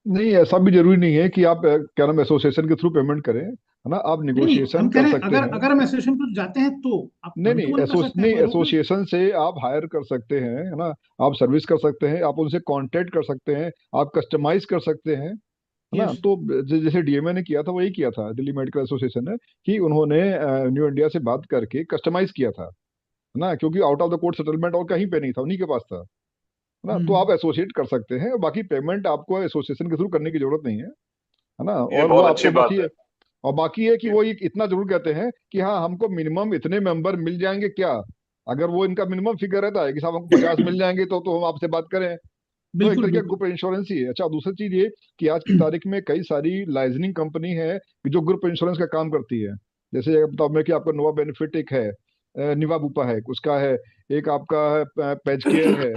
नहीं, ऐसा भी जरूरी नहीं है कि आप क्या नाम एसोसिएशन के थ्रू पेमेंट करें, है ना, आप निगोशिएशन हम कह कर रहे हैं सकते हैं। अगर हम एसोसिएशन को जाते हैं तो आप नहीं one to one कर सकते हैं, एसोसिएशन से आप हायर कर सकते हैं, है ना, आप सर्विस कर सकते हैं, आप उनसे कांटेक्ट कर सकते हैं, आप कस्टमाइज कर सकते हैं, है ना। तो जैसे डीएमए ने किया था वही किया था दिल्ली मेडिकल एसोसिएशन ने, कि उन्होंने न्यू इंडिया से बात करके कस्टमाइज किया था, है ना, क्योंकि out of the court settlement और कहीं पे नहीं था, उन्हीं के पास था, है ना। तो आप एसोसिएट कर सकते हैं, बाकी पेमेंट आपको एसोसिएशन के थ्रू करने की जरूरत नहीं है ना। ये और वो बहुत अच्छी आपको बात है। और बाकी है कि वो ये इतना जरूर कहते हैं कि हाँ हमको मिनिमम इतने मेंबर मिल जाएंगे क्या, अगर वो इनका मिनिमम फिगर रहता है कि साहब हमको 50 मिल जाएंगे तो हम आपसे बात करें, तो एक तरीके का ग्रुप इंश्योरेंस ही है। अच्छा, दूसरी चीज ये कि आज की तारीख में कई सारी लाइजनिंग कंपनी है जो ग्रुप इंश्योरेंस का काम करती है। जैसे बताओ मैं कि आपका नोवा बेनिफिट एक है, निवा बुपा है उसका है, एक आपका पेज केयर है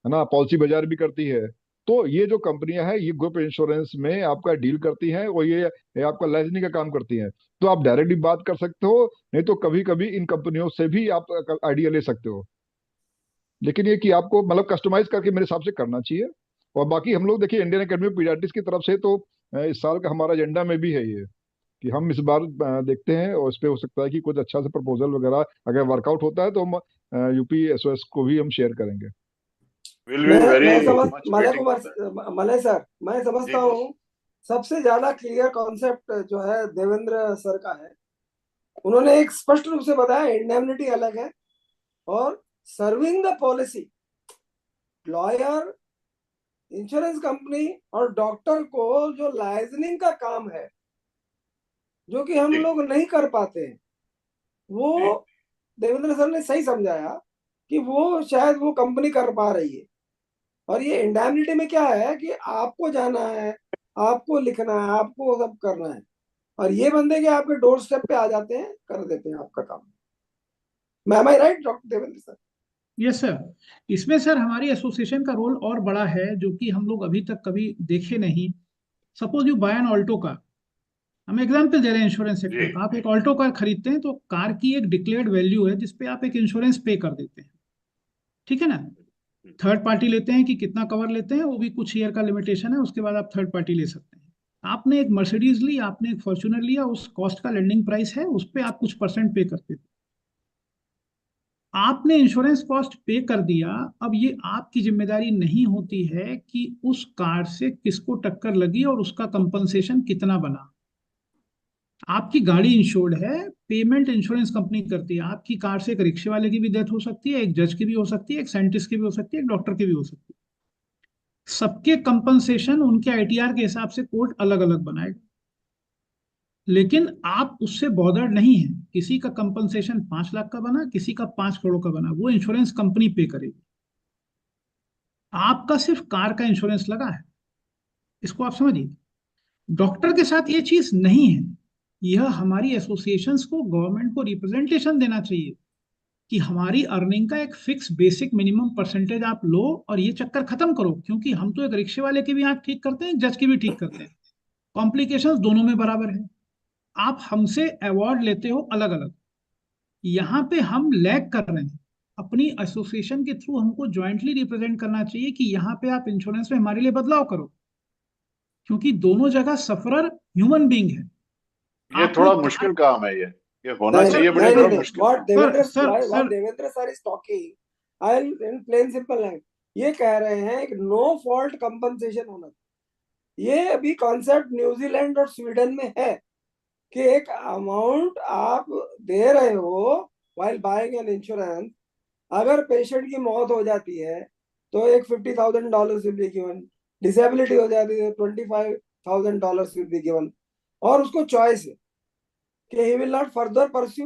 ना, पॉलिसी बाजार भी करती है। तो ये जो कंपनियां हैं ये ग्रुप इंश्योरेंस में आपका डील करती हैं और ये आपका लाइजनिंग का काम करती हैं। तो आप डायरेक्टली बात कर सकते हो, नहीं तो कभी कभी इन कंपनियों से भी आप आइडिया ले सकते हो, लेकिन ये कि आपको मतलब कस्टमाइज करके मेरे हिसाब से करना चाहिए। और बाकी हम लोग देखिए इंडियन एकेडमी ऑफ पीडियाट्रिक्स की तरफ से तो इस साल का हमारा एजेंडा में भी है ये कि हम इस बार देखते हैं, और इस पे हो सकता है कि कुछ अच्छा सा प्रपोजल वगैरह अगर वर्कआउट होता है तो हम यूपीएसओएस को भी हम शेयर करेंगे। मलय सर, मैं समझता हूँ सबसे ज्यादा क्लियर कॉन्सेप्ट जो है देवेंद्र सर का है। उन्होंने एक स्पष्ट रूप से बताया इंडेमनिटी अलग है और serving the policy lawyer, insurance company और डॉक्टर को जो लाइजनिंग का काम है, जो कि हम लोग नहीं कर पाते हैं, वो देवेंद्र सर ने सही समझाया कि वो शायद वो कंपनी कर पा रही है। और ये इंडैमिनिटी में क्या है कि आपको जाना है, आपको लिखना है, आपको सब करना है, और ये बंदे के आपके डोर स्टेप पे आ जाते हैं, कर देते हैं आपका काम। Am I right doctor Devendra sir? Yes sir. इसमें सर हमारी एसोसिएशन का रोल और बड़ा है, जो कि हम लोग अभी तक कभी देखे नहीं। Suppose you buy an Alto car, हम एग्जांपल दे रहे हैं इंश्योरेंस सेक्टर का। आप एक ऑल्टो कार खरीदते हैं तो कार की एक डिक्लेयर्ड वैल्यू है जिसपे आप एक इंश्योरेंस पे कर देते हैं, ठीक है ना। थर्ड पार्टी लेते हैं कि कितना कवर लेते हैं, वो भी कुछ ईयर का लिमिटेशन है, उसके बाद आप थर्ड पार्टी ले सकते हैं। आपने एक मर्सिडीज ली, आपने एक फॉर्च्यूनर लिया, उस कॉस्ट का लेंडिंग प्राइस है, उस पर आप कुछ परसेंट पे करते थे। आपने इंश्योरेंस कॉस्ट पे कर दिया, अब ये आपकी जिम्मेदारी नहीं होती है कि उस कार से किसको टक्कर लगी और उसका कंपनसेशन कितना बना। आपकी गाड़ी इंश्योर्ड है, पेमेंट इंश्योरेंस कंपनी करती है। आपकी कार से एक रिक्शे वाले की भी डेथ हो सकती है, एक जज की भी हो सकती है, एक साइंटिस्ट की भी हो सकती है, एक डॉक्टर की भी हो सकती है। सबके कंपनसेशन उनके आईटीआर के हिसाब से कोर्ट अलग अलग बनाएगा, लेकिन आप उससे बॉदर्ड नहीं है। किसी का कंपनसेशन 5 लाख का बना, किसी का 5 करोड़ का बना, वो इंश्योरेंस कंपनी पे करेगी। आपका सिर्फ कार का इंश्योरेंस लगा है, इसको आप समझिए। डॉक्टर के साथ ये चीज नहीं है। यह हमारी एसोसिएशंस को, गवर्नमेंट को रिप्रेजेंटेशन देना चाहिए कि हमारी अर्निंग का एक फिक्स बेसिक मिनिमम परसेंटेज आप लो और ये चक्कर खत्म करो। क्योंकि हम तो एक रिक्शे वाले की भी आंख ठीक करते हैं, जज की भी ठीक करते हैं, कॉम्प्लिकेशंस दोनों में बराबर है। आप हमसे अवार्ड लेते हो अलग अलग, यहाँ पे हम लैग कर रहे हैं। अपनी एसोसिएशन के थ्रू हमको ज्वाइंटली रिप्रेजेंट करना चाहिए कि यहाँ पे आप इंश्योरेंस में हमारे लिए बदलाव करो, क्योंकि दोनों जगह सफरर ह्यूमन बींग है। ये आपने थोड़ा कार, मुश्किल काम है, ये होना नहीं चाहिए बट ये नहीं थोड़ा नहीं, मुश्किल what काम Devendra sir what Devendra sir is talking, I in plain simple है। ये कह रहे हैं कि नो फॉल्ट कंपनसेशन होना। ये अभी कॉन्सेप्ट न्यूजीलैंड और स्वीडन में है कि एक अमाउंट आप दे रहे हो while buying an insurance, अगर पेशेंट की मौत हो जाती है तो एक $50,000 विल बी गिवन, डिसेबिलिटी हो जाती है $25,000 विल बी गिवन, और उसको चॉइस है कि he will not further pursue.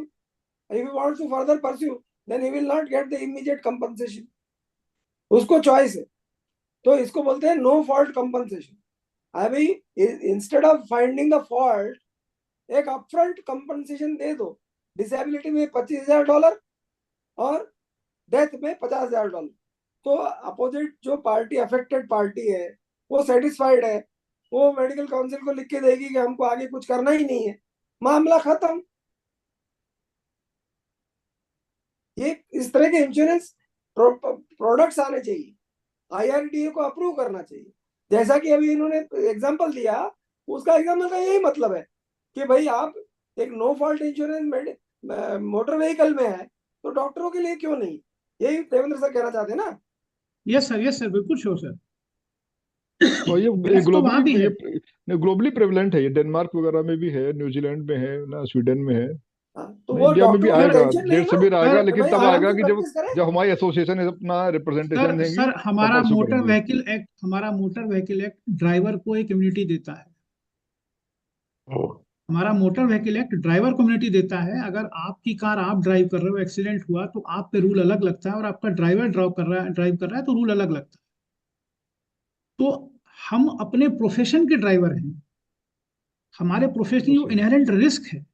If he wants to further pursue, then he will not get the immediate compensation. उसको चॉइस है। तो इसको बोलते हैं नो फॉल्ट कंपनसेशन। अभी instead of finding the fault, एक अपफ्रंट कंपनसेशन दे दो। डिसेबिलिटी में $25,000 और डेथ में $50,000। तो अपोजिट जो पार्टी, अफेक्टेड पार्टी है, वो सेटिस्फाइड है, वो मेडिकल काउंसिल को लिख के देगी कि हमको आगे कुछ करना ही नहीं है, मामला खत्म। ये इस तरह के इंश्योरेंस प्रोडक्ट्स आने चाहिए, IRDA को अप्रूव करना चाहिए। जैसा कि अभी इन्होंने एग्जांपल दिया, उसका एग्जांपल का यही मतलब है कि भाई आप एक no fault insurance motor vehicle में है, तो डॉक्टरों के लिए क्यों नहीं? यही देवेंद्र सर कहना चाहते हैं ना? यस सर, बिल्कुल श्योर सर। और ये डेथ तो वहां भी है। ग्लोबली प्रेवलेंट है, ये डेनमार्क वगैरह में भी है, न्यूजीलैंड में है ना, स्वीडन में है। तो ना, वो इंडिया में भी डॉक्टरों को आएगा, टेंशन देर नहीं से भी ना आएगा, सर, लेकिन भाई तब आराम आएगा से कि जब प्रैक्टिस करें। जब हमारी एसोसिएशन अपना रिप्रेजेंटेशन देंगी, सर तब हमारा परसू मोटर करेंगे। व्हीकल एक्ट, हमारा मोटर व्हीकल एक्ट ड्राइवर को एक इम्यूनिटी देता है। हमारा मोटर व्हीकल एक्ट ड्राइवर को इम्यूनिटी देता है। अगर आपकी कार आप ड्राइव कर रहे हो, एक्सीडेंट हुआ, तो आप पे रूल अलग लगता है, और आपका ड्राइवर ड्राइव कर रहा है तो रूल अलग लगता है। तो हम अपने प्रोफेशन के ड्राइवर हैं। हमारे प्रोफेशन में इनहेरेंट रिस्क है।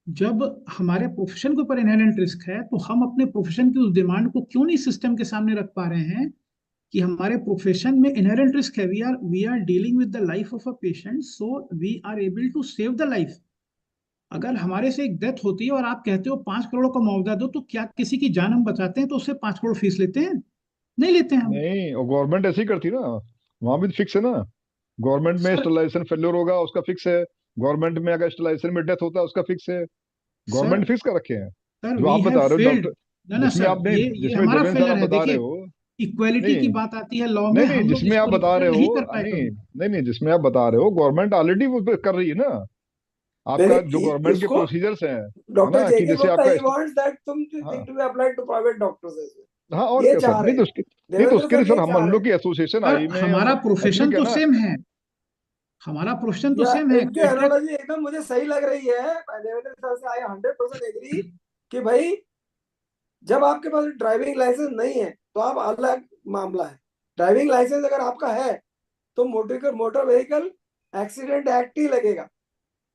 जब हमारे प्रोफेशन के ऊपर इनहेरेंट रिस्क है, तो हम अपने प्रोफेशन की उस डिमांड को क्यों नहीं सिस्टम के सामने रख पा रहे हैं कि हमारे प्रोफेशन में इनहेरेंट रिस्क है। We are dealing with the life of a patient, so we are able to save the life. अगर हमारे से एक डेथ होती है और आप कहते हो 5 करोड़ का मुआवजा दो, तो क्या किसी की जान हम बचाते हैं तो उससे 5 करोड़ फीस लेते हैं? नहीं लेते हैं हम। नहीं, और गवर्नमेंट ऐसे ही करती ना, वहां भी फिक्स है ना। गवर्नमेंट में सर स्टेलाइजेशन फेल्योर होगा, उसका फिक्स है। गवर्नमेंट में अगर स्टेलाइजेशन में डेथ होता है, उसका फिक्स है। सर गवर्नमेंट फिक्स कर रखे हैं। सर जो वी आप हैव बता रहे हो फेल्ड। डॉक्टर, ना जिसमें सर, आप नहीं, ये जिसमें हमारा देवेंद्र सर फेलियर आप है। बता रहे देखिए, हो, इक्वालिटी की नहीं बात आती है लॉ में, नहीं नहीं, हम लोग जिसमें आप इसको बता रहे रिप्रेजेंट हो, नहीं कर पाए नहीं कभी। नहीं नहीं, जिसमें आप बता रहे हो गवर्नमेंट ऑलरेडी वो कर रही है ना। आपका जो गवर्नमेंट के प्रोसीजर्स हैं, डॉक्टर ना, कि जेके जैसे गुप्ता आपका he wants that thing to be applied to private doctors as well. हाँ, और ये क्या चाह सर, रहे नहीं तो हैं, उसके नहीं तो देवेंद्र उसके सर लिए सर ये हम चाह हम रहे लोग हैं। की एसोसिएशन सर आई में हमारा हम प्रोफेशन एक्चुअली तो क्या ना, सेम है, हमारा प्रोफेशन तो या सेम है। इनकी एनालॉजी एकदम मुझे सही लग रही है, देवेंद्र सर से आई 100% एग्री कि भाई जब आपके पास ड्राइविंग लाइसेंस नहीं है तो आप अलग मामला है, ड्राइविंग लाइसेंस अगर आपका है तो मोटर व्हीकल एक्सीडेंट एक्ट ही लगेगा,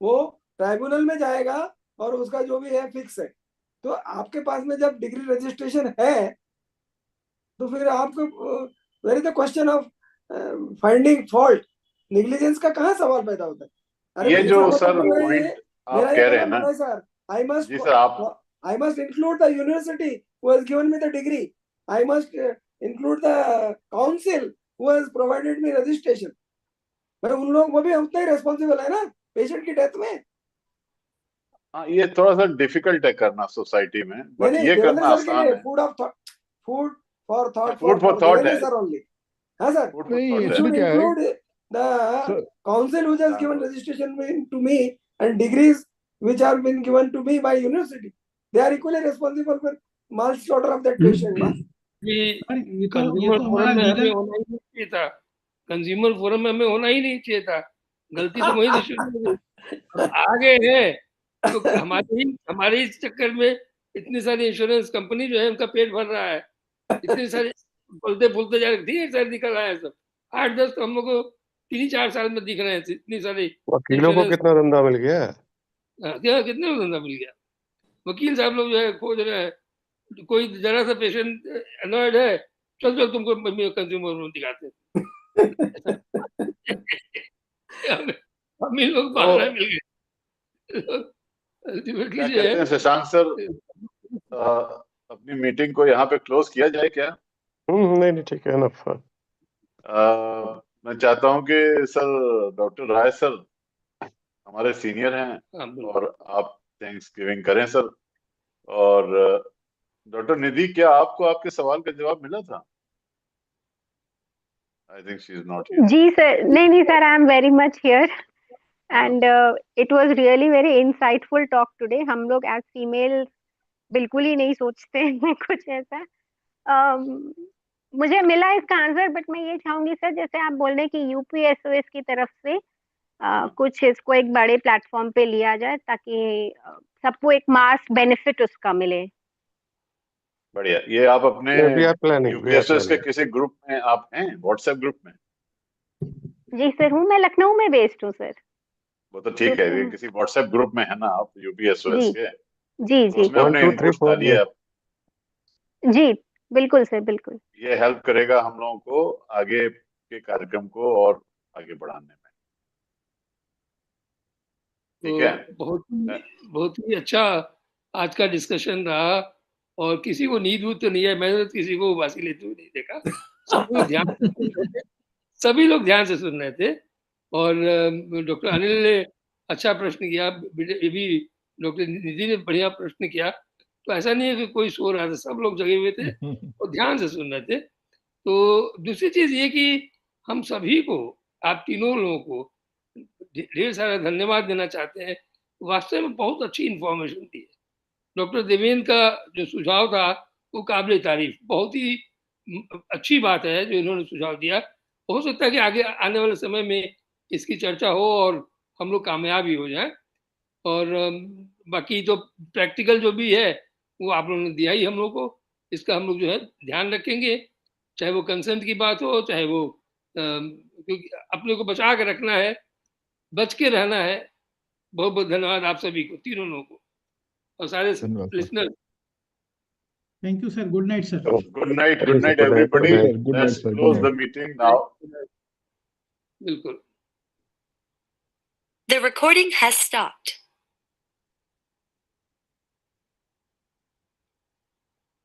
वो ट्राइब्यूनल में जाएगा और उसका जो भी है फिक्स है। तो आपके पास में जब डिग्री रजिस्ट्रेशन है तो फिर आपको where is the question of finding fault, negligence का कहाँ सवाल पैदा होता है? अरे ये मेरे जो साथ सर तो पॉइंट आप मेरा ये कह रहे कहना हैं ना, माना है सर, जी सर, आप I must include the university who has given me the degree. I must include the council who has provided me registration. भाई उन लोग वो भी उतना ही रेस्पॉन्सिबल है ना पेशेंट की डेथ में। हाँ, ये थोड़ा सा डिफिकल्ट है करना सोसाइटी में, नहीं बट नहीं, ये देवेंद्र करना सर के आसान लिए है। Food for thought food for for thought है, देवेंद्र सर ओनली। हाँ सर, फूड फॉर नहीं थॉट you है। should एक्चुअली क्या है include the sir, council which has given registration to me and degrees which have been given to me by university. They are equally responsible for manslaughter of that patient. ना? कि ये consumer तो forum हमारा में हमें legal, होना ही नहीं चाहिए था, कंज्यूमर फोरम में हमें होना ही नहीं चाहिए था, गलती तो वहीं से शुरू हो गई। अब आगे है तो हमारे इस चक्कर में इतनी सारी इंश्योरेंस कंपनी जो है उनका पेट भर रहा है, इतने सारे बोलते बोलते जा रहे ढेर सारे निकल रहा है सब, 8-10 तो हम लोग को 3-4 साल में दिख रहे हैं इतनी सारी वकीलों को इंश्योरेंस। कितना धंधा मिल गया है। क्या कितने को धंधा मिल गया, वकील साहब लोग जो है खोज रहे हैं, कोई जरा सा पेशेंट अनॉयड है, चल चल तुमको कंज्यूमर लोन दिखाते हैं। हम इन लोग बहाना मिल गए। अल्टीमेटली क्या जो कहते हैं है शशांक सर, अपनी मीटिंग को यहाँ पे क्लोज किया जाए क्या? नहीं नहीं, ठीक है, एनफ। मैं चाहता हूँ कि सर डॉक्टर राय सर हमारे सीनियर हैं और आप थैंक्स गिविंग करें सर। और डॉक्टर निधि, क्या आपको आपके सवाल का जवाब मिला था? I think she is not here. जी सर, नहीं sir, I am very much here and it was really very insightful talk today. हम लोग एज फीमेल बिल्कुल ही नहीं सोचते हैं कुछ ऐसा। मुझे मिला इसका आंसर, बट मैं ये चाहूंगी सर, जैसे आप बोल रहे हैं कि यूपीएसओएस की तरफ से कुछ इसको एक बड़े प्लेटफॉर्म पे लिया जाए ताकि सबको एक मास बेनिफिट उसका मिले। बढ़िया। ये आप अपने वी आर प्लानिंग यूपीएसओएस के किसी ग्रुप में आप हैं, व्हाट्सएप ग्रुप में? जी सर हूँ, मैं लखनऊ में बेस्ड हूँ सर। वो तो ठीक है, ये किसी व्हाट्सएप ग्रुप में है ना आप यूपीएसओएस के? जी तो उसमें अपने 1 2 3 इनपुट्स 4 डालिए आप। जी बिल्कुल सर, बिल्कुल। ये हेल्प करेगा हम लोगों को आगे के कार्यक्रम को और आगे बढ़ाने में। ठीक है, बहुत ही अच्छा आज का डिस्कशन रहा और किसी को नींद वूद तो नहीं है, मैंने तो किसी को उबासी लेते हुए नहीं देखा। सभी लोग ध्यान से सुन रहे थे और डॉक्टर अनिल ने अच्छा प्रश्न किया, ये भी डॉक्टर निधि ने बढ़िया प्रश्न किया। तो ऐसा नहीं है कि कोई सो रहा था, सब लोग जगे हुए थे और ध्यान से सुन रहे थे। तो दूसरी चीज ये कि हम सभी को, आप तीनों लोगों को ढेर सारा धन्यवाद देना चाहते हैं, वास्तव में बहुत अच्छी इंफॉर्मेशन दी है। डॉक्टर देवेंद्र का जो सुझाव था वो काबिल तारीफ, बहुत ही अच्छी बात है जो इन्होंने सुझाव दिया। हो सकता है कि आगे आने वाले समय में इसकी चर्चा हो और हम लोग कामयाब ही हो जाएं। और बाकी तो प्रैक्टिकल जो भी है वो आप लोगों ने दिया ही हम लोग को, इसका हम लोग जो है ध्यान रखेंगे, चाहे वो कंसेंट की बात हो, चाहे वो क्योंकि अपने को बचा के रखना है, बच के रहना है। बहुत बहुत धन्यवाद आप सभी को, तीनों लोगों को और सारे listener. Thank you sir, good night sir. Good night everybody. Let's close the meeting now. बिल्कुल। The recording has stopped.